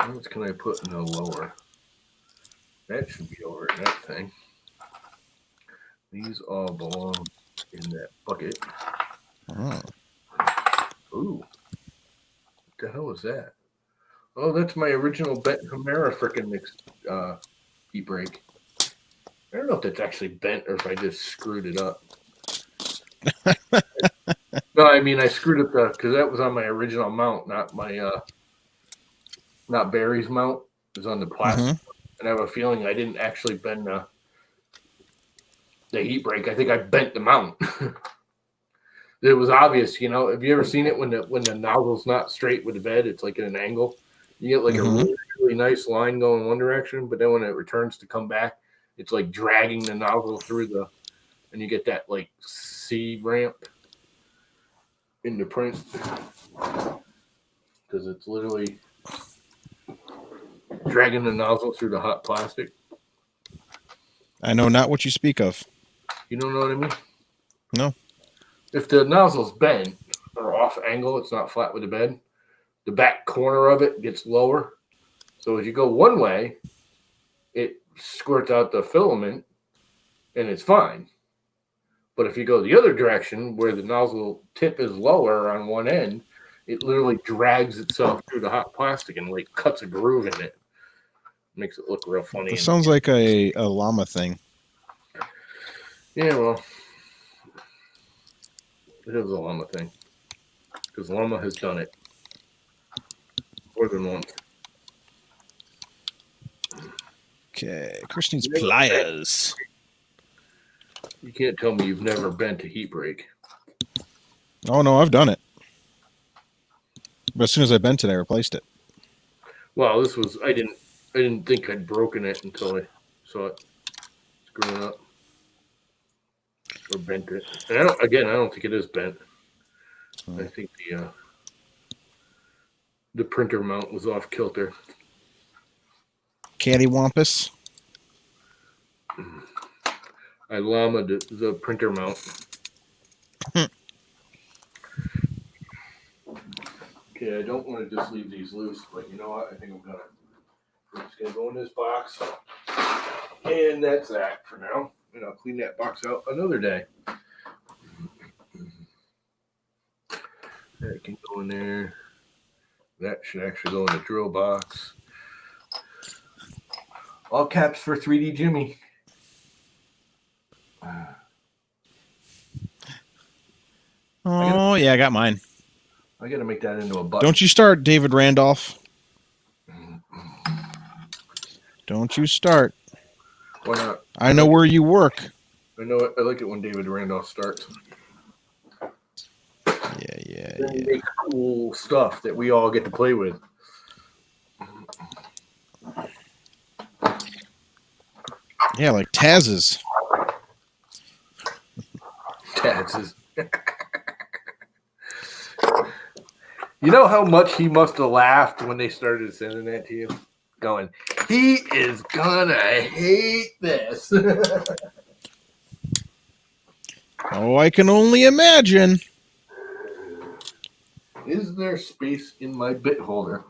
What can I put in the lower? That should be over in that thing. These all belong in that bucket. Oh. Ooh. What the hell is that? Oh, that's my original Bent Camara frickin' mixed heat break. I don't know if that's actually bent or if I just screwed it up. No, I mean I screwed up because that was on my original mount, not my not Barry's mount. It was on the plastic, and I have a feeling I didn't actually bend the heat break. I think I bent the mount. It was obvious, Have you ever seen it when the nozzle's not straight with the bed? It's like at an angle. You get like a really, really nice line going one direction, but then when it returns to come back, it's like dragging the nozzle through and you get that like C ramp in the print because it's literally dragging the nozzle through the hot plastic. I know not what you speak of. You don't know what I mean? No. If the nozzle's bent or off angle, it's not flat with the bed, the back corner of it gets lower. So as you go one way, it squirts out the filament and it's fine. But if you go the other direction where the nozzle tip is lower on one end, it literally drags itself through the hot plastic and like cuts a groove in it. Makes it look real funny. This sounds like a llama thing. Yeah, well, it is a llama thing. Because llama has done it more than once. Okay, Chris needs pliers. You can't tell me you've never bent a heat break. Oh no, I've done it. But as soon as I bent it, I replaced it. Well, this was I didn't think I'd broken it until I saw it screwing up or bent it. And I don't think it is bent. I think the printer mount was off kilter. Cattywampus. I llamaed the printer mount. Okay, I don't want to just leave these loose, but you know what? I think I'm just gonna go in this box, and that's that for now. And I'll clean that box out another day. That can go in there. That should actually go in the drill box. All caps for 3D Jimmy. Oh yeah, I got mine. I gotta make that into a button. Don't you start, David Randolph. Don't you start. Why not? I know where you work. I know it. I like it when David Randolph starts. Yeah. Then you make cool stuff that we all get to play with. Yeah, like Taz's. Taxes. You know how much he must have laughed when they started sending that to you? Going, he is gonna hate this. Oh, I can only imagine. Is there space in my bit holder?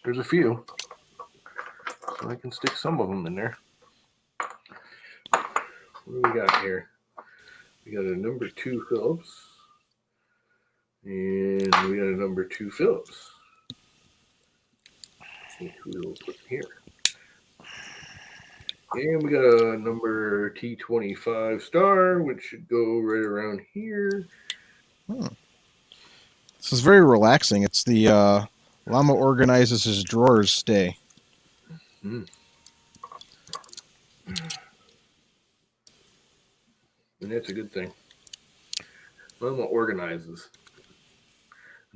There's a few. So I can stick some of them in there. What do we got here? We got a number 2 Phillips. And we got a number 2 Phillips. Which we'll put here. And we got a number T25 Star, which should go right around here. This is very relaxing. It's the Llama organizes his drawers day. And that's a good thing. Llama organizes.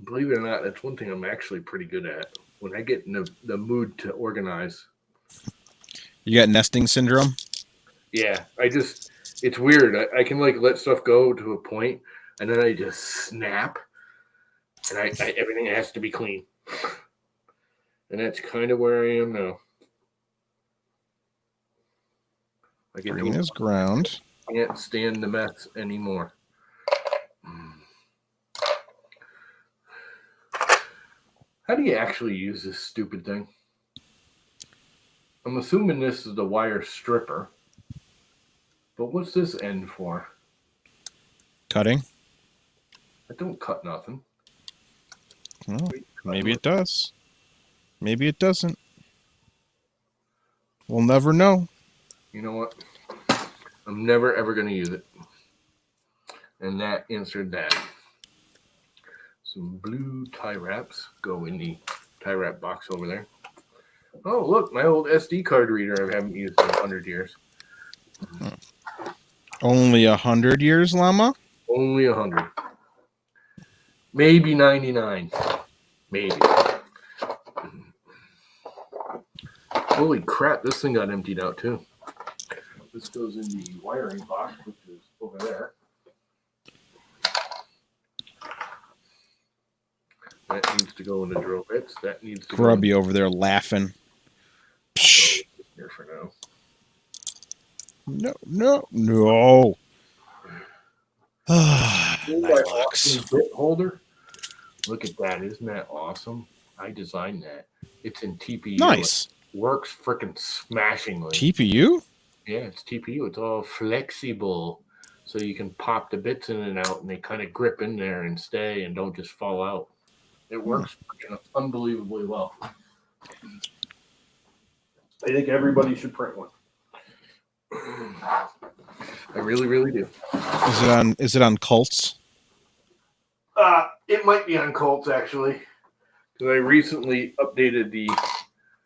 Believe it or not, that's one thing I'm actually pretty good at. When I get in the mood to organize. You got nesting syndrome? Yeah, it's weird. I can like let stuff go to a point, and then I just snap, and I everything has to be clean. And that's kind of where I am now. Green is ground. I can't stand the mess anymore. How do you actually use this stupid thing? I'm assuming this is the wire stripper. But what's this end for? Cutting. I don't cut nothing. Well, maybe it does. Maybe it doesn't. We'll never know. You know what? I'm never ever going to use it. And that answered that. Some blue tie wraps go in the tie wrap box over there. Oh, look, my old SD card reader I haven't used in 100 years. Only 100 years, Llama? Only 100. Maybe 99. Maybe. Holy crap, this thing got emptied out too. This goes in the wiring box, which is over there. That needs to go in the drill bits. That needs to Grubby over there laughing. Psh. Here for now. No. My awesome bit holder. Look at that. Isn't that awesome? I designed that. It's in TPU. Nice. It works freaking smashingly. TPU? Yeah, it's TPU. It's all flexible. So you can pop the bits in and out and they kind of grip in there and stay and don't just fall out. It works unbelievably well. I think everybody should print one. I really, really do. Is it on Cults? It might be on Colts actually, because I recently updated the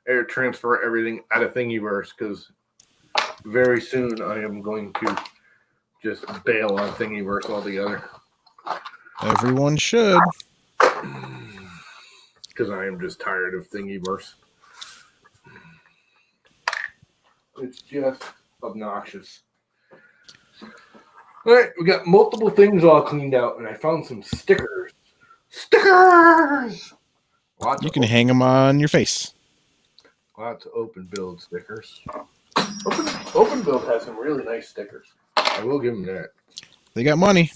air transfer everything out of Thingiverse because very soon I am going to just bail on Thingiverse altogether. Everyone should. Because I am just tired of Thingiverse. It's just obnoxious. All right, we got multiple things all cleaned out, and I found some stickers. Stickers! You can hang them on your face. Lots of open build stickers. Open build has some really nice stickers. I will give them that. They got money.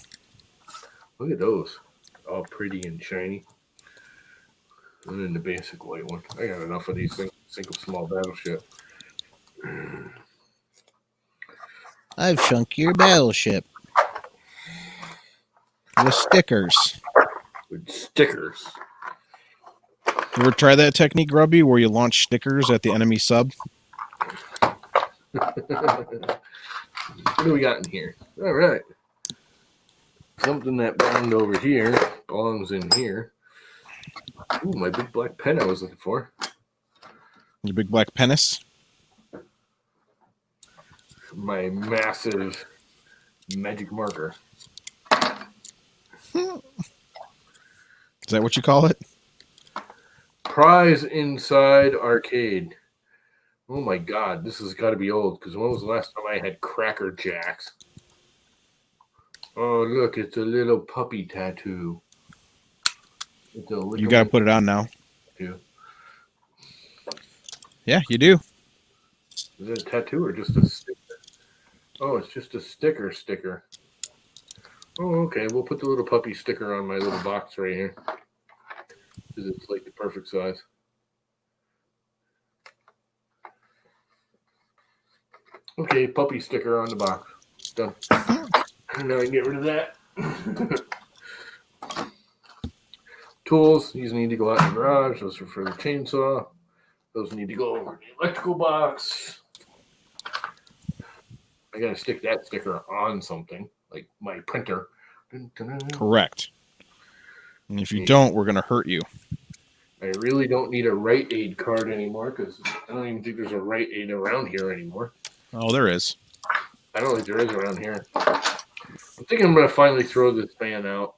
Look at those. All pretty and shiny. And then the basic white one. I got enough of these things. Single small battleship. I've sunk your battleship. With stickers. With stickers. You ever try that technique, Grubby, where you launch stickers at the enemy sub? What do we got in here? All right. Something that belonged over here belongs in here. Ooh, my big black pen I was looking for. Your big black penis? My massive magic marker. Is that what you call it? Prize Inside Arcade. Oh my god, this has got to be old, because when was the last time I had Cracker Jacks? Oh, look, it's a little puppy tattoo. You got to put it on now. Tattoo. Yeah, you do. Is it a tattoo or just a sticker? Oh, it's just a sticker. Oh, okay. We'll put the little puppy sticker on my little box right here. Because it's like the perfect size. Okay, puppy sticker on the box. Done. Now I can get rid of that. Tools. These need to go out in the garage. Those are for the chainsaw. Those need to go over in the electrical box. I gotta stick that sticker on something, like my printer. Correct. And if you don't, we're going to hurt you. I really don't need a Rite Aid card anymore because I don't even think there's a Rite Aid around here anymore. Oh, there is. I don't think there is around here. I'm thinking I'm going to finally throw this fan out.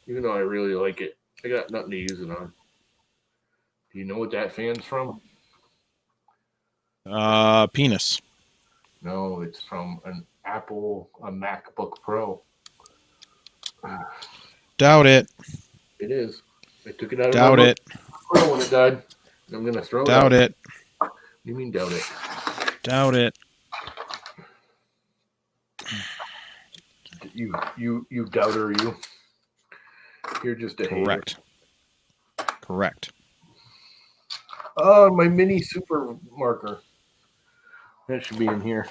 Even though I really like it. I got nothing to use it on. Do you know what that fan's from? Penis. No, it's from a MacBook Pro. Doubt it. It is. I took it out of Doubt my it. Pro when it died. I'm going to throw it out. Doubt it. What do you mean doubt it? Doubt it. You doubter, you. You're just a Correct. hater. Correct. Oh, my mini super marker. That should be in here.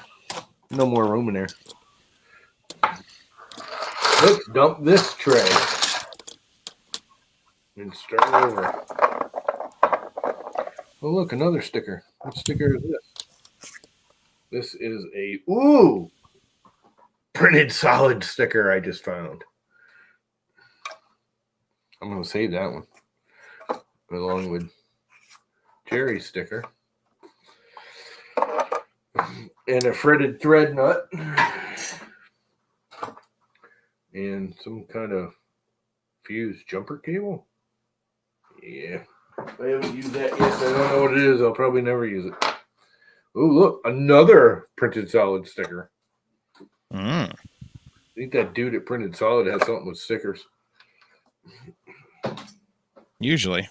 No more room in there. Let's dump this tray and start over. Oh, look, another sticker. What sticker is this? This is a printed solid sticker I just found. I'm going to save that one along with Jerry's sticker and a fretted thread nut and some kind of fused jumper cable. Yeah, I haven't used that yet. I don't know what it is. I'll probably never use it. Oh, look, another printed solid sticker. I think that dude at Printed Solid had something with stickers. Usually.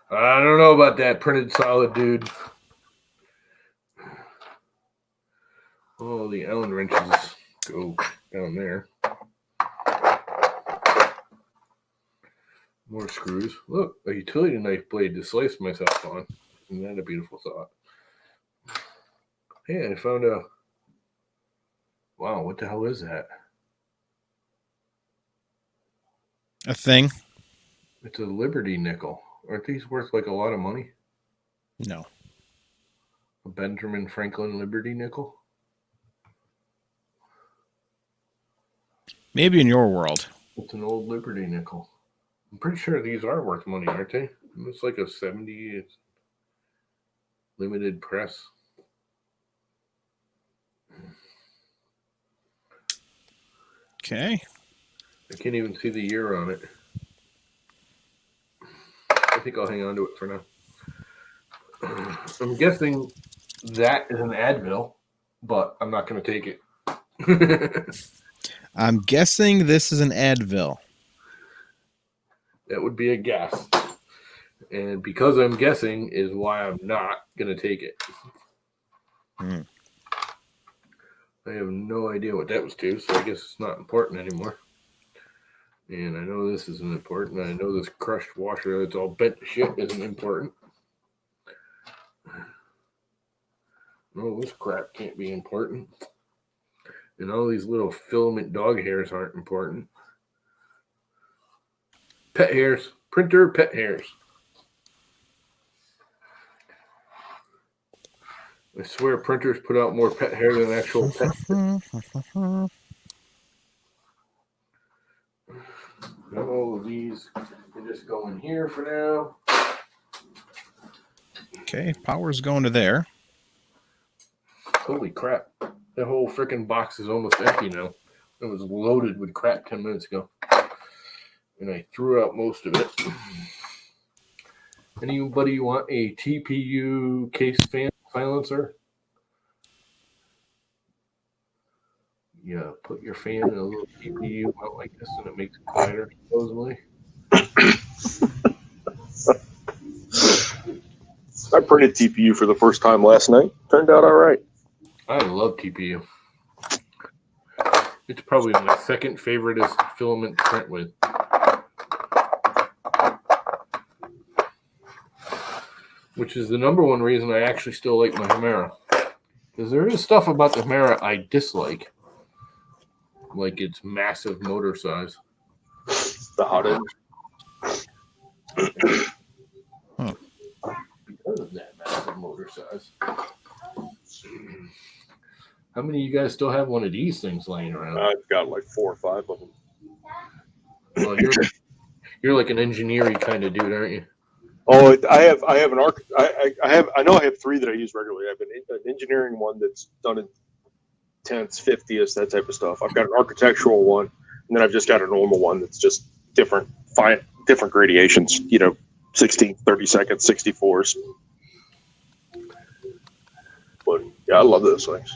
I don't know about that Printed Solid dude. Oh, the Allen wrenches go down there. More screws. Look, a utility knife blade to slice myself on. Isn't that a beautiful thought? Hey, I found a... Wow, what the hell is that? A thing? It's a Liberty nickel. Aren't these worth like a lot of money? No. A Benjamin Franklin Liberty nickel? Maybe in your world. It's an old Liberty nickel. I'm pretty sure these are worth money, aren't they? It's like a 70 limited press. Okay. I can't even see the year on it. I think I'll hang on to it for now. I'm guessing that is an Advil, but I'm not going to take it. I'm guessing this is an Advil. That would be a guess. And because I'm guessing is why I'm not going to take it. Hmm. I have no idea what that was to, so I guess it's not important anymore. And I know this isn't important. I know this crushed washer that's all bent to shit isn't important. No, this crap can't be important. And all these little filament dog hairs aren't important. Pet hairs. Printer pet hairs. I swear printers put out more pet hair than actual pet hair. All of these can just go in here for now. Okay, power's going to there. Holy crap. That whole freaking box is almost empty now. It was loaded with crap 10 minutes ago. And I threw out most of it. Anybody want a TPU case fan silencer? Yeah, put your fan in a little TPU out like this and it makes it quieter, supposedly. I printed TPU for the first time last night. Turned out all right. I love TPU. It's probably my second favoriteest filament to print with. Which is the number one reason I actually still like my Hemera. Because there is stuff about the Hemera I dislike. Like its massive motor size. The hot end. Huh. Because of that massive motor size. How many of you guys still have one of these things laying around? I've got like 4 or 5 of them. Well, you're like an engineer kind of dude, aren't you? Oh, I have an I know I have 3 that I use regularly. I have an engineering one that's done in 10ths, 50ths, that type of stuff. I've got an architectural one, and then I've just got a normal one that's just different gradations. 16, 30 seconds, 64s. But yeah, I love those things.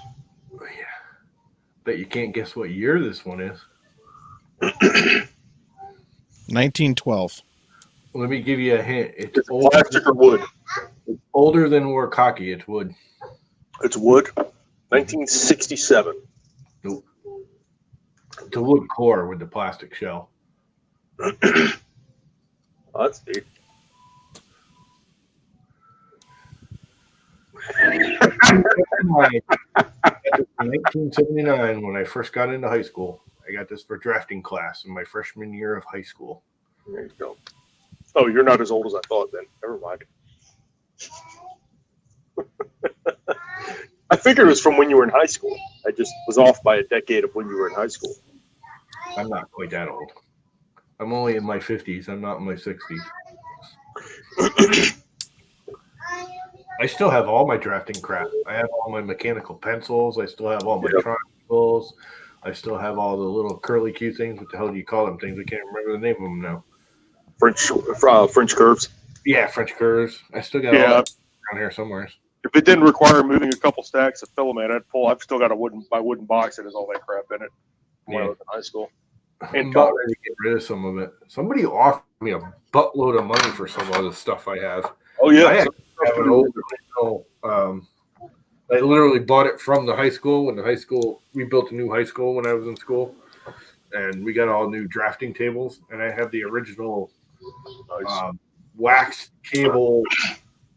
Oh, yeah. Bet you can't guess what year this one is. 1912. Let me give you a hint. It's plastic or wood? It's older than Warkocki. It's wood. It's wood. 1967. Nope. It's a wood core with the plastic shell. Oh, that's neat. In 1979, when I first got into high school, I got this for drafting class in my freshman year of high school. There you go. Oh, you're not as old as I thought then. Never mind. I figured it was from when you were in high school. I just was off by a decade of when you were in high school. I'm not quite that old. I'm only in my 50s. I'm not in my 60s. I still have all my drafting crap. I have all my mechanical pencils. I still have all my triangles. I still have all the little curly Q things. What the hell do you call them things? I can't remember the name of them now. French curves. Yeah, French curves. I still got all that around here somewhere. If it didn't require moving a couple stacks of filament, I've still got my wooden box that has all that crap in it when I was in high school. I'm about ready to get rid of some of it. Somebody offered me a buttload of money for some of the stuff I have. Oh yeah, I have an old original. I literally bought it from the high school when we built a new high school when I was in school, and we got all new drafting tables. And I have the original wax cable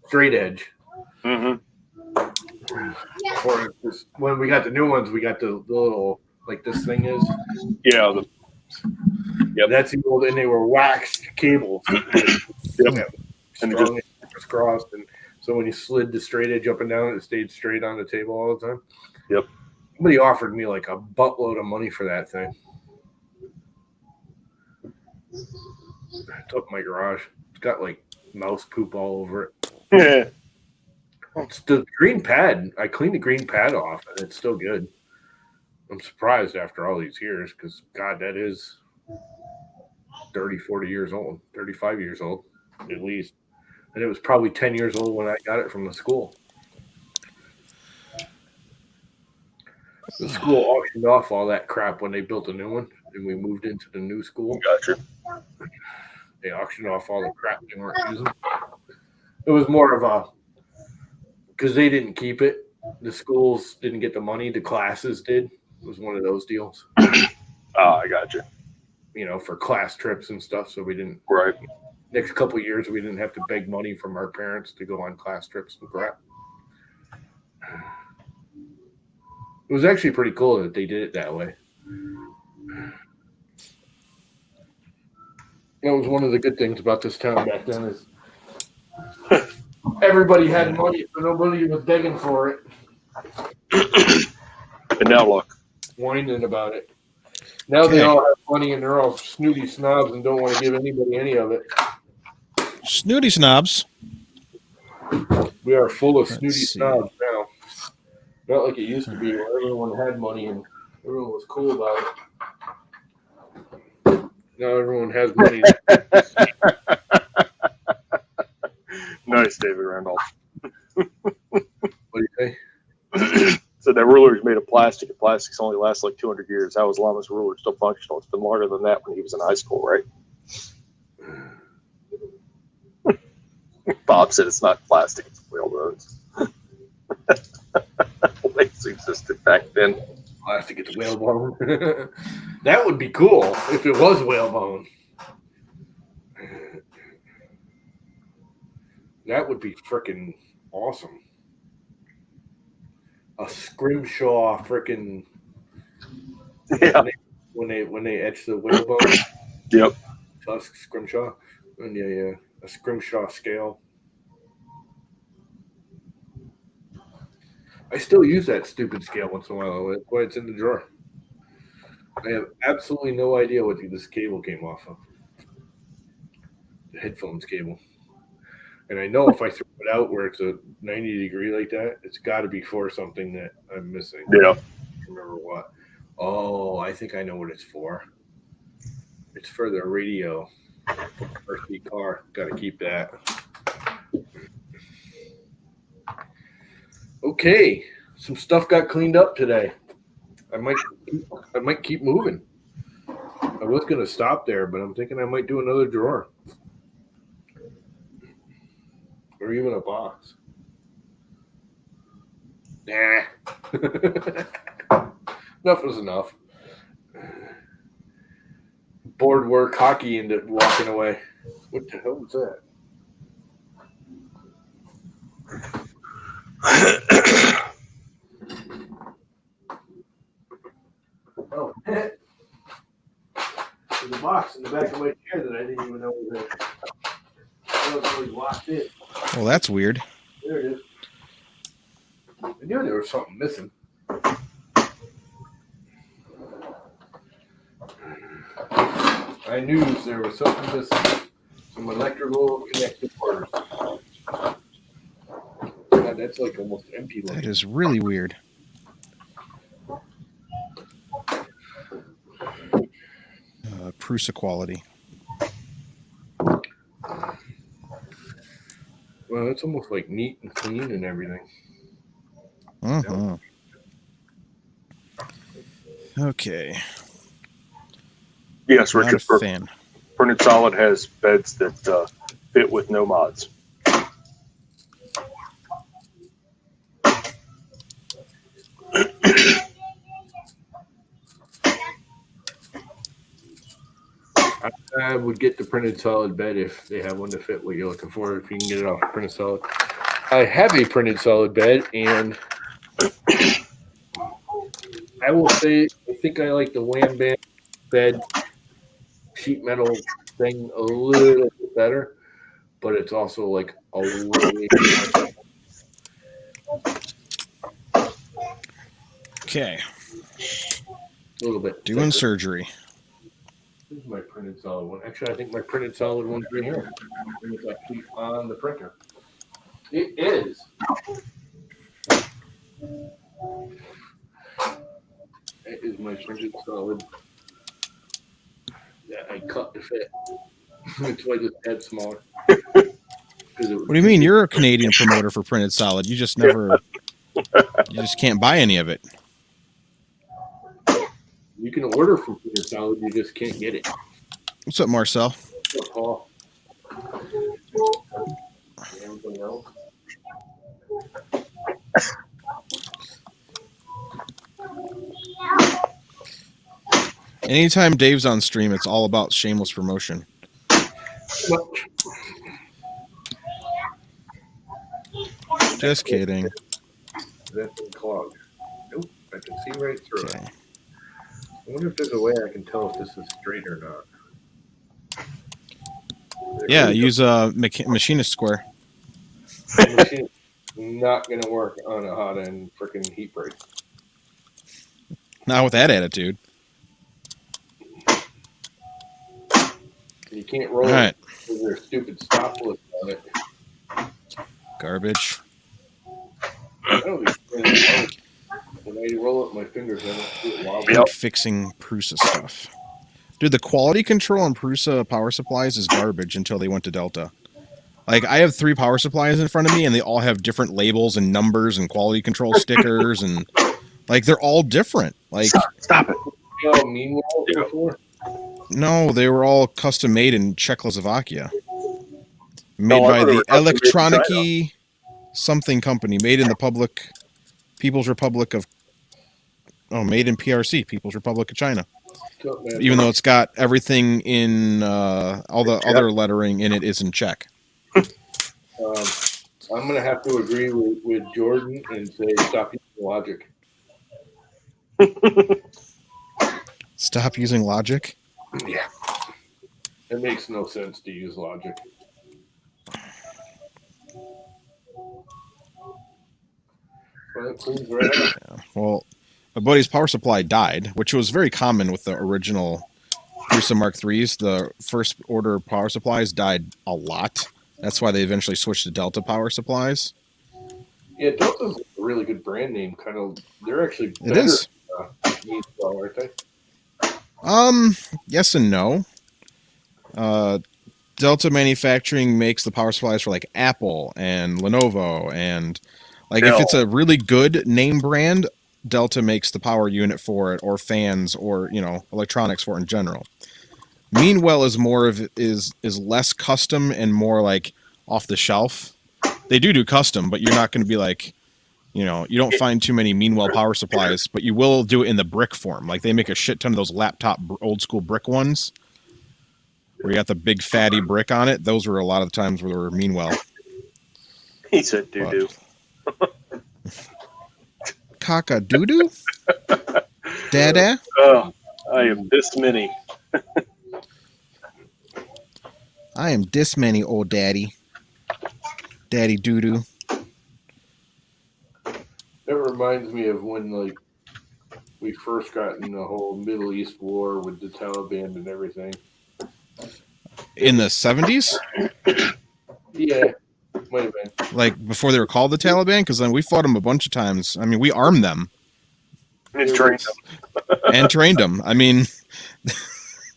straight edge. Mm-hmm. When we got the new ones, we got the little like this thing is. Yeah. That's the old, and they were waxed cables. Yep. And they just crossed, and so when you slid the straight edge up and down, it stayed straight on the table all the time. Yep. Somebody offered me like a buttload of money for that thing. It's up in my garage. It's got like mouse poop all over it. Yeah. It's the green pad. I cleaned the green pad off, and it's still good. I'm surprised after all these years because, God, that is 30, 40 years old, 35 years old at least. And it was probably 10 years old when I got it from the school. The school auctioned off all that crap when they built a new one and we moved into the new school. Gotcha. They auctioned off all the crap they weren't using. It was more of a, because they didn't keep it. The schools didn't get the money. The classes did. It was one of those deals. Oh, I gotcha. You know, for class trips and stuff. So we didn't. Right. Next couple of years, we didn't have to beg money from our parents to go on class trips and crap. It was actually pretty cool that they did it that way. That was one of the good things about this town back then is everybody had money, so nobody was begging for it. And now look. Whining about it. Now they all have money and they're all snooty snobs and don't want to give anybody any of it. Snooty snobs. We are full of snooty snobs now. Not like it used to be where everyone had money and everyone was cool about it. Now everyone has money. Nice, David Randolph. What do you say? So that ruler is made of plastic, and plastics only last like 200 years. How is Llama's ruler still functional? It's been longer than that when he was in high school, right? Bob said it's not plastic, it's whalebones. Lace existed back then. Plastic, it's whalebone. That would be cool if it was whalebone. That would be freaking awesome. A scrimshaw freaking when they etch the whalebone. Yep. Tusk scrimshaw. And a scrimshaw scale. I still use that stupid scale once in a while. That's why it's in the drawer. I have absolutely no idea what this cable came off of. The headphones cable. And I know if I throw it out where it's a 90-degree like that, it's got to be for something that I'm missing. Yeah. I don't remember what. Oh, I think I know what it's for. It's for the radio. For the RC car. Got to keep that. Okay. Some stuff got cleaned up today. I might keep moving. I was going to stop there, but I'm thinking I might do another drawer. Or even a box. Nah. Enough was enough. Bored Warkocki ended up walking away. What the hell was that? Oh, there's a box in the back of my chair that I didn't even know was there. I was always locked in. Well, that's weird. There it is. I knew there was something missing. I knew there was something missing. Some electrical connected parts. God, that's like almost empty. That is really weird. Prusa quality. Well, it's almost like neat and clean and everything. Uh-huh. Okay. Yes, Not a Richard. fan. Printed Solid has beds that fit with no mods. I would get the Printed Solid bed if they have one to fit what you're looking for. If you can get it off Printed Solid. I have a Printed Solid bed, and I will say I think I like the Wham Bam bed sheet metal thing a little bit better, but it's also like a little. Okay. A little bit. Doing surgery. This is my printed solid one. Actually, I think my printed solid one's right here. It's actually on the printer. It is. It is my printed solid that I cut to fit. That's why I just had smaller. What do you mean? You're a Canadian promoter for printed solid. You just never, you just can't buy any of it. You can order from printed solid, you just can't get it. What's up, Marcel? Paul. Anything else? Anytime Dave's on stream, it's all about shameless promotion. Just kidding. That's clogged. Nope, I can see right through it. Okay. I wonder if there's a way I can tell if this is straight or not. Yeah, use a machinist square. Machine not gonna work on a hot end freaking heat break. Not with that attitude. You can't roll All right. it with your stupid stop list on it. Garbage. I don't think when I roll up my fingers, I don't do it wobble. Like fixing Prusa stuff. Dude, the quality control on Prusa power supplies is garbage until they went to Delta. Like, I have 3 power supplies in front of me, and they all have different labels and numbers and quality control stickers, and, like, they're all different. Like, Stop it. You know, meanwhile, before no, they were all custom made in Czechoslovakia. Made No, I by thought they the were custom made in Elektroniki something company, made in the People's Republic of, made in PRC, People's Republic of China. Even though it's got everything in, all the other lettering in it is in Czech. I'm going to have to agree with Jordan and say stop using logic. Stop using logic? Yeah. It makes no sense to use logic. Well, it cleans right up. Yeah. Well, my buddy's power supply died, which was very common with the original Prusa Mark IIIs. The first order power supplies died a lot. That's why they eventually switched to Delta power supplies. Yeah, Delta's a really good brand name. Kind of, they're actually It better, is. aren't they? Yes and no. Delta Manufacturing makes the power supplies for like Apple and Lenovo, and like if it's a really good name brand, Delta makes the power unit for it, or fans, or electronics for it in general. Meanwell is more of is less custom and more like off the shelf. They do custom, but you're not going to be like, you don't find too many Meanwell power supplies, but you will do it in the brick form. Like they make a shit ton of those laptop old school brick ones where you got the big fatty brick on it. Those were a lot of the times where they were Meanwell. He said doo-doo. Caca doo-doo? Dada? Oh, I am this many. I am this many, old daddy. Daddy doo-doo. It reminds me of when we first got in the whole Middle East war with the Taliban and everything. In the 70s? Yeah, might have been. Like before they were called the Taliban? Because then we fought them a bunch of times. I mean, we armed them. And trained them. And trained them. I mean,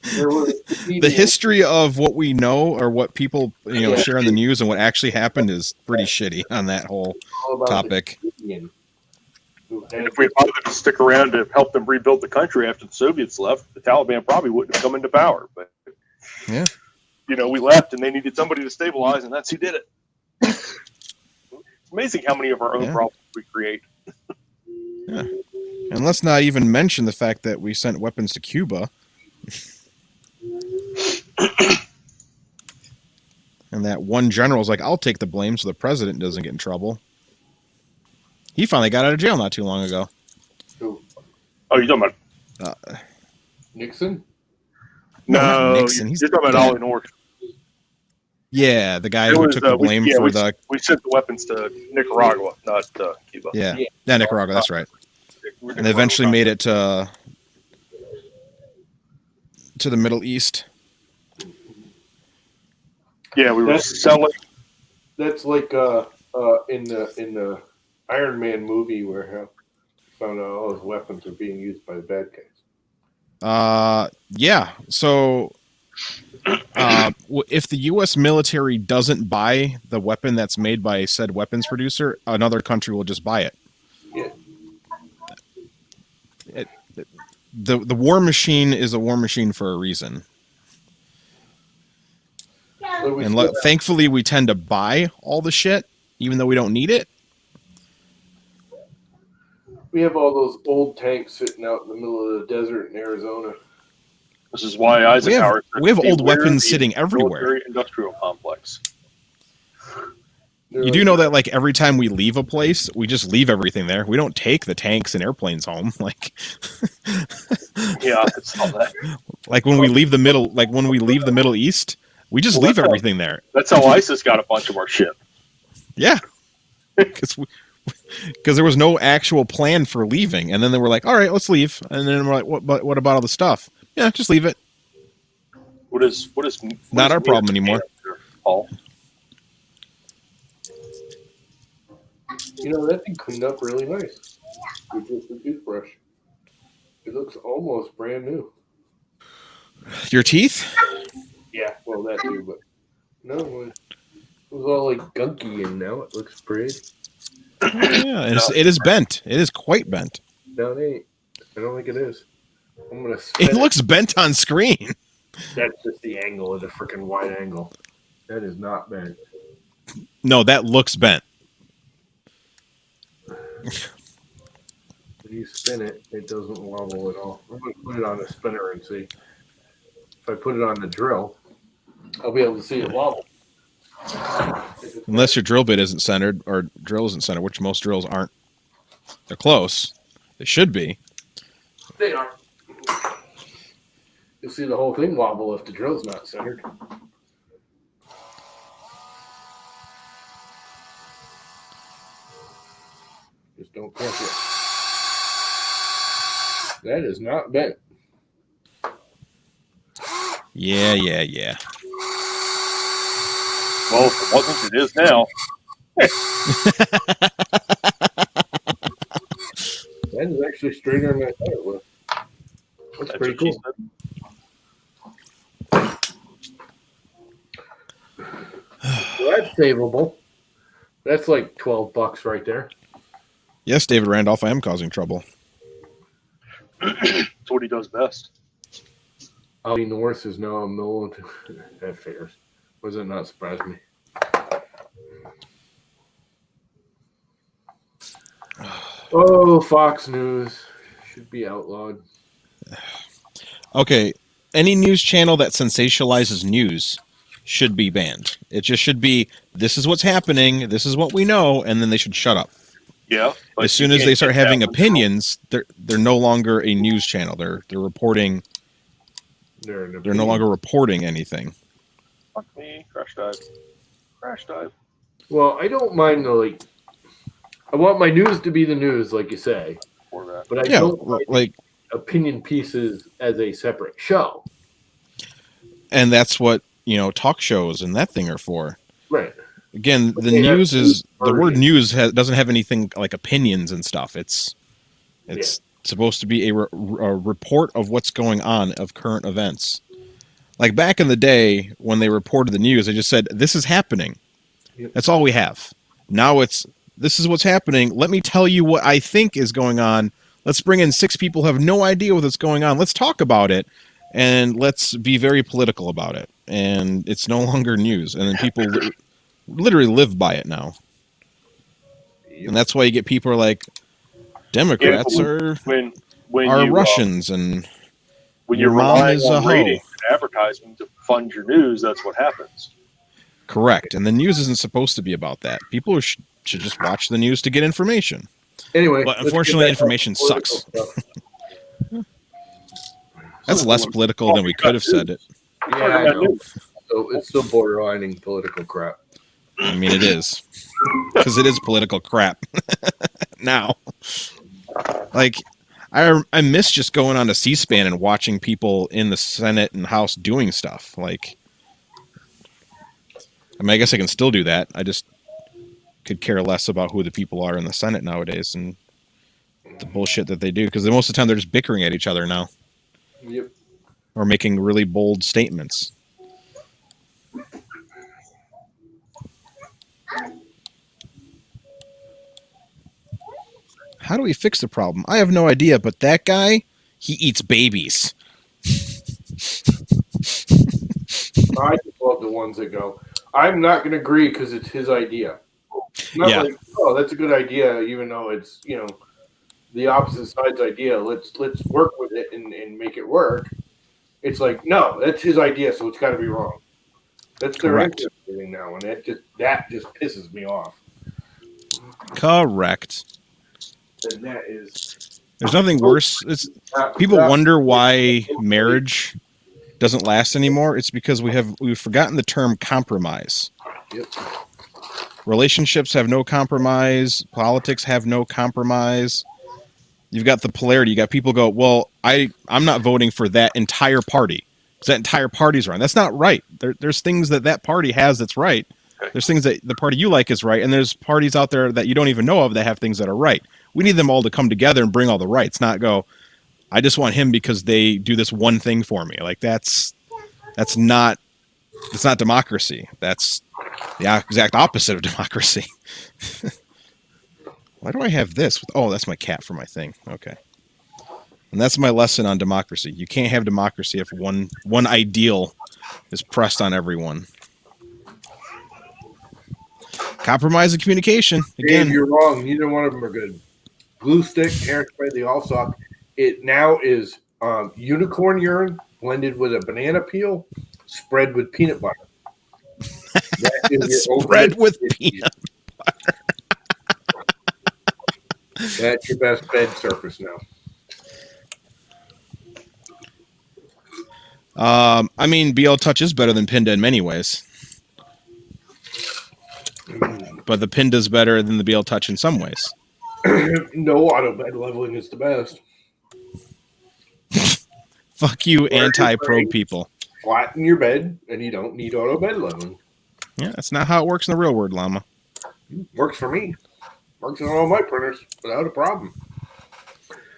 the history of what we know or what people share on the news and what actually happened is pretty shitty on that whole topic. And if we had bothered to stick around to help them rebuild the country after the Soviets left, the Taliban probably wouldn't have come into power. But yeah, we left and they needed somebody to stabilize, and that's who did it. It's amazing how many of our own problems we create. Yeah. And let's not even mention the fact that we sent weapons to Cuba. And that one general's like, I'll take the blame so the president doesn't get in trouble. He finally got out of jail not too long ago. Who? Oh, you're talking about Nixon? No, Nixon. you're talking about Ollie North. Yeah, the guy who took the blame for the... We sent the weapons to Nicaragua, not Cuba. Yeah, Nicaragua, that's right. And they eventually made it to to the Middle East. Yeah, we were selling. That's like in the Iron Man movie where found out all his weapons are being used by the bad guys. Yeah. So, if the U.S. military doesn't buy the weapon that's made by said weapons producer, another country will just buy it. Yeah. The war machine is a war machine for a reason. And thankfully, we tend to buy all the shit, even though we don't need it. We have all those old tanks sitting out in the middle of the desert in Arizona. This is why Eisenhower. We have old weapons sitting everywhere. Industrial complex. You do know that, like, every time we leave a place, we just leave everything there. We don't take the tanks and airplanes home. Like, yeah, I saw that. Like when we leave the Middle East, we just leave everything there. That's how ISIS got a bunch of our shit. Yeah, because there was no actual plan for leaving, and then they were like, "All right, let's leave," and then we're like, "What about all the stuff?" Yeah, just leave it. What is not our problem anymore, Paul? You know, that thing cleaned up really nice. With just the toothbrush. It looks almost brand new. Your teeth? Yeah, well, that too, but no, it was all like gunky, and now it looks pretty. Yeah, it is bent. It is quite bent. No, it ain't. I don't think it is. I'm gonna. It looks bent on screen. That's just the angle of the freaking wide angle. That is not bent. No, that looks bent. When you spin it, it doesn't wobble at all. I'm going to put it on the spinner and see. If I put it on the drill, I'll be able to see it wobble. Unless your drill bit isn't centered or drill isn't centered, which most drills aren't. They're close. They should be. They are. You'll see the whole thing wobble if the drill's not centered. Just don't crush it. That is not bent. Yeah. Well, if it wasn't, it is now. That is actually straighter than I thought it was. That's pretty cool. So that's savable. That's like $12 right there. Yes, David Randolph, I am causing trouble. That's what he does best. Audi North is now a military. That figures. Does it not surprise me? Oh, Fox News should be outlawed. Okay, any news channel that sensationalizes news should be banned. It just should be, this is what's happening, this is what we know, and then they should shut up. Yeah. As soon as they start having opinions, they're no longer a news channel. They're reporting. They're no longer reporting anything. Fuck me, crash dive. Well, I don't mind the I want my news to be the news, like you say, but I don't like opinion pieces as a separate show. And that's what talk shows and that thing are for. Right. Again, the news is the word news doesn't have anything like opinions and stuff. It's supposed to be a report of what's going on, of current events. Like back in the day when they reported the news, they just said, this is happening. Yep. That's all we have. Now this is what's happening. Let me tell you what I think is going on. Let's bring in 6 people who have no idea what's going on. Let's talk about it. And let's be very political about it. And it's no longer news. And then people literally live by it now. Yep. And that's why you get people like Democrats are Russians, and when you're relying on ratings and advertising to fund your news, that's what happens. Correct. And the news isn't supposed to be about that. People should just watch the news to get information. Anyway, but unfortunately, information sucks. That's less political than we could have said it. Yeah, I know. So it's still borderlining political crap. I mean, it is. Because it is political crap. Now. Like, I miss just going on to C-SPAN and watching people in the Senate and House doing stuff. Like, I mean, I guess I can still do that. I just could care less about who the people are in the Senate nowadays and the bullshit that they do, because most of the time they're just bickering at each other now. Yep. Or making really bold statements. How do we fix the problem? I have no idea, but that guy, he eats babies. I just love the ones that go, I'm not going to agree because it's his idea. Not Yeah. like, oh, that's a good idea, even though it's, the opposite side's idea. Let's work with it and make it work. It's like, no, that's his idea, so it's got to be wrong. That's their Correct. interest now, and that just pisses me off. Correct. And that is There's nothing worse. People wonder why marriage doesn't last anymore. It's because we've forgotten the term compromise. Yep. Relationships have no compromise. Politics have no compromise. You've got the polarity. You got people go, well, I'm not voting for that entire party because that entire party's wrong. That's not right. There's things that party has that's right. There's things that the party you like is right, and there's parties out there that you don't even know of that have things that are right. We need them all to come together and bring all the rights, not go, I just want him because they do this one thing for me. Like that's not democracy. That's the exact opposite of democracy. Why do I have this? Oh, that's my cat for my thing. Okay. And that's my lesson on democracy. You can't have democracy if one ideal is pressed on everyone. Compromise and communication. Again, Dave, you're wrong. Neither one of them are good. Glue stick, hairspray, they all suck. It now is unicorn urine blended with a banana peel, spread with peanut butter. That is your spread ultimate with issue. peanut. That's your best bed surface now. I mean, BL Touch is better than Pinda in many ways. But the Pinda's better than the BL Touch in some ways. No auto bed leveling is the best. Fuck you, anti-probe people. Flatten your bed, and you don't need auto bed leveling. Yeah, that's not how it works in the real world, Llama. Works for me. Works on all my printers without a problem.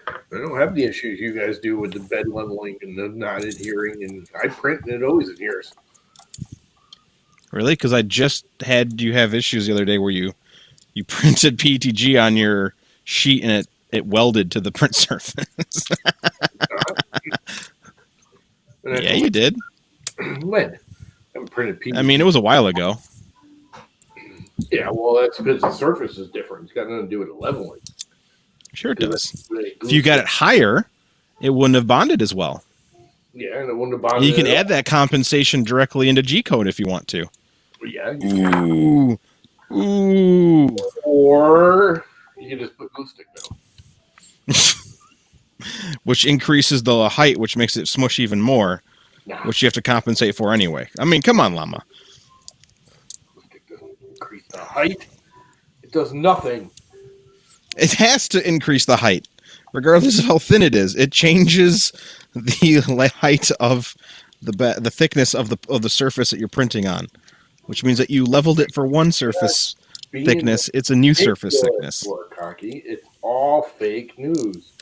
I don't have the issues you guys do with the bed leveling and the not adhering, and I print and it always adheres. Really? Because I just had you have issues the other day where you printed PETG on your sheet and it welded to the print surface. Yeah, you did. When? I haven't printed PETG. I mean, it was a while ago. Yeah, well, that's because the surface is different. It's got nothing to do with the leveling. Sure it does. If you got it higher, it wouldn't have bonded as well. Yeah, and it wouldn't have bonded. You can add that compensation directly into G-code if you want to. Yeah. Ooh. Or you can just put glue stick down. Which increases the height, which makes it smush even more, which you have to compensate for anyway. I mean, come on, Llama. Increase the height. It does nothing. It has to increase the height, regardless of how thin it is. It changes the height of the thickness of the surface that you're printing on, which means that you leveled it for one surface thickness. It's a new surface thickness. Warkocki. It's all fake news.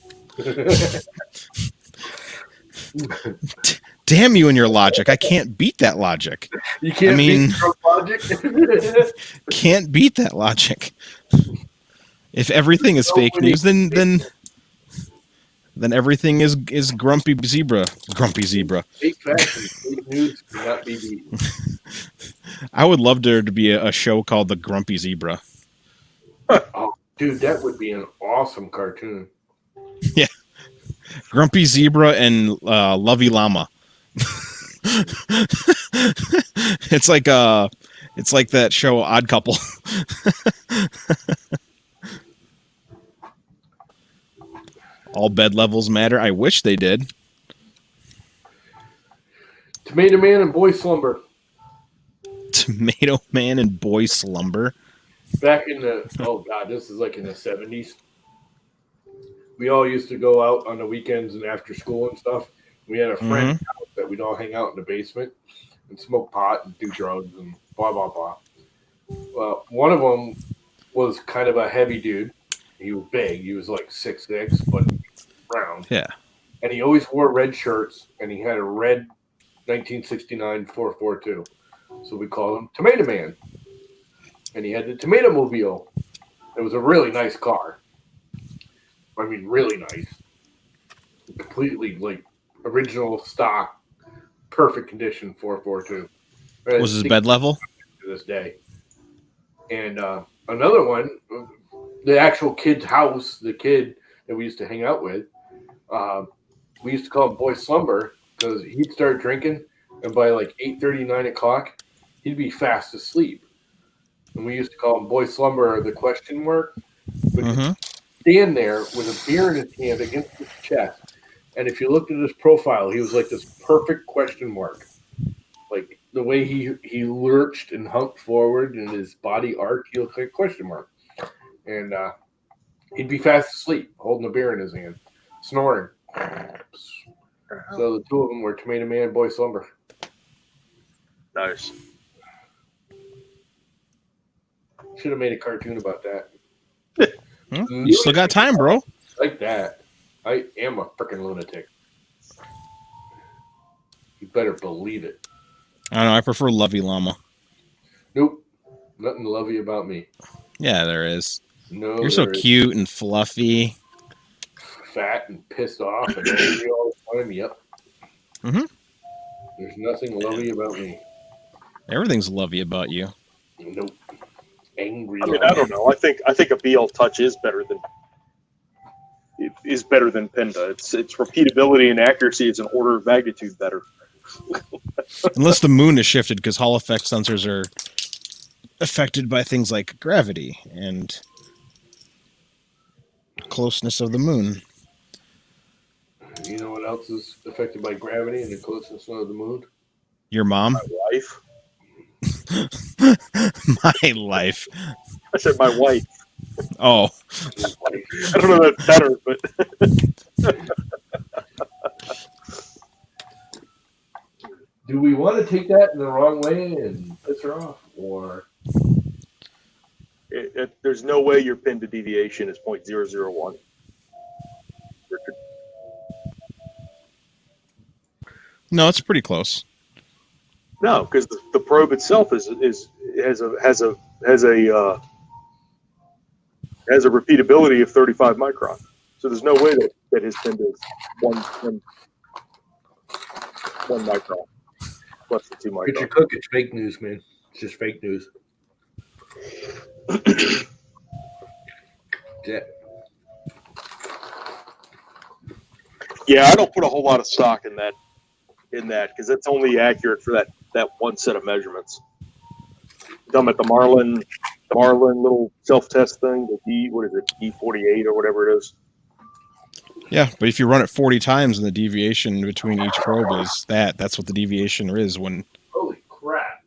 Damn you and your logic! I can't beat that logic. You can't beat your logic. Can't beat that logic. If everything is fake news, then everything is grumpy zebra. Grumpy zebra. Fake fashion, fake news cannot be beaten. I would love there to be a show called The Grumpy Zebra. Oh, dude, that would be an awesome cartoon. Yeah, Grumpy Zebra and Lovey Llama. It's like that show Odd Couple. All bed levels matter. I wish they did. Tomato Man and Boy Slumber. Tomato Man and Boy Slumber. Back in the this is like in the 70s. we all used to go out on the weekends and after school and stuff. We had a friend that we'd all hang out in the basement and smoke pot and do drugs and blah, blah, blah. Well, one of them was kind of a heavy dude. He was big. He was like 6'6", but round. Yeah. And he always wore red shirts, and he had a red 1969 442. So we called him Tomato Man. And he had the Tomato Mobile. It was a really nice car. I mean, really nice. Completely, like, original stock, perfect condition 442. Was his bed level? To this day. And another one, the actual kid's house, the kid that we used to hang out with, we used to call him Boy Slumber because he'd start drinking, and by like 8:30, 9 o'clock, he'd be fast asleep. And we used to call him Boy Slumber or the question mark. But he'd stand there with a beer in his hand against his chest. And if you looked at his profile, he was like this perfect question mark. Like the way he lurched and humped forward and his body arc, he looked like a question mark. And he'd be fast asleep, holding a beer in his hand, snoring. So the two of them were Tomato Man and Boy Slumber. Nice. Should have made a cartoon about that. You still got time, bro. Like that. I am a freaking lunatic. You better believe it. I don't know. I prefer Lovey Llama. Nope. Nothing lovey about me. Yeah, there is. No, you're so cute and fluffy. Fat and pissed off and angry all the time. Yep. There's nothing lovey about me. Everything's lovey about you. Nope. Angry. I mean, I don't know. I think a BL touch is better than Pinda. Its repeatability and accuracy is an order of magnitude better. Unless the moon is shifted, because Hall effect sensors are affected by things like gravity and closeness of the moon. You know what else is affected by gravity and the closeness of the moon? Your mom? My wife. My life. I said my wife. Oh. I don't know if that's better, but do we want to take that in the wrong way and piss her off, or there's no way your pin to deviation is 0.001. No, it's pretty close. No, because the probe itself has a repeatability of 35 micron. So there's no way that his pin is one micron plus the 2 micron. Get your cook. It's fake news, man. It's just fake news. Yeah, I don't put a whole lot of stock in that because that's only accurate for that one set of measurements. I'm talking about the Marlin little self-test thing, the D48 or whatever it is. Yeah, but if you run it 40 times and the deviation between each probe is that's what the deviation is when... Holy crap.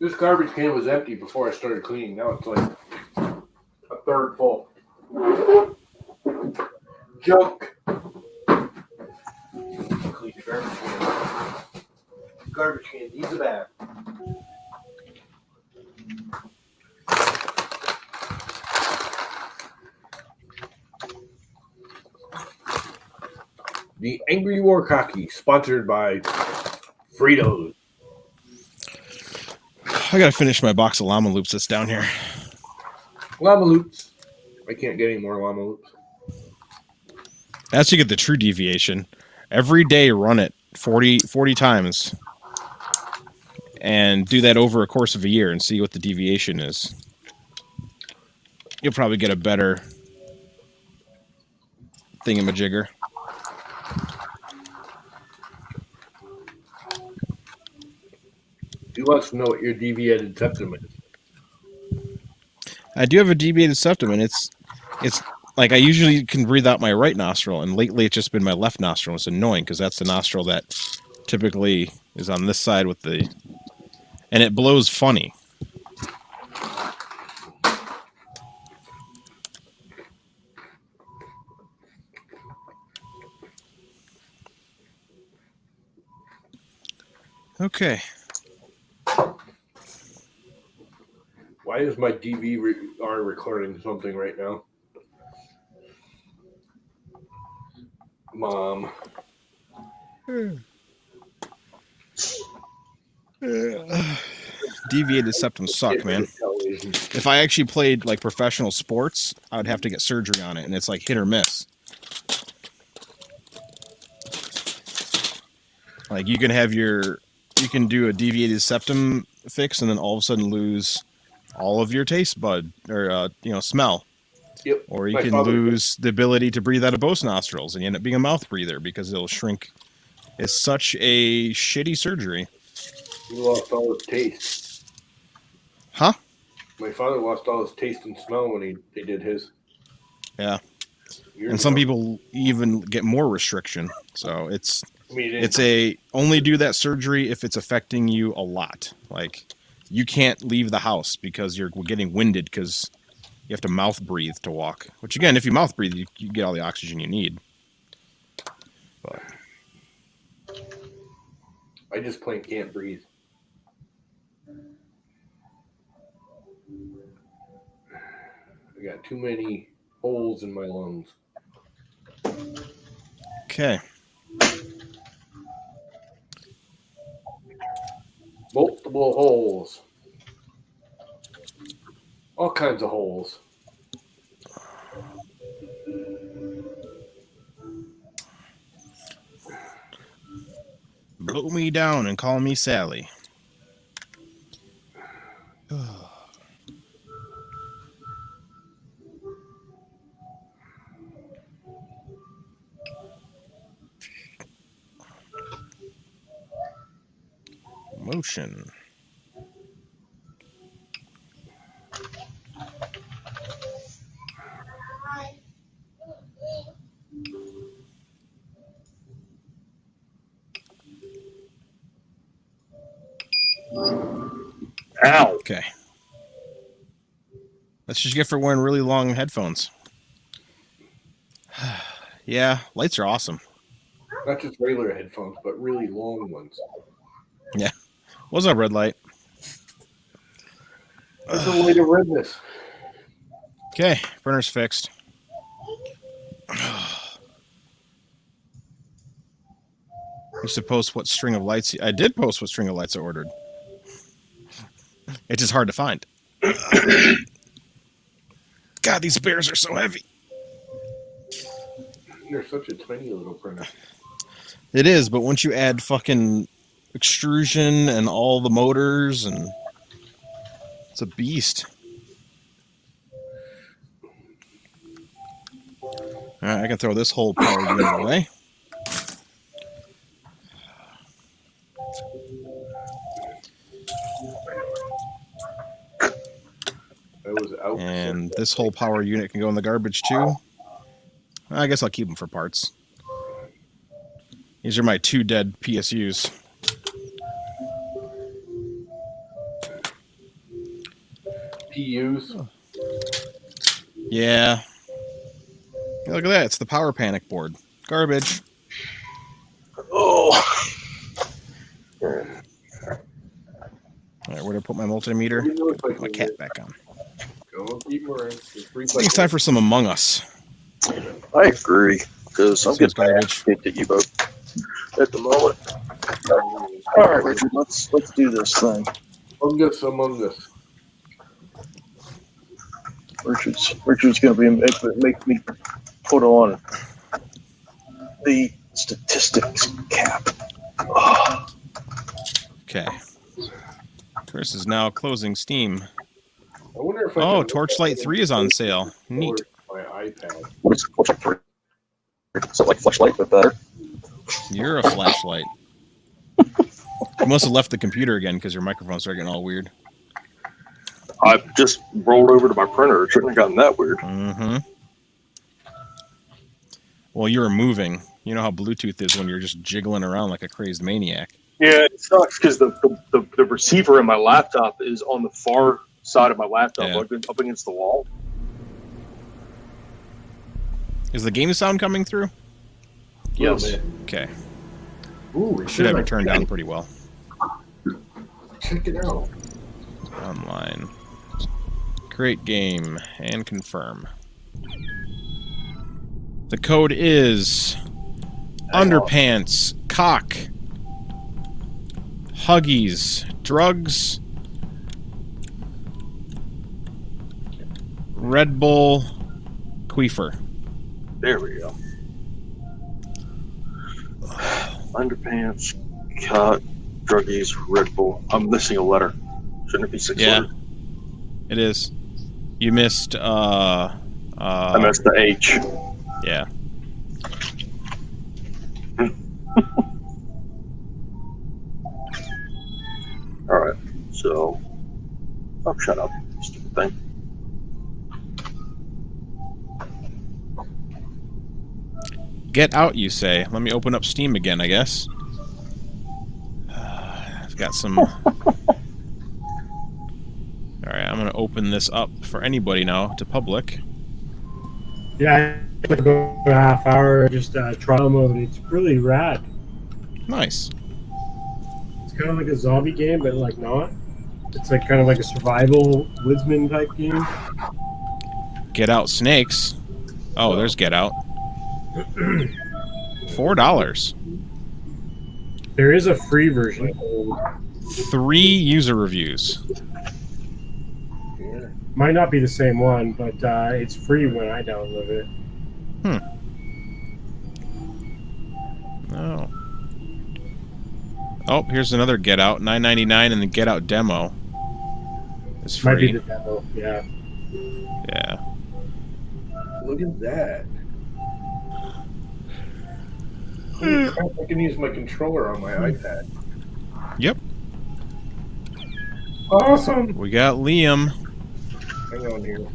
This garbage can was empty before I started cleaning. Now it's like a third full. Junk. Clean the garbage can. Garbage can needs a bath. The Angry Warkocki, sponsored by Fritos. I gotta finish my box of llama loops that's down here. Llama loops. I can't get any more llama loops. That's to get the true deviation. Every day run it 40 times. And do that over a course of a year and see what the deviation is. You'll probably get a better thingamajigger. He wants to know what your deviated septum is. I do have a deviated septum, and it's like I usually can breathe out my right nostril, and lately it's just been my left nostril. It's annoying because that's the nostril that typically is on this side with the... And it blows funny. Okay. Why is my DVR recording something right now? Mom. Deviated septum suck, man. If I actually played like professional sports, I would have to get surgery on it, and it's like hit or miss. Like you can do a deviated septum fix, and then all of a sudden lose all of your taste bud or smell. Yep. Or you can lose the ability to breathe out of both nostrils, and you end up being a mouth breather because it'll shrink. It's such a shitty surgery. He lost all his taste. Huh? My father lost all his taste and smell when they did his. Yeah. And some people even get more restriction. So it's only do that surgery if it's affecting you a lot. Like you can't leave the house because you're getting winded because you have to mouth breathe to walk. Which again, if you mouth breathe, you get all the oxygen you need. But I just plain can't breathe. I got too many holes in my lungs. okay. Multiple holes. All kinds of holes. Blow me down and call me Sally. Motion. Ow. Okay. That's just get for wearing really long headphones. Yeah, lights are awesome. Not just regular headphones, but really long ones. Yeah. What's up, red light? There's a way to read this. Okay, printer's fixed. You should post what string of lights. I did post what string of lights I ordered. It's just hard to find. God, these bears are so heavy. You're such a tiny little printer. It is, but once you add fucking extrusion and all the motors, and it's a beast. All right, I can throw this whole power unit away. And this whole power unit can go in the garbage too. I guess I'll keep them for parts. These are my 2 dead PSUs. PUs? Yeah. Hey, look at that. It's the power panic board. Garbage. Oh. All right, where do I put my multimeter? Put my cat back on. I think it's time for some Among Us. I agree, because I'm getting garbage. hit at you both at the moment. All right, Richard, let's do this thing. Among Us. Richard's going to make me put on the statistics cap. Oh. Okay. Chris is now closing Steam. I wonder if Torchlight 3 is on sale. Neat. My iPad. What's Torchlight 3? Is it like Flashlight but better? You're a flashlight. You must have left the computer again because your microphones are getting all weird. I just rolled over to my printer. It shouldn't have gotten that weird. Mm-hmm. Well, you were moving. You know how Bluetooth is when you're just jiggling around like a crazed maniac. Yeah, it sucks because the receiver in my laptop is on the far side of my laptop, up against the wall. Is the game sound coming through? Yes. Okay. Ooh, Should have it turned down pretty well. check it out. Online. Create game and confirm. The code is underpants, cock, huggies, drugs, Red Bull, queefer. There we go. Underpants, cock, druggies, Red Bull. I'm missing a letter. Shouldn't it be 6 Yeah. letters? It is. You missed, I missed the H. yeah. Alright, so. Oh, shut up, stupid thing. Get out, you say. Let me open up Steam again, I guess. I've got some... Alright, I'm going to open this up for anybody now, to public. Yeah, I go a half hour just trial mode. It's really rad. Nice. It's kind of like a zombie game, but like not. It's like kind of like a survival woodsman type game. Get Out Snakes. Oh, there's Get Out. $4. There is a free version. 3 user reviews. Might not be the same one, but it's free when I download it. Oh. Oh, here's another Get Out. $9.99 and the Get Out demo. It's Might be free. the demo, yeah. Yeah. Look at that. Holy crap, I can use my controller on my iPad. Yep. Awesome. We got Liam. Hang on here.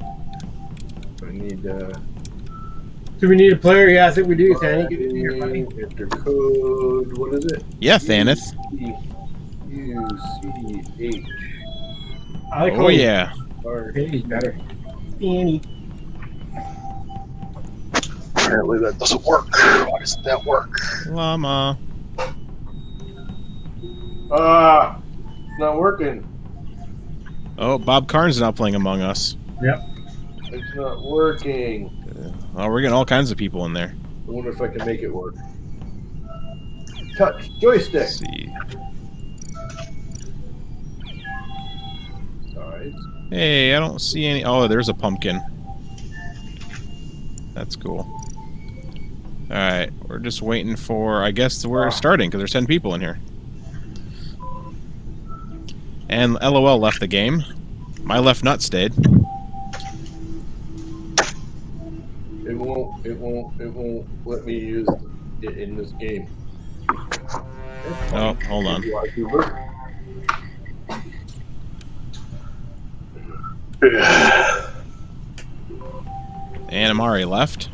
I need Do we need a player? Yeah, I think we do. Tanny, get in here, buddy. enter code. What is it? Yeah, Thaneth. UCH. I like Oh, how yeah. Tanny's better. Tanny. Apparently that doesn't work. Why doesn't that work? Llama. Not working. Oh, Bob Carn's now playing Among Us. Yep. It's not working. Oh, we're getting all kinds of people in there. I wonder if I can make it work. Touch joystick. Let's see. Alright. Hey, I don't see any... Oh, there's a pumpkin. That's cool. Alright, we're just waiting for... I guess we're starting, because there's 10 people in here. And LOL left the game. My left nut stayed. It won't let me use it in this game. Oh, hold on. And Amari left.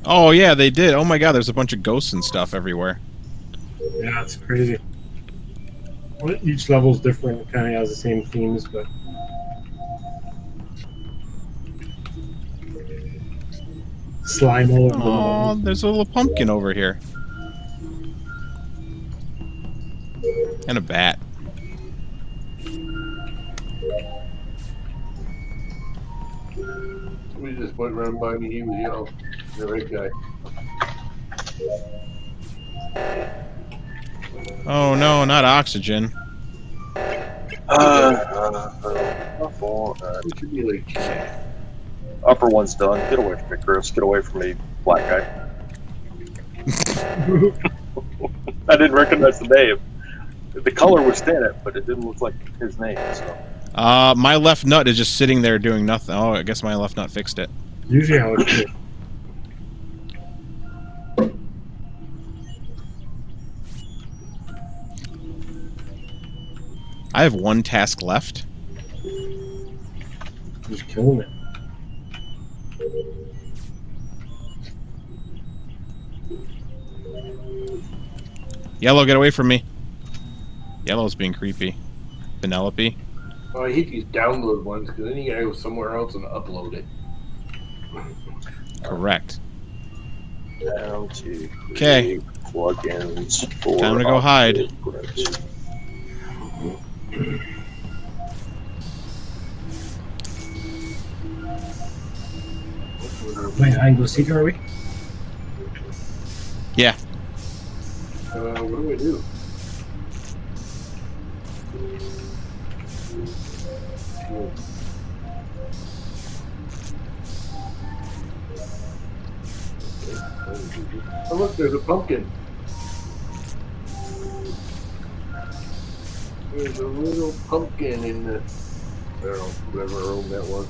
Oh, yeah, they did. Oh my god, there's a bunch of ghosts and stuff everywhere. Yeah, it's crazy. Well, each level's different. Kind of has the same themes, but slime all over the Oh, wall. there's a little pumpkin over here. And a bat. Somebody just went running by me. He was yellow. The right guy. Oh no, not oxygen. It should be like Upper one's done. Get away from me, Chris. Get away from me, black guy. I didn't recognize the name. The color was in it, but it didn't look like his name. So. My left nut is just sitting there doing nothing. Oh, I guess my left nut fixed it. Usually how it is. I have one task left. Just killing it. Yellow, get away from me. Yellow's being creepy. Penelope. Oh, I hate these download ones because then you gotta go somewhere else and upload it. Correct. Down to Okay. plugins for Time to go hide. Print. Wait, I can go seek, are we? Yeah. What do we do? Oh look, there's a pumpkin. There's a little pumpkin in the, I don't know, whatever room that was.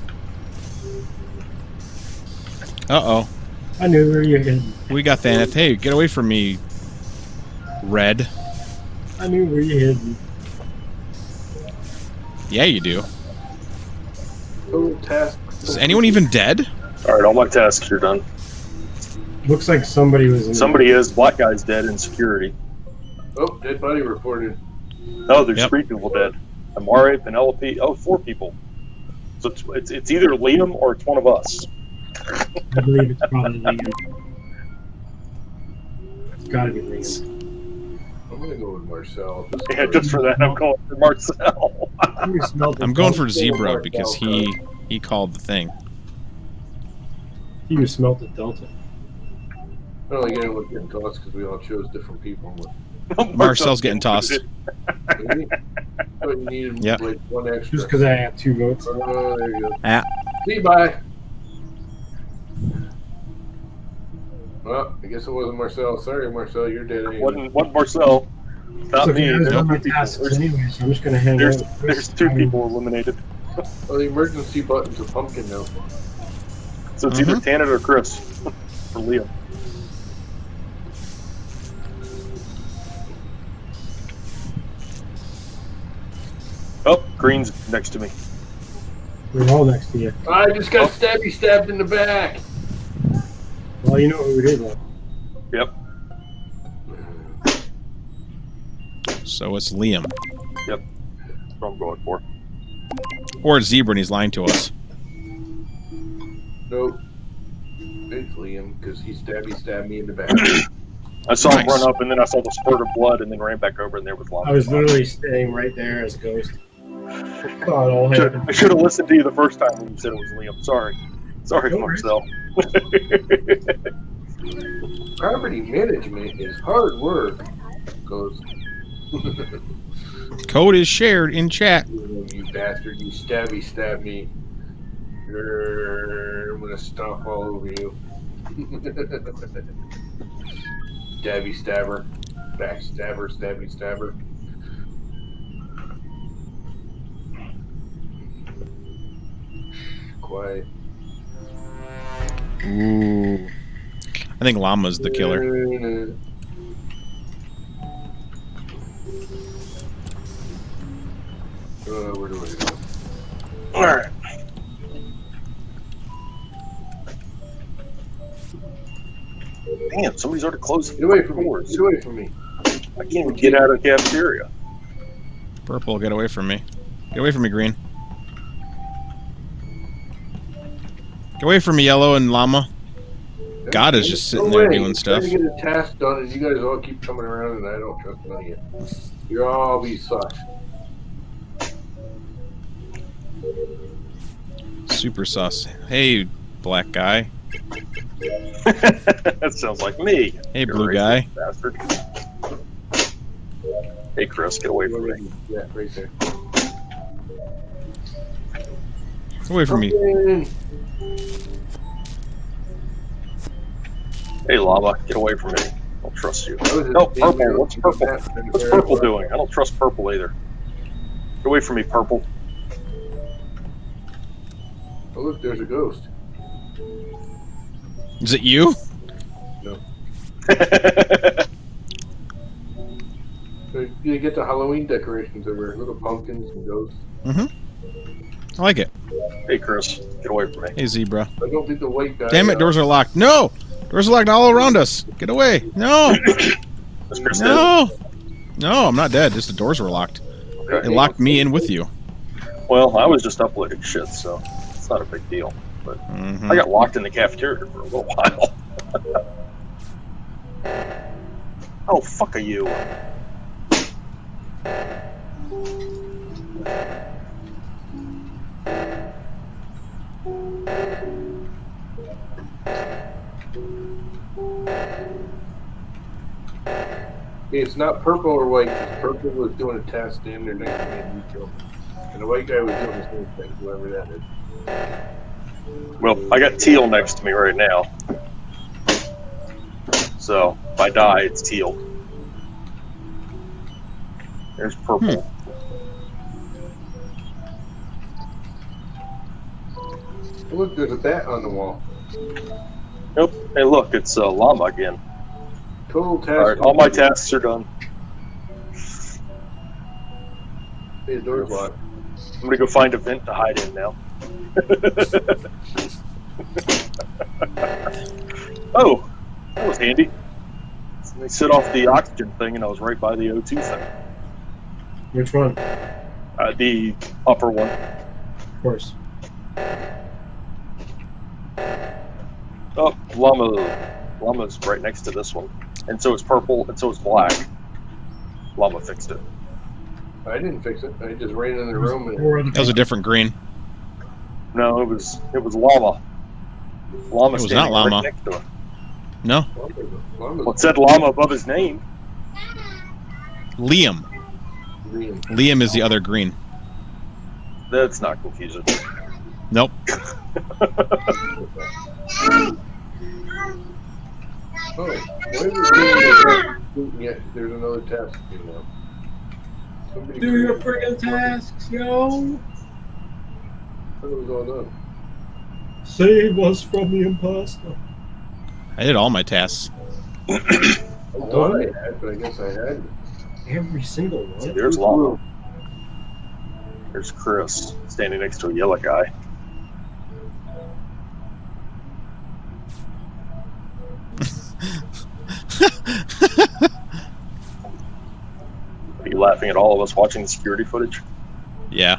Uh-oh. I knew where you hid. We got Thaneth. Hey, get away from me, Red. I knew where you hid. Yeah, you do. Oh, task. Is anyone even dead? All right, all my tasks are done. Looks like somebody was in Somebody is. Black guy's dead in security. Oh, dead body reported. Oh, there's Yep. 3 people dead. Amare, Penelope. Oh, 4 people. So it's either Liam or it's one of us. I believe it's probably Liam. It's gotta be Liam. I'm gonna go with Marcel. Yeah, just for that, I'm going for Marcel. You smelled the I'm going for Delta. Zebra because he called the thing. You smelled the Delta. I only get with getting tossed because we all chose different people. Marcel's getting tossed. Really? Oh, you needed Yep. like one extra. Just because I have 2 votes. Oh, there you go. Ah. See, bye. Well, I guess it wasn't Marcel. Sorry, Marcel, you're dead anyway. One Marcel. Not It's okay, me. I was There's on my 2 people. tasks anyway, so I'm just gonna hang There's, out. with there's Chris. 2 people eliminated. Oh, the emergency button's a pumpkin now. So it's either Tanit or Chris. For Liam. Oh, Green's next to me. We're all next to you. I just got stabbed in the back. Well, you know who it is. Though. Yep. So it's Liam. Yep. That's what I'm going for. Or it's Zebra and he's lying to us. Nope. It's Liam, because he stabbed me in the back. I saw him Nice. run up, and then I saw the spurt of blood, and then ran back over, and there was lava. I was literally staying right there as Ghost. Thought it all happened. I should have listened to you the first time when you said it was Liam. Sorry. Sorry, No worries. Marcel. Property management is hard work. Goes. Code is shared in chat. You bastard, you stab me. I'm gonna stomp all over you. Stabber. Backstabber, stabber. Quiet. Ooh. I think Llama's the killer. Where do I go? Alright. Damn, somebody's already closed Get away from me. doors. Get away from me. I can't even get out of the cafeteria. Purple, get away from me. Get away from me, Green. Get away from me, Yellow and Llama. God is just sitting there doing stuff. I'm trying to get a task done, and you guys all keep coming around, and I don't trust none of you. You're all be sucks. Super sus. Hey, black guy. That sounds like me. Hey, You blue racist guy. Bastard. Hey, Chris, get away from me. Yeah, right there. Get away from me. Pumpkin. Hey, Lava, get away from me. I don't trust you. That was a No, dangerous Purple. What's Purple? map. What's Purple doing? I don't trust Purple either. Get away from me, Purple. Oh, look, there's a ghost. Is it you? So you get the Halloween decorations over, little pumpkins and ghosts. I like it. Hey, Chris, get away from me. Hey, Zebra. I don't think the white guy. Damn it, doors are locked. No! Doors are locked all around us. Get away. No! Is Chris dead? No! No, I'm not dead. Just the doors were locked. Okay. It locked me in with you. Well, I was just uploading shit, so it's not a big deal. But I got locked in the cafeteria for a little while. Oh, fuck are you? It's not purple or white. Because purple was doing a test in there next to me in detail. And the white guy was doing the same thing, whoever that is. Well, I got teal next to me right now. So, if I die, it's teal. There's purple. Look, there's a bat on the wall. Nope. Hey, look, it's llama again. Total task. All right, all my tasks are done. Hey, the door's locked. I'm gonna go find a vent to hide in now. Oh, that was handy. They set off the oxygen thing, and I was right by the O2 thing. Which one? The upper one. Of course. Oh, llama's right next to this one, and so is purple, and so is black. Llama fixed it. I didn't fix it. I just ran in the room and That was a different green. No, it was llama. Llama It was standing not llama. right next to it. No, Well, it said llama above his name. Liam. green. Liam is the other green. That's not confusing. Nope. Oh, why is it yeah, there's another task to do now. Somebody Do your created- friggin' tasks, yo! I thought it was all done. Save us from the imposter. I did all my tasks. I thought I had, but I guess I had. Every single one. There's llama. There's Chris standing next to a yellow guy. Are you laughing at all of us watching the security footage? Yeah.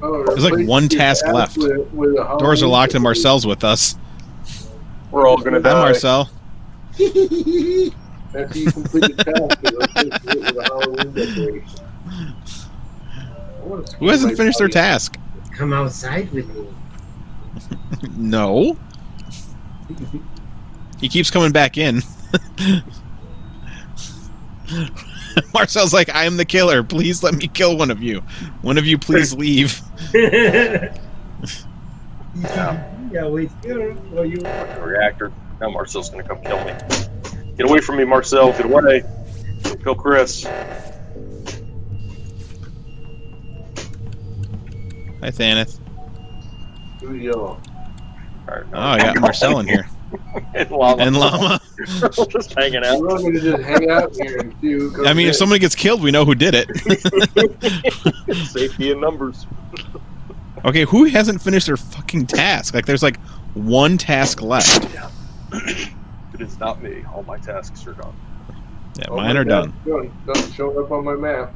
Oh, There's like one task left. With a Doors are locked and Halloween Marcel's with us. We're all gonna Hi, die. Marcel. decoration. After you complete the task, it'll take you with a Halloween decoration. I wanna see Who hasn't my finished their body. task? Come outside with me. No. He keeps coming back in. Marcel's like, I am the killer. Please let me kill one of you. One of you, please leave. Yeah, wait here for you. The reactor. Now Marcel's gonna come kill me. Get away from me, Marcel. Get away. Kill Chris. Hi, Thaneth. Who's yellow? All right, Oh, I got Marcel in here. and llama. And Llama. Just hanging out. We're all gonna just hang out here and see who comes I mean, if in. somebody gets killed, we know who did it. Safety in numbers. Okay, who hasn't finished their fucking task? Like, there's like one task left. It is not me. All my tasks are done. Yeah, Oh, mine my are God, done. Nothing showing up on my map.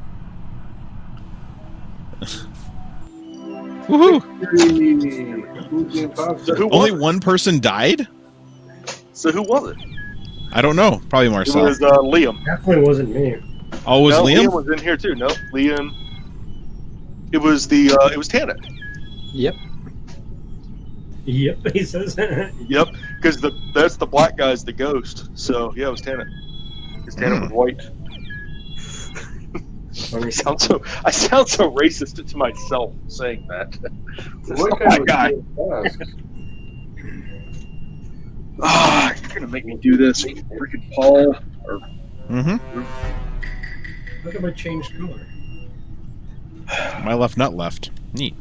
Woohoo! Who's the imposter? So who Only was one person died? it? So who was it? I don't know. Probably It Marcel. was Liam. Definitely wasn't me. Oh, it was No, Liam? was in here too. No, Liam. It was it was Tana. Yep. Yep, he says. Yep, because that's the black guy's the ghost. So yeah, it was Tana. Because Tana was white. I sound so racist to myself saying that. What Oh kind my of god! tasks? Ah, you're gonna make me do this, freaking Paul. Mm-hmm. Look at my changed color. My left nut left. Neat.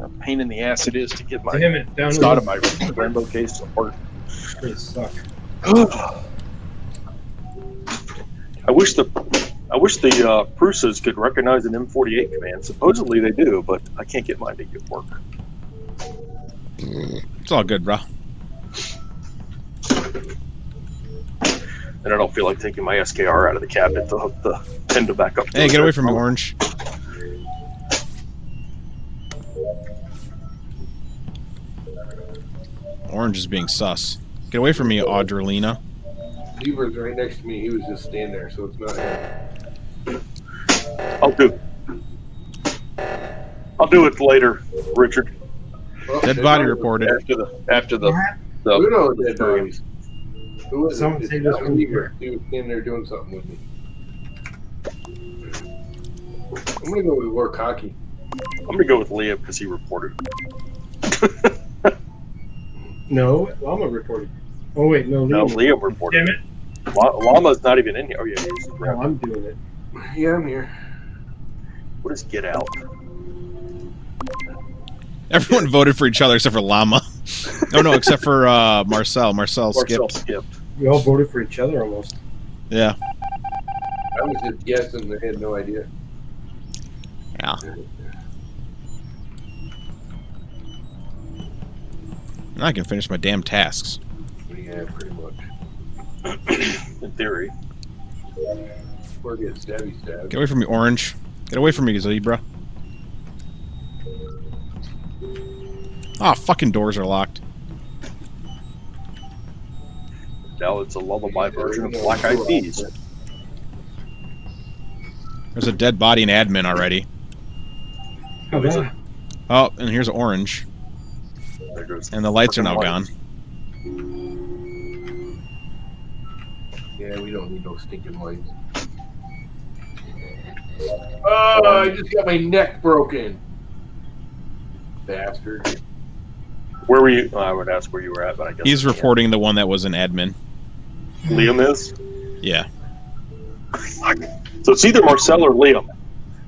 A pain in the ass it is to get my Damn it, down to start of the my rainbow case apart. pretty suck. I wish the Prusas could recognize an M48 command. Supposedly they do, but I can't get mine to work. It's all good, bro. And I don't feel like taking my SKR out of the cabinet to hook the pin to back up. to Hey, it. get away from me, Orange. Orange is being sus. Get away from me, Audrelina. Zebra's right next to me. He was just standing there, so it's not him. I'll do it later, Richard. Well, Dead body reported. After the Who knows dead bodies? Who was Someone it? say this from Zebra. He was standing there doing something with me. I'm gonna go with Warkocki. I'm gonna go with Liam because he reported. No, Llama reported. Oh wait, no, No, Liam. Liam reported. Damn it! Llama's not even in here. Oh yeah, he's No, I'm doing it. Yeah, I'm here. What is get out? Everyone voted for each other except for Llama. No, except for Marcel. Marcel skipped. skipped. We all voted for each other almost. Yeah. I was just guessing. I had no idea. Yeah. Now I can finish my damn tasks. Yeah, pretty much. In theory. Or get stabby stabbed. Get away from me, Orange. Get away from me, Zebra. Ah, fucking doors are locked. Now it's a lullaby version of Black Eyed Peas. There's a dead body in admin already. How is bad? Oh, and here's Orange. There goes. And the lights are now Frickin' gone. lights. Yeah, we don't need no stinking lights. Oh, I just got my neck broken. Bastard. Where were you? I would ask where you were at, but I guess He's I can't. reporting the one that was in admin. Liam is. Yeah. So it's either Marcel or Liam.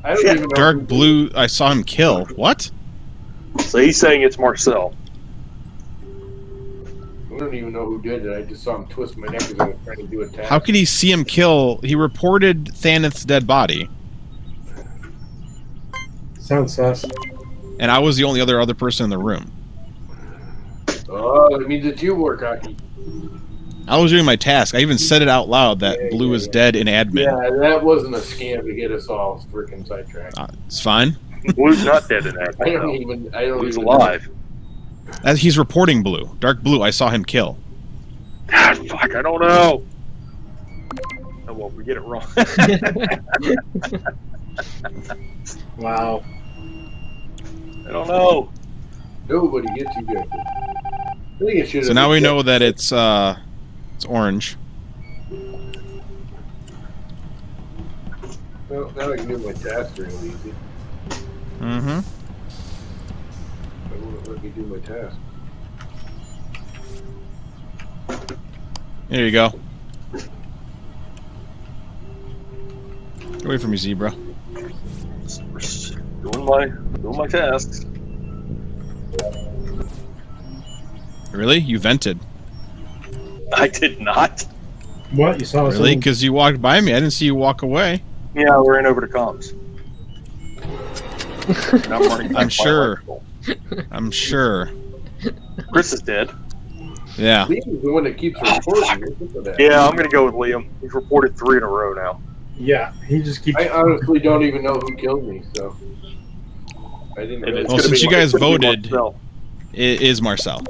I don't Shit. even know. Dark blue, I saw him kill. What? So he's saying it's Marcel. I don't even know who did it. I just saw him twist my neck as I was trying to do a task. How could he see him kill? He reported Thaneth's dead body. Sounds sus. And I was the only other person in the room. Oh, that means it's you, Warkocki. I was doing my task. I even said it out loud that Yeah, Blue yeah, is yeah. dead in admin. Yeah, that wasn't a scam to get us all freaking sidetracked. It's fine. Blue's not dead in that. I don't even. Blue's alive. He's reporting Blue. Dark Blue, I saw him kill. God, fuck, I don't know. Oh, well, we get it wrong. Wow. I don't know. Nobody gets you good. I think it should. So now we know that it's Orange. Well, now I can do my task real easy. Mm-hmm. I won't let me do my task. There you go. Get away from me, Zebra. Doing my tasks. Really? You vented. I did not. What? You saw us? Really? Because you walked by me. I didn't see you walk away. Yeah, we ran over to comms. And I'm running back I'm my sure. rifle. I'm sure. Chris is dead. Yeah. Liam's the one that keeps reporting. Look at that. Yeah, I'm gonna go with Liam. He's reported 3 in a row now. Yeah, he just keeps. I honestly don't even know who killed me, so I didn't. And Really it's Well, gonna since be you guys it's gonna be voted- Marcel. It is Marcel.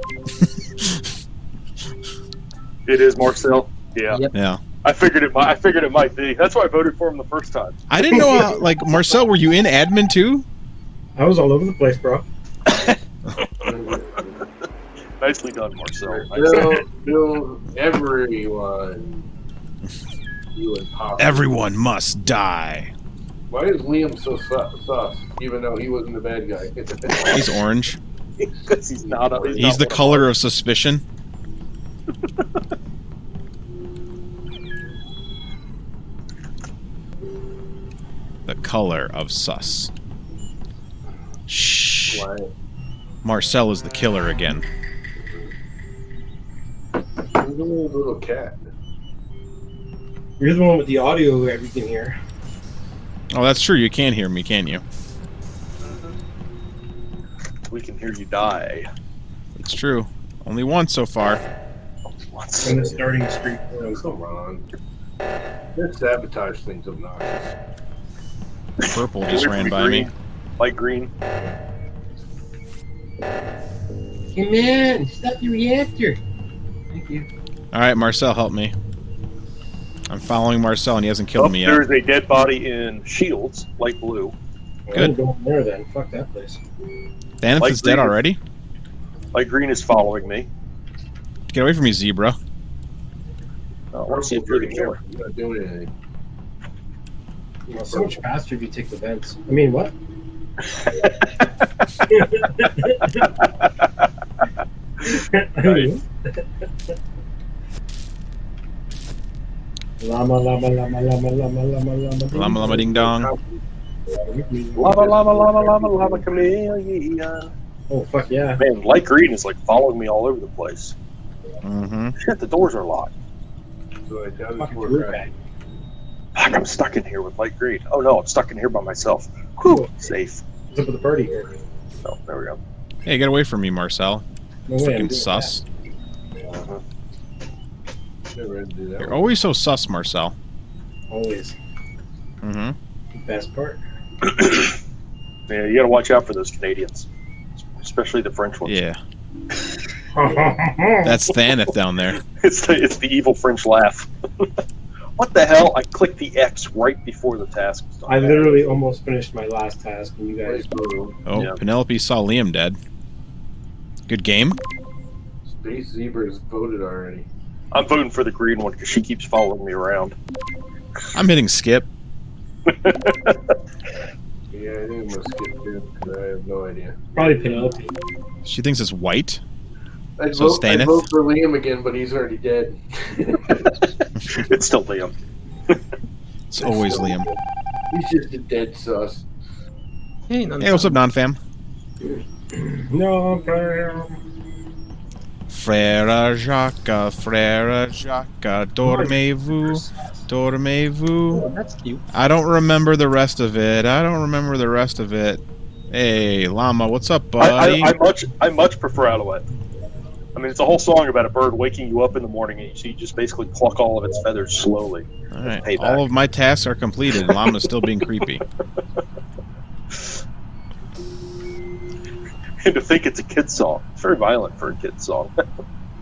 It is Marcel. Yeah, Yep. Yeah. I figured it might be. That's why I voted for him the first time. I didn't know how, like, Marcel, were you in admin too? I was all over the place, bro. Nicely done, Marcel. Bill, everyone. You impossible. Everyone must die. Why is Liam so sus, even though he wasn't the bad guy? He's orange. Because he's not. He's the color of suspicion. The color of sus. Shh. Why? Marcel is the killer again. He's a little cat. You're the one with the audio that we can hear. Oh, that's true. You can hear me, can't you? We can hear you die. It's true. Only once so far. And the starting street. Oh, come on. This sabotage thing's obnoxious. Purple just ran by me. Light green. Come on, stop the reactor. Thank you. All right, Marcel, help me. I'm following Marcel, and he hasn't killed me yet. There's a dead body in Shields, light blue. Good. I'm going there then. Fuck that place. Thanos Light is dead green. already? Light green is following me. Get away from me, Zebra. I want to see if you're the killer. You're not doing anything. Well, so much faster if you take the vents. I mean, what? Llama, llama, llama, llama, llama, llama, llama. Llama llama ding dong. Lava, chameleon. Oh, fuck yeah. Man, light green is like following me all over the place. Mm-hmm. Shit, the doors are locked. So I doubt it's Fucking more blue crap. bag. Fuck, I'm stuck in here with light green. Oh no, I'm stuck in here by myself. Whew, safe. What's up with the party here? Oh, there we go. Hey, get away from me, Marcel. No way. I'm Fucking doing sus. Uh-huh. Never had to do that You're one. always so sus, Marcel. that. Always. Mm-hmm. The best part. Yeah, you gotta watch out for those Canadians. Especially the French ones. Yeah. That's Thanos down there. It's the evil French laugh. What the hell? I clicked the X right before the task was done. I literally almost finished my last task when you guys. Oh, Yeah. Penelope saw Liam dead. Good game. Space Zebras voted already. I'm voting for the green one because she keeps following me around. I'm hitting skip. Yeah, I think I'm gonna skip him because I have no idea. Probably Penelope. She thinks it's white. I'd So vote for Liam again, but he's already dead. It's still Liam. It's always Liam. He's just a dead sus. Hey, Hey, what's up, non-fam? No, fair. Frère Jacques, dormez-vous, dormez-vous. Oh, that's cute. I don't remember the rest of it. Hey, Llama, what's up, buddy? I much prefer Outlawed. I mean, it's a whole song about a bird waking you up in the morning, and you just basically pluck all of its feathers slowly. All right, Payback. all of my tasks are completed, and Llama's still being creepy. And to think it's a kid's song. It's very violent for a kid's song.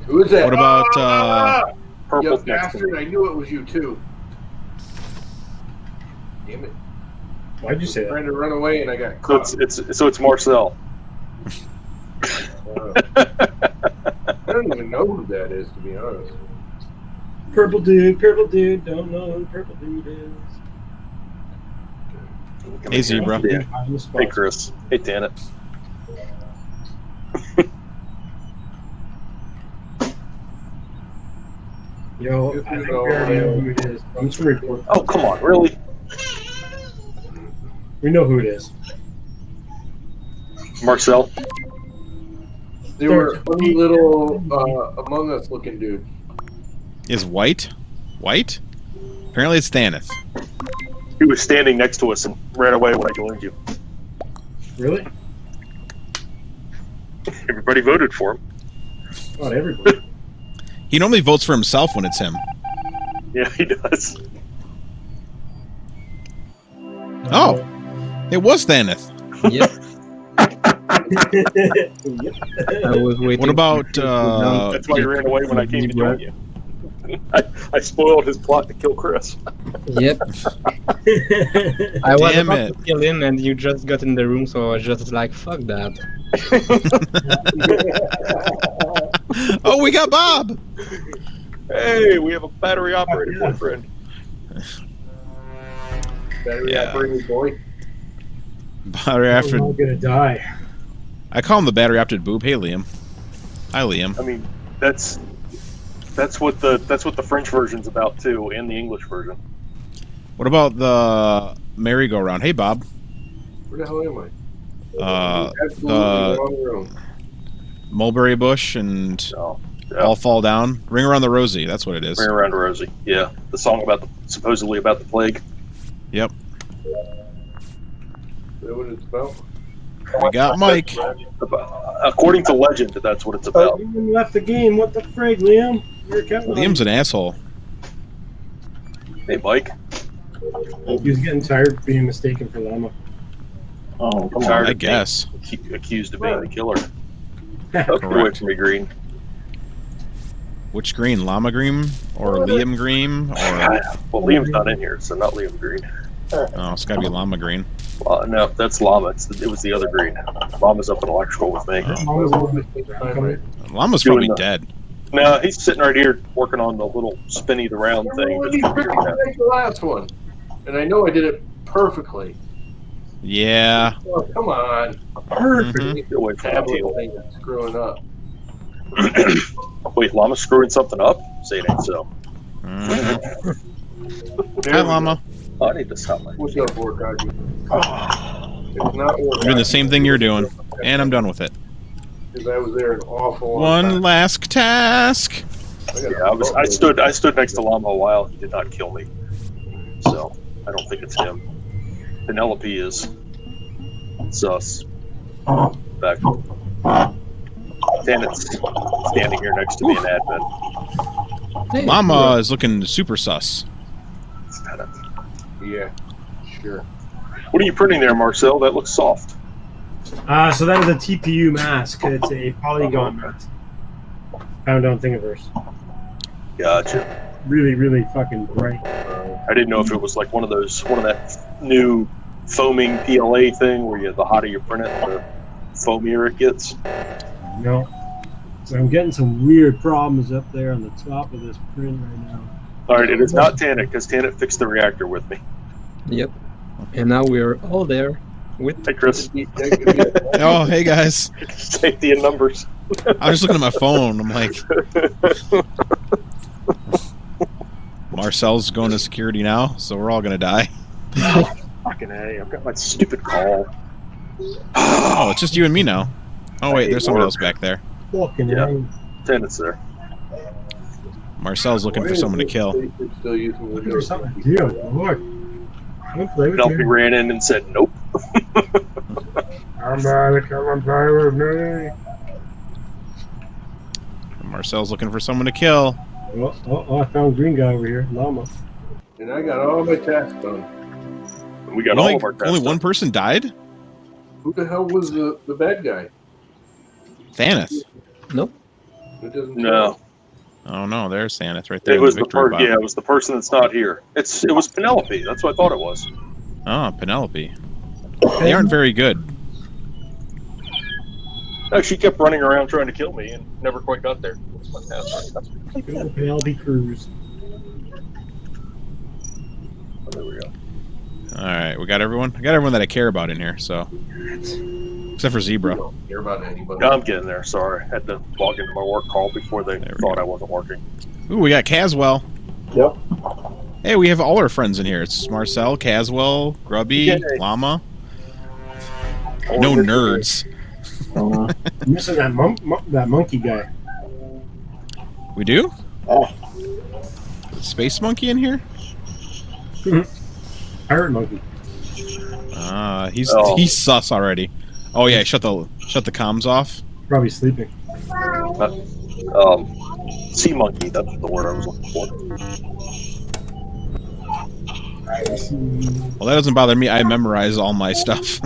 Who is that? What about, Purple You next to bastard, me. I knew it was you too. Damn it. Why'd you say Trying that? to run away and I got So caught. it's Marcel. I don't even know who that is, to be honest. Purple dude, don't know who purple dude is. Hey, Zebra. Yeah. On the spot. Hey, Chris. Hey, Janet. Yo, I think we already know who it is. I'm just gonna report. Oh, come on, really? We know who it is. Marcel? They were a funny little Among Us looking dude. Is white? White? Apparently it's Thanos. He was standing next to us and ran away when I joined you. Really? Everybody voted for him. Not everybody. He normally votes for himself when it's him. Yeah, he does. Oh, it was Thanos. Yep. I was waiting. What about, That's why he ran away when I came to join you. I spoiled his plot to kill Chris. Yep. I was Damn about it. to kill him, and you just got in the room, so I was just like, "Fuck that." Oh, we got Bob! Hey, we have a battery operated boyfriend. Battery Yeah. operated boy. Battery I'm after, gonna die. I call him the battery opted boob. Hey, Liam. Hi, Liam. I mean, that's what the French version's about too, and the English version. What about the merry-go-round? Hey, Bob. Where the hell am I? The Absolutely wrong room. mulberry bush and So, all fall down. Ring around the rosy. That's what it is. Ring Around Rosie. Yeah, the song supposedly about the plague. Yep. Is that what it's about? We got Mike. According to legend, that's what it's about. Liam left the game. What the frig, Liam? You're counting on Liam's an asshole. Hey, Mike. He was getting tired of being mistaken for Llama. Oh, I guess. Accused of being the killer. Get away Correct. from me, Green. Which Green? Llama Green or Liam Green? Or Well, Liam's not in here, so not Liam Green. oh, it's gotta be Llama Green. No, that's Llama. It was the other Green. Llama's up in electrical with me. Llama's Doing probably the- dead. No, he's sitting right here working on the little spinny the round thing. Well, you picked the last one, and I know I did it perfectly. Yeah. Oh, come on. Perfect. Mhm. Get away from Tablet the thing that's screwing up. Wait, Llama's screwing something up? Say it ain't so. Mhm. There Hi, we Llama. Oh, I need to stop my. go. What's up, Warkocki? It's not I'm doing the same thing you're doing, and I'm done with it. Because I was there an awful long One time. last task. Yeah, I stood next to Llama a while. He did not kill me, so I don't think it's him. Penelope is sus. Back. Tanet's standing here next to me in admin. Llama is looking super sus. Yeah, sure. What are you printing there, Marcel? That looks soft. So that is a TPU mask. It's a polygon mask. Found on Thingiverse. Gotcha. Really, really fucking bright. I didn't know if it was like one of that new foaming PLA thing where the hotter you print it, the foamier it gets. No. So I'm getting some weird problems up there on the top of this print right now. All right, it is not Tanet because Tanet fixed the reactor with me. Yep. And now we're all there with Hey, Chris. Oh, hey guys. Safety in numbers. I was just looking at my phone. I'm like, Marcel's going to security now, so we're all gonna die. Fucking A, I've got my stupid call. Oh, it's just you and me now. Oh wait, there's someone else back there. Fucking Yeah. hell. Tanet's there. Marcel's looking for someone to kill. Still using Looking for Windows. something to do. Look. Don't play with Penelope me. ran in and said, nope. Come and play with me. Marcel's looking for someone to kill. Oh, I found green guy over here. Llama. And I got all my tasks done. We got all Only, of our tests only done. one person died? Who the hell was the bad guy? Thanos. Nope. It doesn't No, Oh no, there's Thanos right there. it in was the the victory person. bot. Yeah, it was the person that's not here. It was Penelope. That's what I thought it was. Oh, Penelope. They aren't very good. No, she kept running around trying to kill me and never quite got there. That's my task. Good old Penelope Cruz. Oh, there we go. All right, we got everyone. I got everyone that I care about in here. So, except for Zebra. I don't care about anybody. No, I'm getting there. Sorry, I had to log into my work call before they There we thought go. I wasn't working. Ooh, we got Caswell. Yep. Hey, we have all our friends in here. It's Marcel, Caswell, Grubby, Yay. Llama. No nerds. I'm missing that that monkey guy. We do? Oh. Space Monkey in here? Pirate monkey. He's Oh. he's sus already. Oh yeah, shut the comms off. Probably sleeping. Sea monkey. That's the word I was looking for. Well, that doesn't bother me. I memorize all my stuff.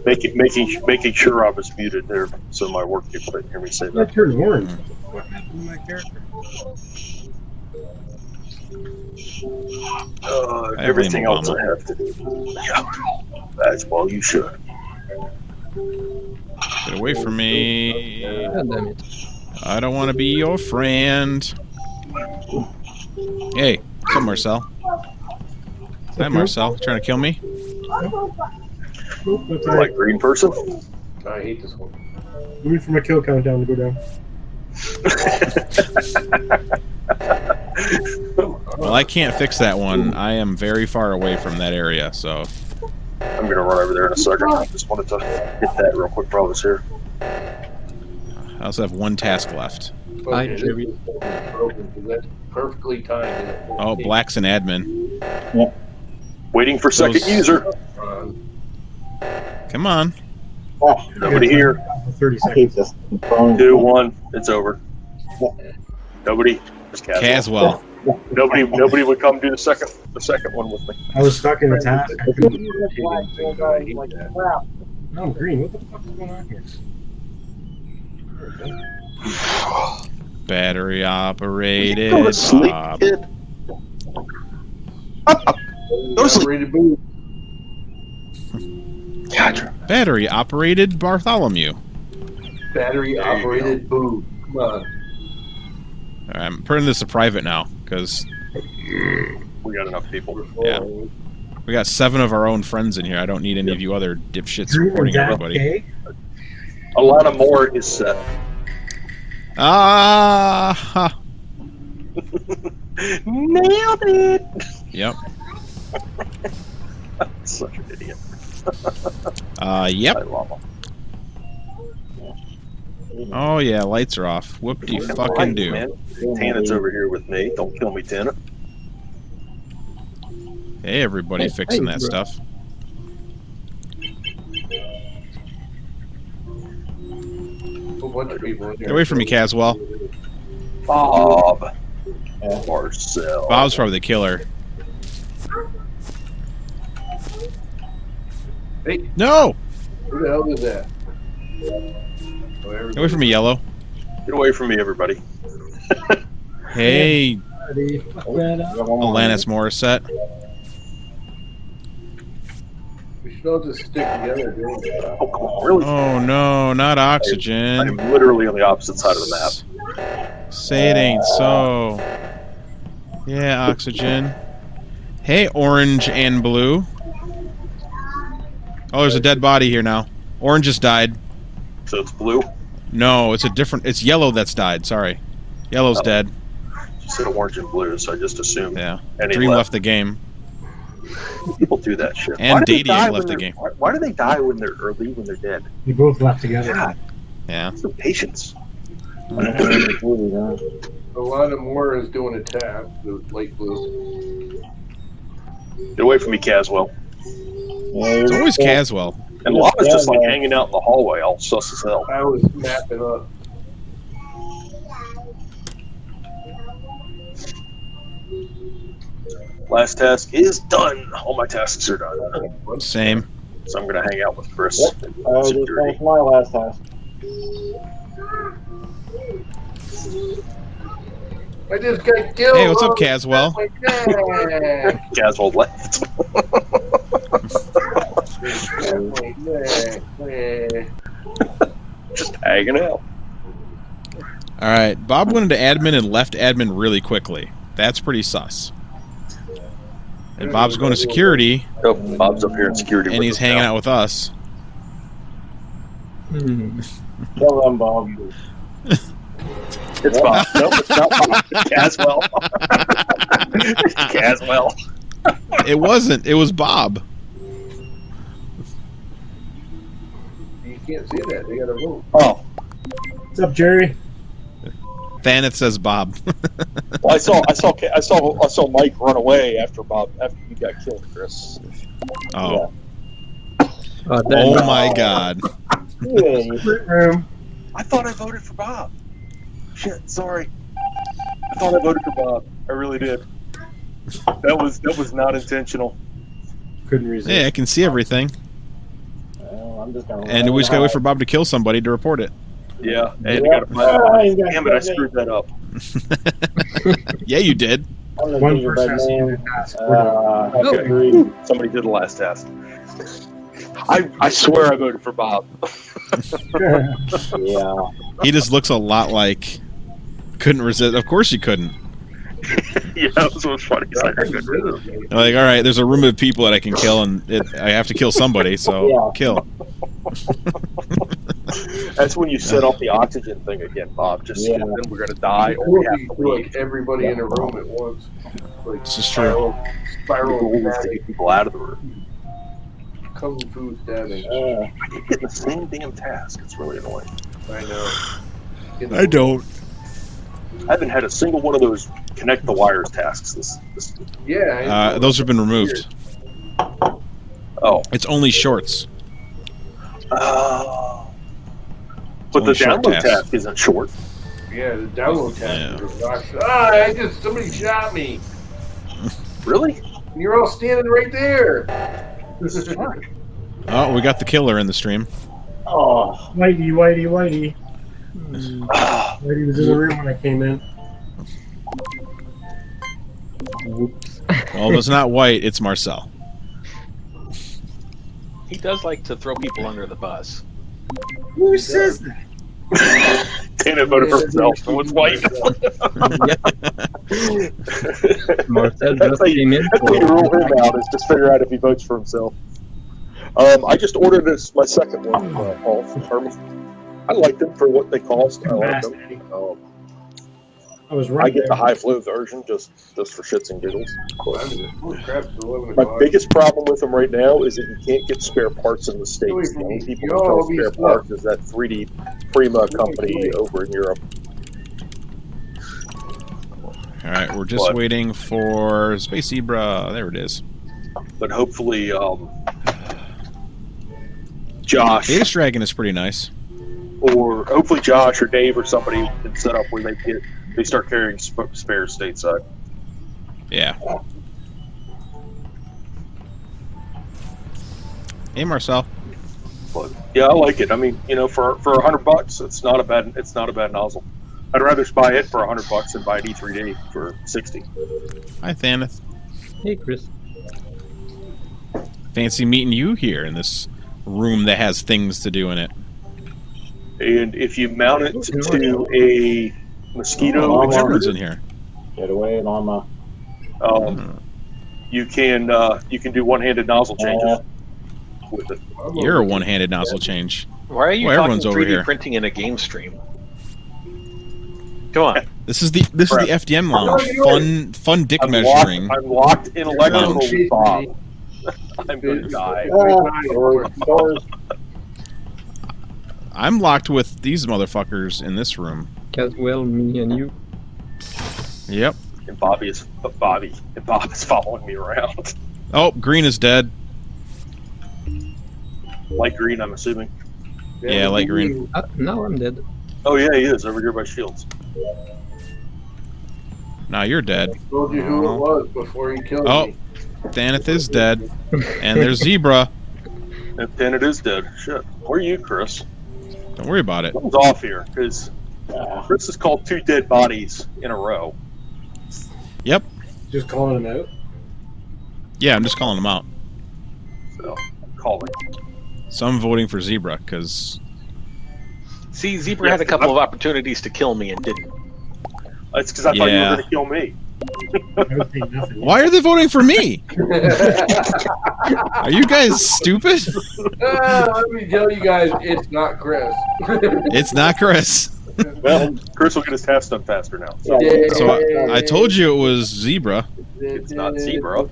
Making sure I was muted there, so my work people didn't hear me say that. That turned orange. What happened to my character? Everything blame else I Obama. have to do. Yeah, as well you should. Get away from me. God damn it. I don't want to be your friend. Hey, what's up, Marcel? Hi, Marcel. Trying to kill me? Nope, that's You alright. like green person? I hate this one. Wait for my kill countdown to go down. Well, I can't fix that one. I am very far away from that area, so... I'm gonna run over there in a second. I just wanted to hit that real quick while I was here. I also have one task left. Hi, Okay, Jerry. this is broken, 'cause that's perfectly timed. Oh, Black's an admin. Waiting for second Those- user. Come on. Nobody here. 30 seconds. 2, 1. It's over. Nobody. Just Caswell. Caswell. Nobody would come do the second one with me. I was stuck in the task. I couldn't- I hate that. No, I'm green. What the fuck is going on here? Battery operated. Go to sleep, Bob. kid. Go to sleep. Ready to move. Gotcha. Battery operated Bartholomew. Battery operated boob. Come on. All right, I'm putting this to private now because We got enough people. yeah, we got 7 of our own friends in here. I don't need any of you other dipshits reporting everybody. Okay. A lot of more is set. Ah, ha. Nailed it. Yep. Such an idiot. Yep. I love him. Oh yeah, lights are off. Whoop-de-fucking do. Man. Tana's over here with me. Don't kill me, Tana. Hey, everybody fixing that bro. stuff. A bunch of people in Get here. away from me, Caswell. Bob. Marcel. Bob's probably the killer. Hey, No! who the hell is that? Get away from me, Yellow. Get away from me, everybody. Hey, Buddy, fuck that up. Alanis Morissette. We should all just stick together doing that. Oh, come on, really? Oh no, not I'm oxygen. literally on the opposite side of the map. Say it ain't so. Yeah, oxygen. Hey, orange and blue. Oh, there's a dead body here now. Orange just died. So it's blue. No, it's a different. It's yellow that's died. Sorry, yellow's Oh. dead. You said orange and blue, so I just assumed. Yeah, Any Dream left the game. People do that shit. And Why do they Dadian die left when the they're- game. Why do they die when they're early, when they're dead? We both left together. God, Yeah. no patience. A lot of more is doing a tap, the light blue. Get away from me, Caswell. It's always Caswell. And Lava's just like hanging out in the hallway, all sus as hell. I was mapping up. Last task is done. All my tasks are done. Same. So I'm gonna hang out with Chris. That's my last task. I just got killed. Hey, what's up, Caswell? Oh my God. Caswell left. Just hanging out. All right, Bob went into admin and left admin really quickly. That's pretty sus. And Bob's going to security, Oh, Bob's up here in security. and he's hanging out with us. Kill them, Bob. It's Bob. Nope, it's not Bob. It's Caswell. It's Caswell. It wasn't. It was Bob. You can't see that. They gotta move. Oh, What's up, Jerry? Thanet says Bob. well, I saw Mike run away after you got killed, Chris. Oh. Then, Oh my God. Room. I thought I voted for Bob. Shit, sorry. I thought I voted for Bob. I really did. That was not intentional. Couldn't resist. Hey, I can see everything. I'm just gonna And we just gotta wait for Bob to kill somebody to report it. Yeah, and Yeah. damn it, I screwed that up. Yeah, you did. One person has to do the task. Okay. Somebody did the last task. I swear I voted for Bob. Yeah. He just looks a lot like couldn't resist. Of course you couldn't. Yeah, that was what's funny. It's like, I couldn't resist. Like, all right, there's a room of people that I can kill, and I have to kill somebody, so Yeah. kill. That's when you set off the oxygen thing again, Bob. Just Yeah. then we're gonna die or Or we have to leave. like everybody in a room at once. Like This is true. The Spiral goal is to stabbing, get people out of the room. kung fu stabbing. I keep getting the same damn task. It's really annoying. I know. I don't. I haven't had a single one of those connect the wires tasks. This Yeah. Those have been removed. oh. It's only shorts. But only the short download tasks. task isn't short. Yeah, the download Yeah. task. Somebody shot me. Really? And you're all standing right there. Oh, we got the killer in the stream. Oh, Whitey, whitey, whitey. He was in the room when I came in. Whoops. Well, if it's not White, it's Marcel. He does like to throw people under the bus. Who says that? Dana voted for himself, so it's White. Marcel That's just how you came in. rule him out, is just figure out if he votes for himself. I just ordered this, my second one, Paul, from Herman. I like them for what they cost. I like them. I was right. I get the high flow version just for shits and giggles. My biggest problem with them right now is that you can't get spare parts in the States. The only people who sell spare parts is that 3D Prima company over in Europe. All right, we're just waiting for Space Zebra. There it is. But hopefully, Josh. Data Dragon is pretty nice. Or hopefully Josh or Dave or somebody can set up where they start carrying spares stateside. Yeah. Hey, Marcel. But yeah, I like it. I mean, for $100, it's not a bad nozzle. I'd rather buy it for $100 than buy an E3D for $60. Hi, Thaneth. Hey, Chris. Fancy meeting you here in this room that has things to do in it. And if you mount it to a mosquito, Everyone's in here. Get away, Llama. you can do one-handed nozzle changes with it. You're a one-handed nozzle change. Why are you Well, talking everyone's over 3D here. printing in a game stream? Come on. This is the FDM lounge. Fun dick measuring. I'm locked in electrical lounge. with Bob. I'm gonna die. I'm locked with these motherfuckers in this room. Caswell, me, and you. Yep. And Bob is following me around. Oh, Green is dead. Light green, I'm assuming. Yeah, light green. Now I'm dead. Oh yeah, he is over here by Shields. Now you're dead. I told you who it was before he killed me. Thaneth is dead. And there's Zebra. And then it is dead. Shit. Where are you, Chris? Don't worry about it. Something's off here, because Chris has called 2 dead bodies in a row. Yep. Just calling him out? Yeah, I'm just calling them out. So, I'm calling. So I'm voting for Zebra, because... See, Zebra had a couple of opportunities to kill me and didn't. That's because I thought you were going to kill me. Why are they voting for me? Are you guys stupid? Let me tell you guys, it's not Chris. It's not Chris. Well, Chris will get his tasks done faster now. So, I told you it was Zebra. It's not Zebra.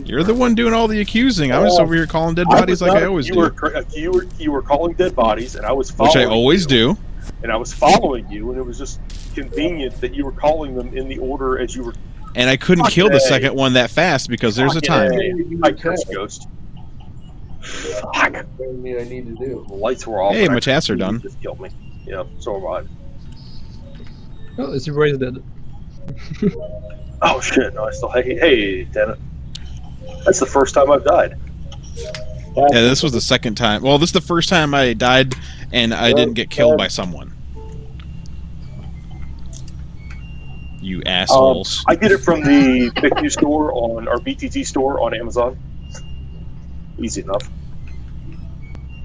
You're the one doing all the accusing. I was just over here calling dead bodies like I always do. You were calling dead bodies, and I was following. Which I always do. And I was following you, and it was just convenient that you were calling them in the order as you were. And I couldn't kill the second one that fast because there's a time. Hi, Chris Ghost. Fuck. I need to do. The lights were off. Hey, my tasks are done. Just killed me. Yeah, so am Oh, Zebra is dead. I. Oh shit! No, I still. Hey, Dana. That's the first time I've died. Yeah, this was the second time. Well, this is the first time I died, and I didn't get killed by someone. You assholes. I get it from the BitU store or BTT store on Amazon. Easy enough.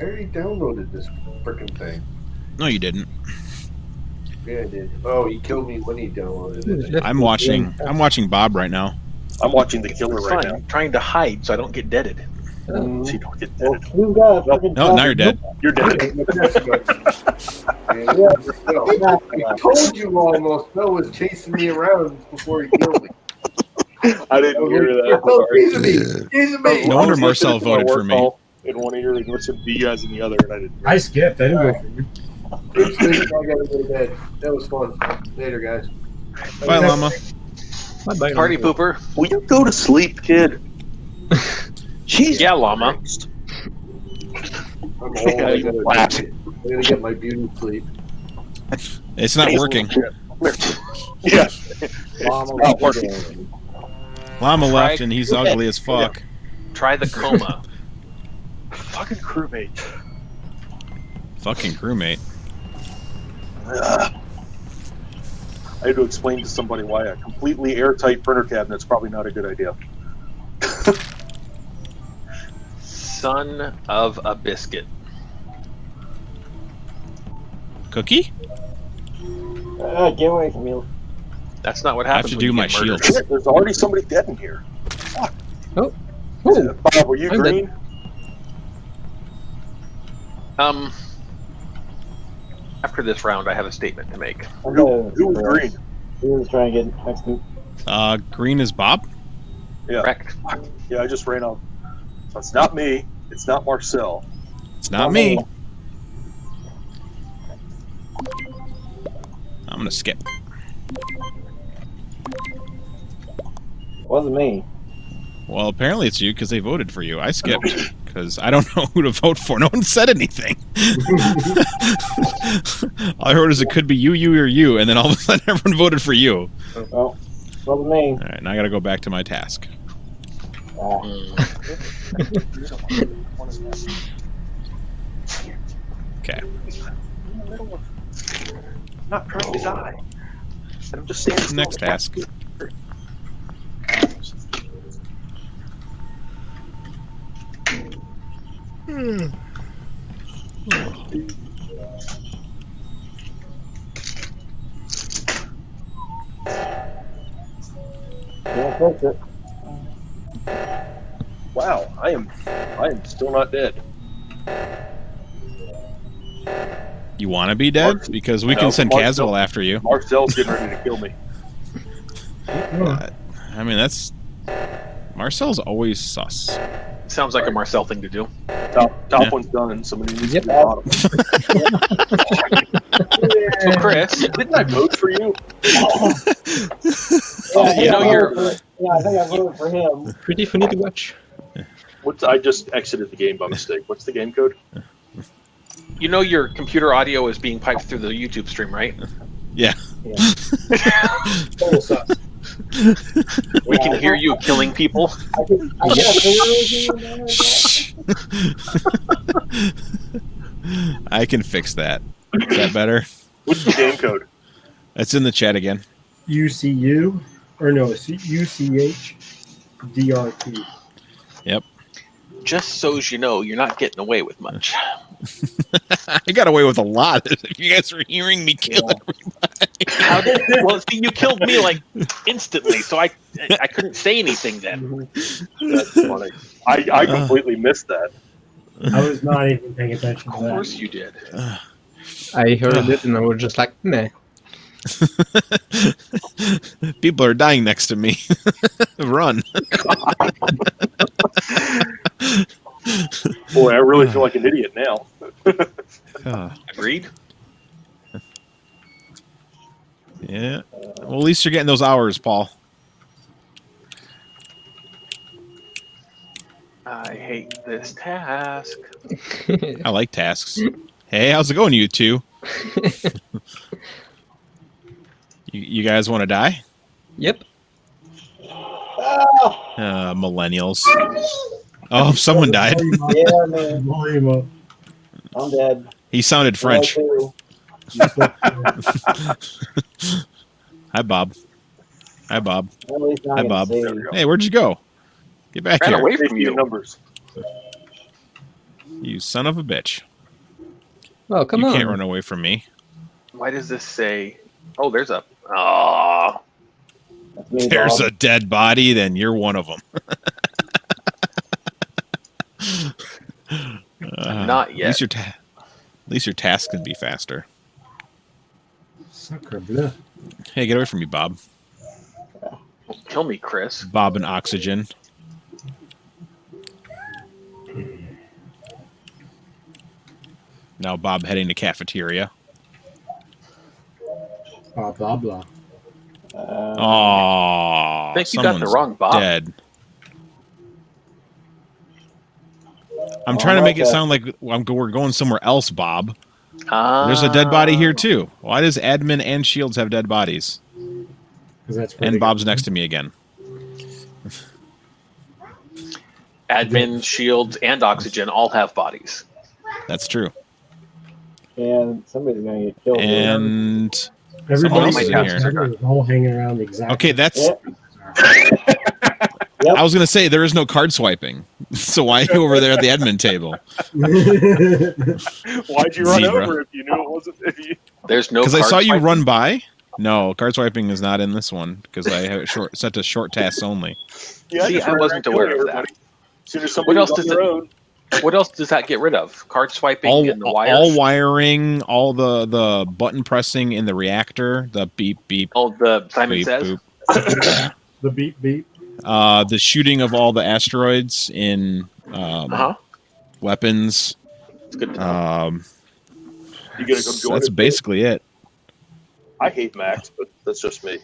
I already downloaded this freaking thing. No, you didn't. Yeah, I did. Oh, he killed me when he downloaded it. I'm watching Bob right now. I'm watching The Killer It's right fine. now. I'm trying to hide so I don't get deaded. So you don't get dead. No, now you're dead. You're dead. I told you almost. Phil was chasing me around before he killed me. I didn't hear that. He's me. No wonder Marcel voted for me. In one ear and listen to you guys in the other, and I didn't. I skipped. I didn't go for you. Good sleep. I gotta go to bed. That was fun. Later, guys. Bye, Llama. Bye-bye. Party pooper. Will you go to sleep, kid? Jeez. Yeah, Llama. I'm old. I gotta get my beauty sleep. It's not working. Yeah. Not working. Llama left, and he's ugly as fuck. Try the coma. Fucking crewmate. Fucking crewmate. I had to explain to somebody why a completely airtight printer cabinet's probably not a good idea. Son of a biscuit. Cookie? Get away from me. That's not what I have happens. to when do you my get murdered. shields. Shit, there's already somebody dead in here. Fuck. Oh. Bob, were you I'm green? After this round, I have a statement to make. Who was green? He was trying to get next to. Green is Bob? Yeah. Correct. Fuck. Yeah, I just ran out. So it's not me. It's not Marcel. It's not me. I'm gonna skip. Wasn't me. Well, apparently it's you because they voted for you. I skipped because I don't know who to vote for. No one said anything. All I heard is it could be you, or you, and then all of a sudden everyone voted for you. Well, wasn't me. All right, now I got to go back to my task. Okay. I'm not trying to die. I'm just standing still. Next task. Can't fix it. Wow, I am still not dead. You want to be dead? Because we can send Caswell after you. Marcel's getting ready to kill me. I mean, that's... Marcel's always sus. Sounds like a Marcel thing to do. Top one's done. Somebody needs to do the bottom. So, Chris, didn't I vote for you? You know you're. Yeah, I think I voted for him. Pretty funny to watch. I just exited the game by mistake. What's the game code? You know your computer audio is being piped through the YouTube stream, right? Yeah. Total sus. We can hear you killing people. I can fix that. Is that better? What's the game code? It's in the chat again. UCU or no, it's UCHDRP. Yep. Just so as you know, you're not getting away with much. I got away with a lot. If you guys were hearing me kill everybody. Well, see, you killed me like instantly, so I couldn't say anything then. That's funny. I completely missed that. I was not even paying attention Of to that. course you did. I heard it and I was just like, nah. People are dying next to me. Run. Boy, I really feel like an idiot now. Agreed? Yeah. Well, at least you're getting those hours, Paul. I hate this task. I like tasks. Hey, how's it going, you two? You guys want to die? Yep. Millennials. Oh, someone died. Yeah, man. I'm dead. He sounded French. Hi, Bob. Hi, Bob. Hi, Bob. Hey, where'd you go? Get back Ran here. away from you. Numbers. You son of a bitch. Well, come you on. You can't run away from me. Why does this say... Oh, there's a... Oh. There's a dead body, then you're one of them. Not yet. At least your task can be faster. Sucker bleu. Hey, get away from me, Bob. Kill me, Chris. Bob and Oxygen. Now Bob heading to cafeteria. Blah, blah, blah. Oh, I think you got the wrong Bob. Dead. I'm trying to make it sound like we're going somewhere else, Bob. There's a dead body here, too. Why does admin and Shields have dead bodies? That's and Bob's next to me again. Admin, Shields, and Oxygen all have bodies. That's true. And somebody's gonna get killed. here. And someone Everybody else is in here. is all hanging around the exact. Okay, that's. Yep. I was gonna say there is no card swiping, so why are you over there at the admin table? Why'd you run Zebra. over if you knew it wasn't? If you There's no. Because I card saw you swiping? run by. No, card swiping is not in this one because I have it set to short tasks only. yeah, See, just I ran wasn't around aware killing of that. everybody. As soon as somebody else was on does their it- own, What else does that get rid of? Card swiping All, and the wires. all wiring, all the button pressing in the reactor, the beep beep, All the Simon beep says. boop. The beep beep. The shooting of all the asteroids in weapons. It's good to know. you gonna come join That's us? basically it. I hate Max, but that's just me.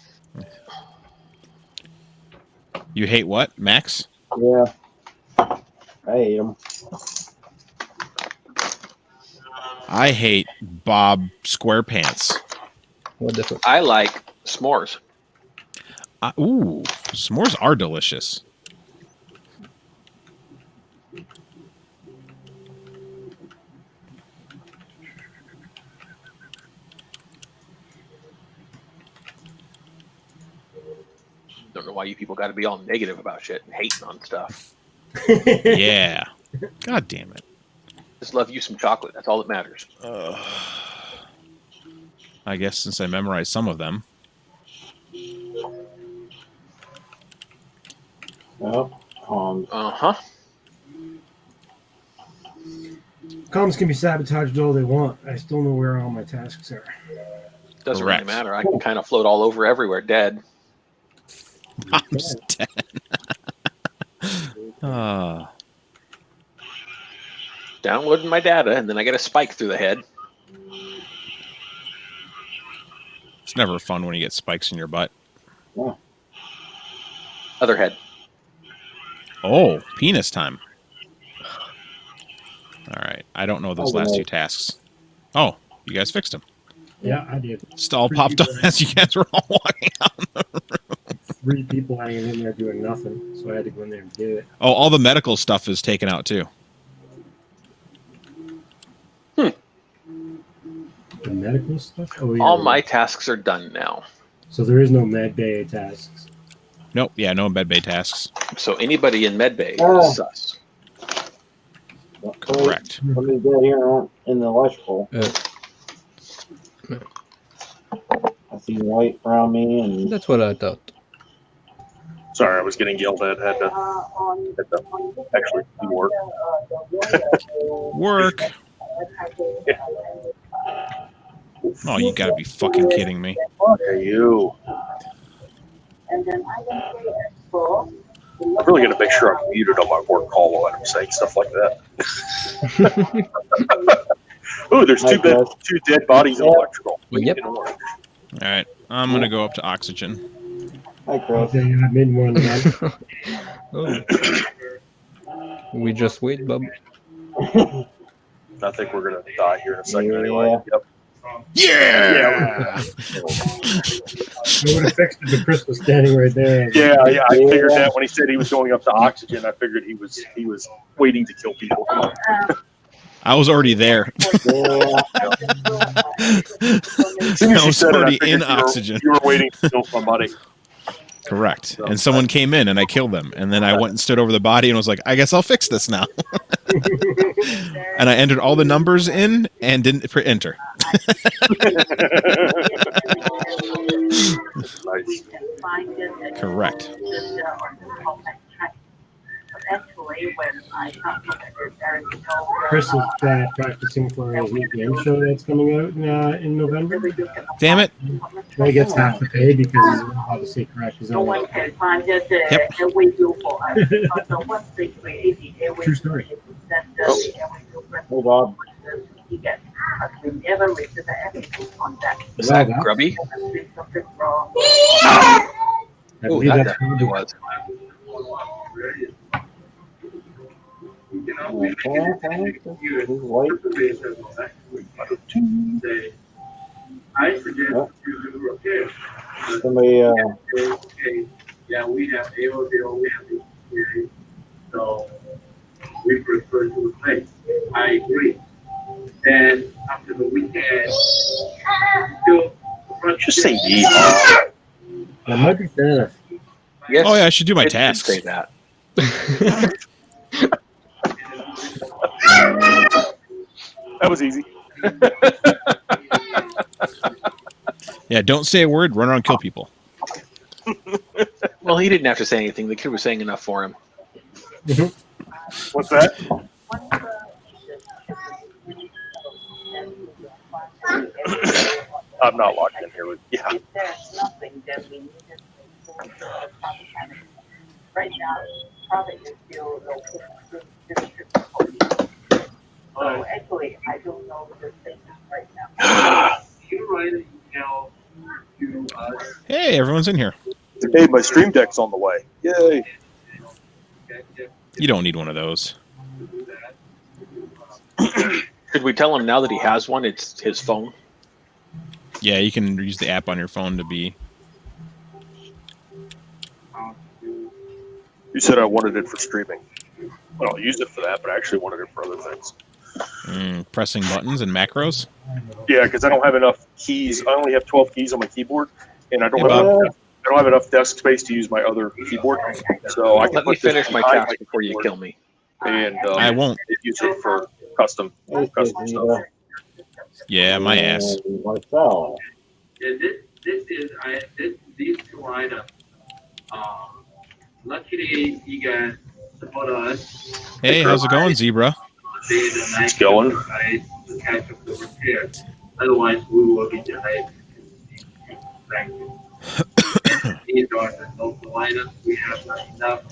You hate what, Max? Yeah. I hate him. I hate Bob SquarePants. What different? I like s'mores. Ooh, s'mores are delicious. Don't know why you people got to be all negative about shit and hating on stuff. Yeah. God damn it. Just love you some chocolate. That's all that matters. I guess since I memorized some of them. Oh, Uh-huh. Comms can be sabotaged all they want. I still know where all my tasks are. Doesn't Correct. really matter. I can kind of float all over everywhere dead. Bob's dead. Downloading my data, and then I get a spike through the head. It's never fun when you get spikes in your butt. Other head. Oh, penis time. All right. I don't know those Oh, last no. two tasks. Oh, you guys fixed them. Yeah, I did. Just all popped up as you guys were all walking out. 3 people hanging in there doing nothing, so I had to go in there and do it. Oh, all the medical stuff is taken out too. The medical stuff? Oh, yeah. All my tasks are done now. So there is no med bay tasks. Nope. Yeah, no med bay tasks. So anybody in medbay Oh. is sus. Correct. Somebody's dead here in the electrical. I see white around me, and That's what I thought. Sorry, I was getting yelled at. Had to actually do work. Work. Oh, you gotta be fucking kidding me. Hey, you. I'm really gonna make sure I'm muted on my work call while I'm saying stuff like that. Oh, there's two dead bodies in electrical. Yep. All right. I'm gonna go up to oxygen. hi, Chris. Okay, I made one again. Oh. We just wait, Bob. I think we're gonna die here in a second anyway. Yep. Yeah. I would have fixed it, but Chris was standing right there. Yeah, I figured that when he said he was going up to oxygen. I figured he was waiting to kill people. I was already there. As soon I as you was said it, I already figured in oxygen. You were waiting to kill somebody. Correct. And someone came in and I killed them. And then I went and stood over the body and was like, I guess I'll fix this now. And I entered all the numbers in and didn't enter. Nice. Correct. Chris is practicing for his new game show that's coming out in November. Damn it. He gets half the pay because he's not allowed to say correct his own. Yep. True story. Hold on. Was that grubby? I Oh, believe that that's definitely was. Somebody, Yeah, we have AOL, we have so we prefer to replace. I agree. then after the weekend, still Just say yeehaw. That might be fair. Yes. Oh yeah, I should do my I did tasks. say that. That was easy. Yeah, don't say a word. Run around and kill people. Well, he didn't have to say anything. The kid was saying enough for him. What's that? I'm not locked in here with. Yeah. Right now, probably is still so actually, I don't know the status right now. you write an email to us. Hey, everyone's in here. Hey, my stream deck's on the way. Yay. You don't need one of those. Could we tell him now that he has one, it's his phone? Yeah, you can use the app on your phone to be. You said I wanted it for streaming. Well, I'll use it for that, but I actually wanted it for other things. Pressing buttons and macros. Yeah, because I don't have enough keys. I only have 12 keys on my keyboard, and I don't Hey, have enough desk space to use my other keyboard. So I can Let me put this finish my behind task before you keyboard kill me. And I won't. use it for custom stuff. Yeah, my ass. Marcel. And these two items. Luckily, you guys support us. Hey, how's it going, Zebra? It's going. To catch up the repair. Otherwise, we will be delayed. Thank you. These are the local items. We have enough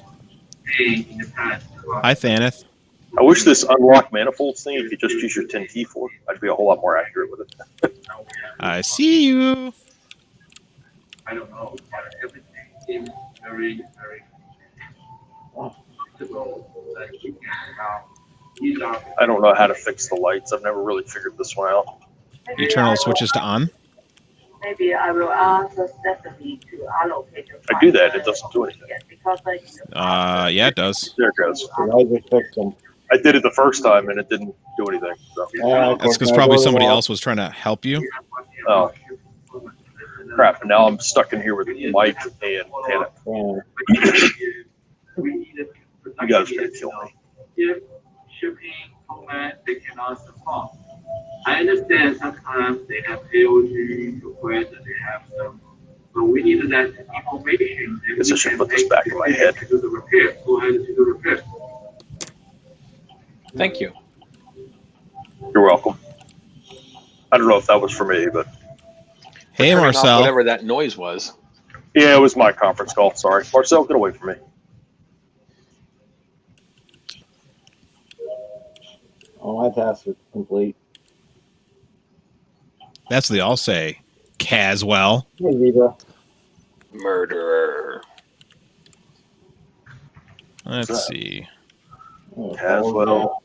pain in the past. Hi, Thaneth. I wish this unlock manifolds thing you could just use your 10 key for. I'd be a whole lot more accurate with it. I see you. I don't know. Everything seems very, very I don't know how to fix the lights. I've never really figured this one out. You turn all the switches to on? Maybe I will ask Stephanie to allocate the I do that. It doesn't do anything. because Yeah, it does. There it goes. Elijah fixed them. I did it the first time, and it didn't do anything. So. That's because probably somebody else was trying to help you. Oh. Crap. And now I'm stuck in here with Mike and Hannah. You guys are going to kill me. If shipping format they cannot support. I understand sometimes they have AOG requests and they have some, but we need that information. I guess I should put this back in my head. To do the repair. Go ahead and do the repair. Thank you. You're welcome. I don't know if that was for me, but. Hey, Turning off Marcel. whatever that noise was. Yeah, it was my conference call. Sorry. Marcel, get away from me. All my tasks are complete. That's what they all say. Caswell. Hey, Zebra. Murderer. Let's see. Caswell.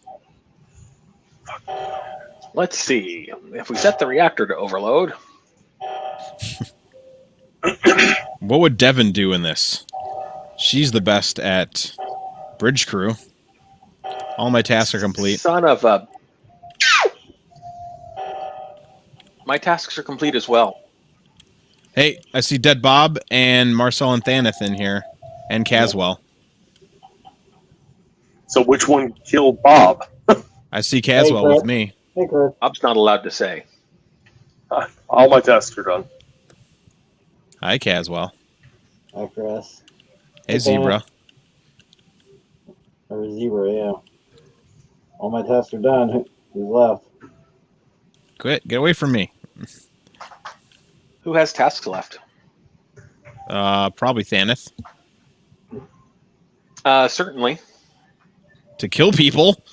Let's see. If we set the reactor to overload. What would Devin do in this? She's the best at bridge crew. All my tasks are complete. Son of a... My tasks are complete as well. Hey, I see Dead Bob and Marcel and Thaneth in here. And Caswell. So which one killed Bob? I see Caswell Chris. with me. Hey, Chris. Bob's not allowed to say. All my tasks are done. Hi, Caswell. Hi, Chris. Hey, Zebra. Or Zebra, yeah. All my tasks are done. Who's left? Quit. Get away from me. Who has tasks left? Probably Thaneth. Certainly. To kill people.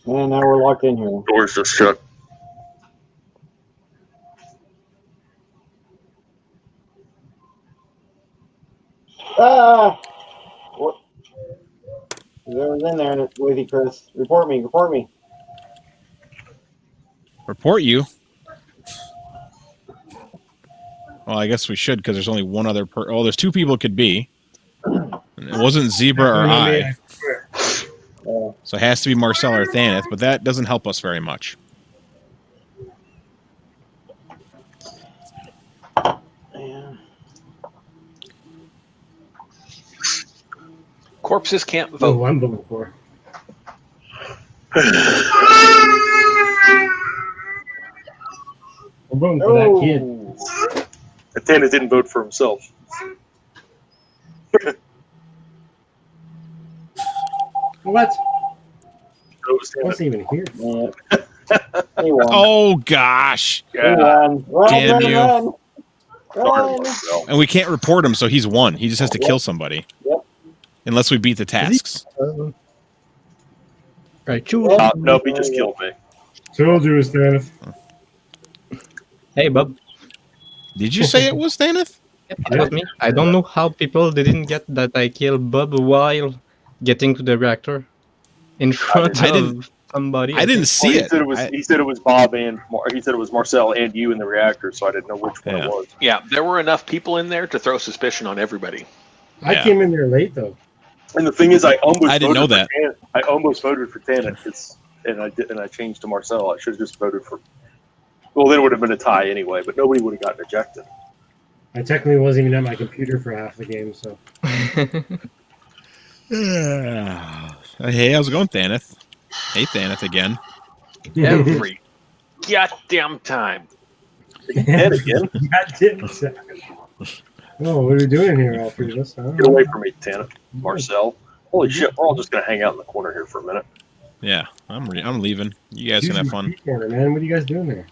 And now we're locked in here. Doors just shut. Ah! What? Whoever's in there with you, Chris. Report me. Report me. Report you. Well, I guess we should because there's only one other Oh, there's two people it could be. It wasn't Zebra or I. So it has to be Marcel or Thaneth, but that doesn't help us very much. Corpses can't vote. Oh, I'm voting for. I'm voting for that kid. Athena didn't vote for himself. What? It was I wasn't even here. He won. Oh, gosh. He won. Run, Damn run, you. run. Run. And we can't report him, so he's won. He just has to kill somebody. Yep. Unless we beat the tasks. Right, choose. Nope, he just killed me. Told you it was Thaneth. Hey, Bob. Did you say it was Thaneth? It was me. I don't know how people didn't get that I killed Bob while getting to the reactor in front of somebody. I didn't see He it. said it was Bob and he said it was Marcel and you in the reactor, so I didn't know which one it was. Yeah, there were enough people in there to throw suspicion on everybody. I came in there late though. And the thing is, I didn't know that. I almost voted for Tana, and I changed to Marcel. I should have just voted for. Well, then it would have been a tie anyway, but nobody would have gotten ejected. I technically wasn't even at my computer for half the game, so. Hey, how's it going, Thaneth? Hey, Thaneth again. Every goddamn time. Dead again. Oh, what are we doing here, Alfredus? Get away from me, Tana. Marcel. Holy shit, we're all just gonna hang out in the corner here for a minute. Yeah, I'm leaving. You guys can have fun. Corner, man. What are you guys doing there?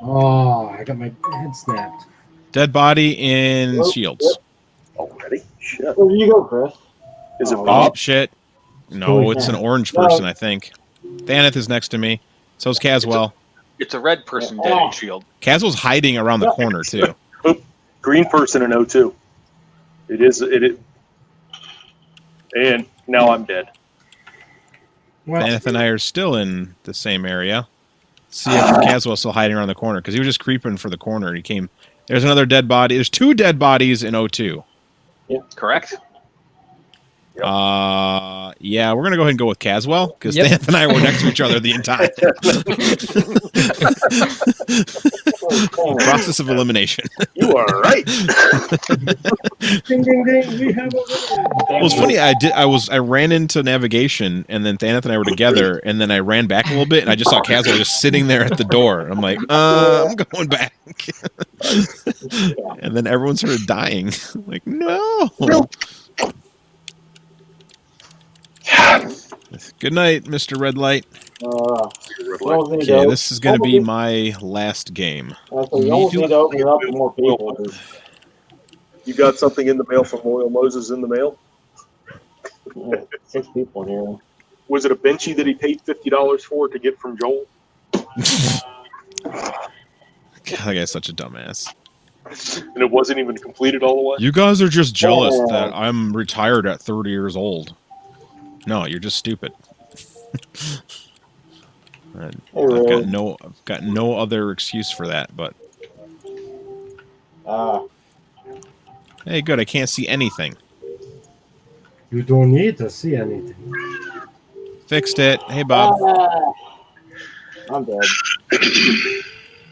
Oh, I got my head snapped. Dead body in Shields. Already? Shit. Where do you go, Chris? Is it Oh, Bob? shit. No, it's an orange person, I think. Thaneth is next to me. So's Caswell. It's a red person dead in shield. Caswell's hiding around the corner, too. Green person in O2. It is. And now I'm dead. Thaneth and I are still in the same area. See if Caswell's still hiding around the corner, because he was just creeping for the corner. And he came. There's another dead body. There's two dead bodies in O2. Yeah. Correct? Yeah, we're gonna go ahead and go with Caswell because Thaneth and I were next to each other the entire process of elimination. You are right. Ding, ding, ding. We have a Well, it's funny. I ran into navigation, and then Thaneth and I were together, and then I ran back a little bit, and I just saw Caswell just sitting there at the door. I'm like, I'm going back. And then everyone started dying. I'm like, no. Good night, Mr. Red Light. Yeah, this is going to be my last game. You almost need to open it up to more people. You got something in the mail from Loyal Moses in the mail? 6 people here. Was it a Benchy that he paid $50 for to get from Joel? God, that guy's such a dumbass. And it wasn't even completed all the way? You guys are just jealous that I'm retired at 30 years old. No, you're just stupid. I've got no other excuse for that, but hey, good, I can't see anything. You don't need to see anything. Fixed it. Hey, Bob. I'm dead.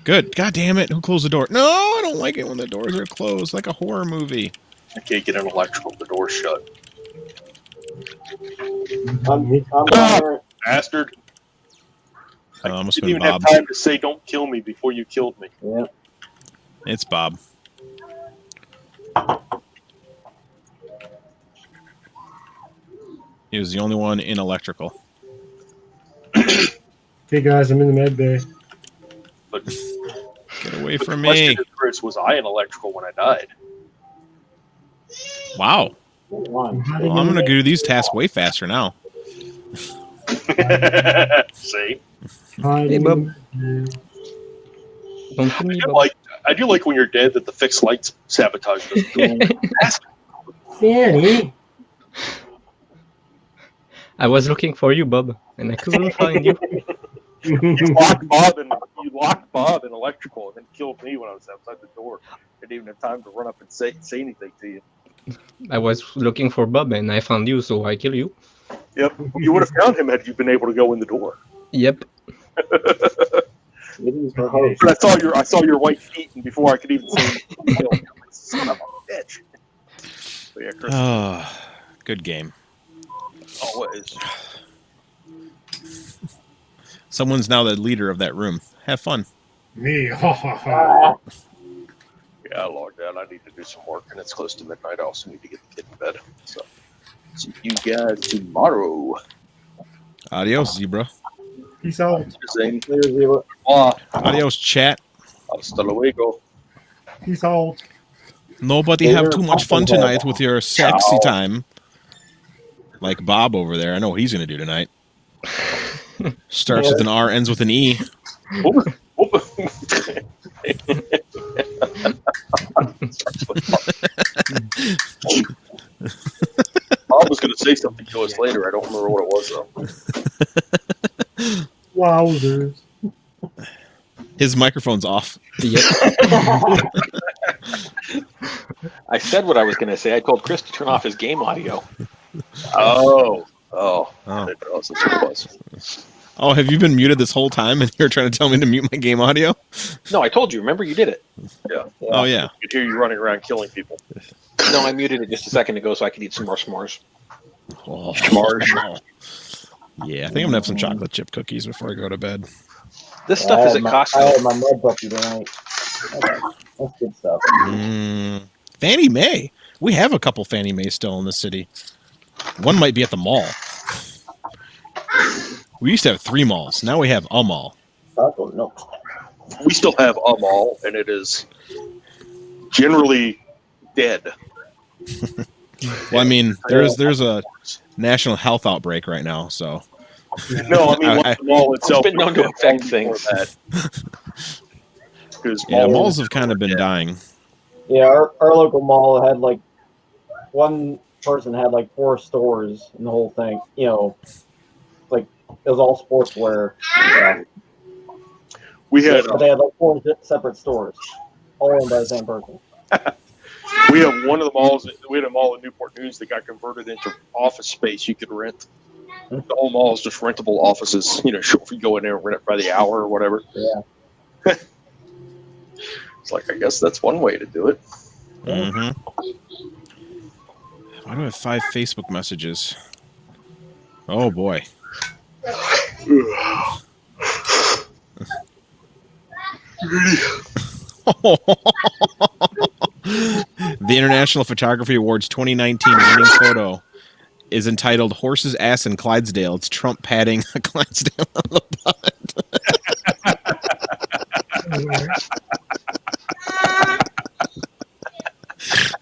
Good. God damn it. Who closed the door? No, I don't like it when the doors are closed, like a horror movie. I can't get an electrical, the door's shut. I'm bastard. I must have didn't been even Bob. have time to say don't kill me before you killed me. Yeah. It's Bob. He was the only one in electrical. Hey guys, I'm in the med bay. But get away from the question me. is, Chris, was I in electrical when I died? Wow. Well, I'm going to do these tasks way faster now. See? Hey, Bob. I do like when you're dead that the fixed lights sabotage us. Danny. I was looking for you, Bob, and I couldn't find you. You locked Bob in electrical and then killed me when I was outside the door. I didn't even have time to run up and say anything to you. I was looking for Bob and I found you, so I kill you. Yep. You would have found him had you been able to go in the door. Yep. I saw your white feet, and before I could even say anything, son of a bitch. But yeah, Chris, good game. Always. Someone's now the leader of that room. Have fun. Me, ha ha ha. Yeah, I logged out. I need to do some work, and it's close to midnight. I also need to get the kid in bed. So, see you guys tomorrow. Adios, zebra. Peace out. Adios, chat. Hasta luego. Peace out. Nobody have too much fun tonight with your sexy time. Like Bob over there. I know what he's going to do tonight. Starts with an R, ends with an E. Bob was going to say something to us later. I don't remember what it was, though. Wowzers. His microphone's off. Yep. I said what I was going to say. I told Chris to turn off his game audio. Oh. I didn't know that's what it was. Oh, have you been muted this whole time and you're trying to tell me to mute my game audio? No, I told you. Remember, you did it. Yeah. Oh, yeah. I could hear you running around killing people. No, I muted it just a second ago so I could eat some more s'mores. Oh, S'mores. Yeah, I think I'm going to have some chocolate chip cookies before I go to bed. This stuff is at Costco. I had my mud puppy tonight. Okay. That's good stuff. Fannie Mae. We have a couple Fannie Mae still in the city. One might be at the mall. We used to have 3 malls. Now we have a mall. I don't know. We still have a mall, and it is generally dead. Well, I mean, there's a national health outbreak right now, so. No, I mean, the mall itself. It's been known to affect things. Yeah, malls have kind of been dying. Yeah, our local mall had like one person had like 4 stores in the whole thing. You know, like it was all sportswear. Yeah. We had. But they had like 4 separate stores, all owned by the same person. We have one of the malls. We had a mall in Newport News that got converted into office space you could rent. The whole mall is just rentable offices. You know, if you go in there and rent it by the hour or whatever. Yeah. It's like, I guess that's one way to do it. Mm-hmm. Why do I have 5 Facebook messages? Oh boy. The International Photography Awards 2019 winning photo is entitled "Horse's Ass in Clydesdale." It's Trump patting a Clydesdale on the butt.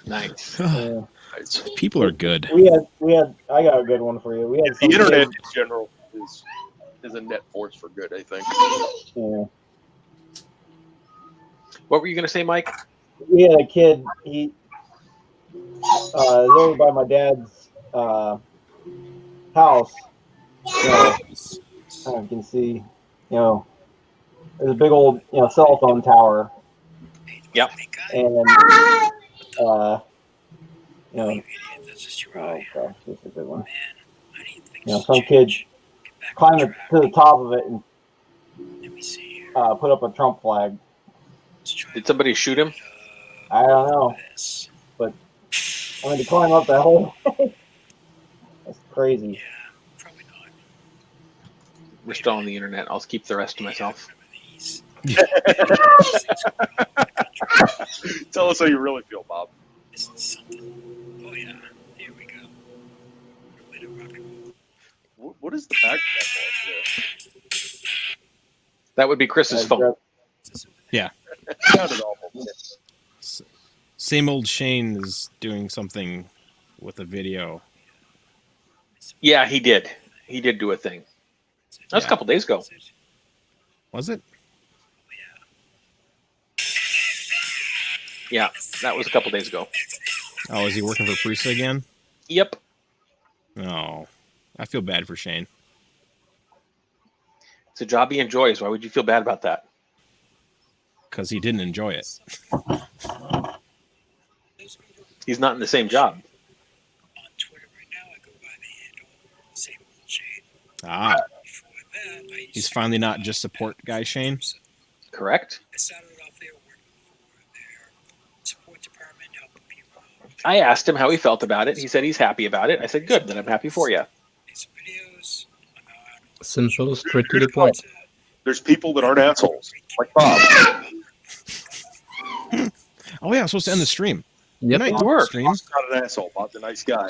Nice. People are good. We had. I got a good one for you. We had The internet in general is a net force for good, I think. Yeah. What were you going to say, Mike? We had a kid. He was over by my dad's house. You know, you can see. You know, there's a big old cell phone tower. Yep. And oh gosh, this is a good one. Some kid climbed to the top of it and put up a Trump flag. Did somebody shoot him? I don't know, but I mean to climb up that whole that's crazy. We're still on the internet. I'll keep the rest to myself. Tell us how you really feel, Bob. Oh yeah, here we go. What is the background there? That would be Chris's phone. Yeah. Sounded awful. Same old Shane is doing something with a video. Yeah, he did. He did do a thing. That was a couple days ago. Was it? Yeah, that was a couple days ago. Oh, is he working for Prisa again? Yep. Oh, I feel bad for Shane. It's a job he enjoys. Why would you feel bad about that? Because he didn't enjoy it. He's not in the same job. Ah. He's finally not just support guy Shane? Correct. I asked him how he felt about it. He said he's happy about it. I said, good, then I'm happy for you. Simple, straight to the point. There's people that aren't assholes, like Bob. Oh yeah, I'm supposed to end the stream. Yep. Good night, You were. stream. Bob's not an asshole. Bob's a nice guy.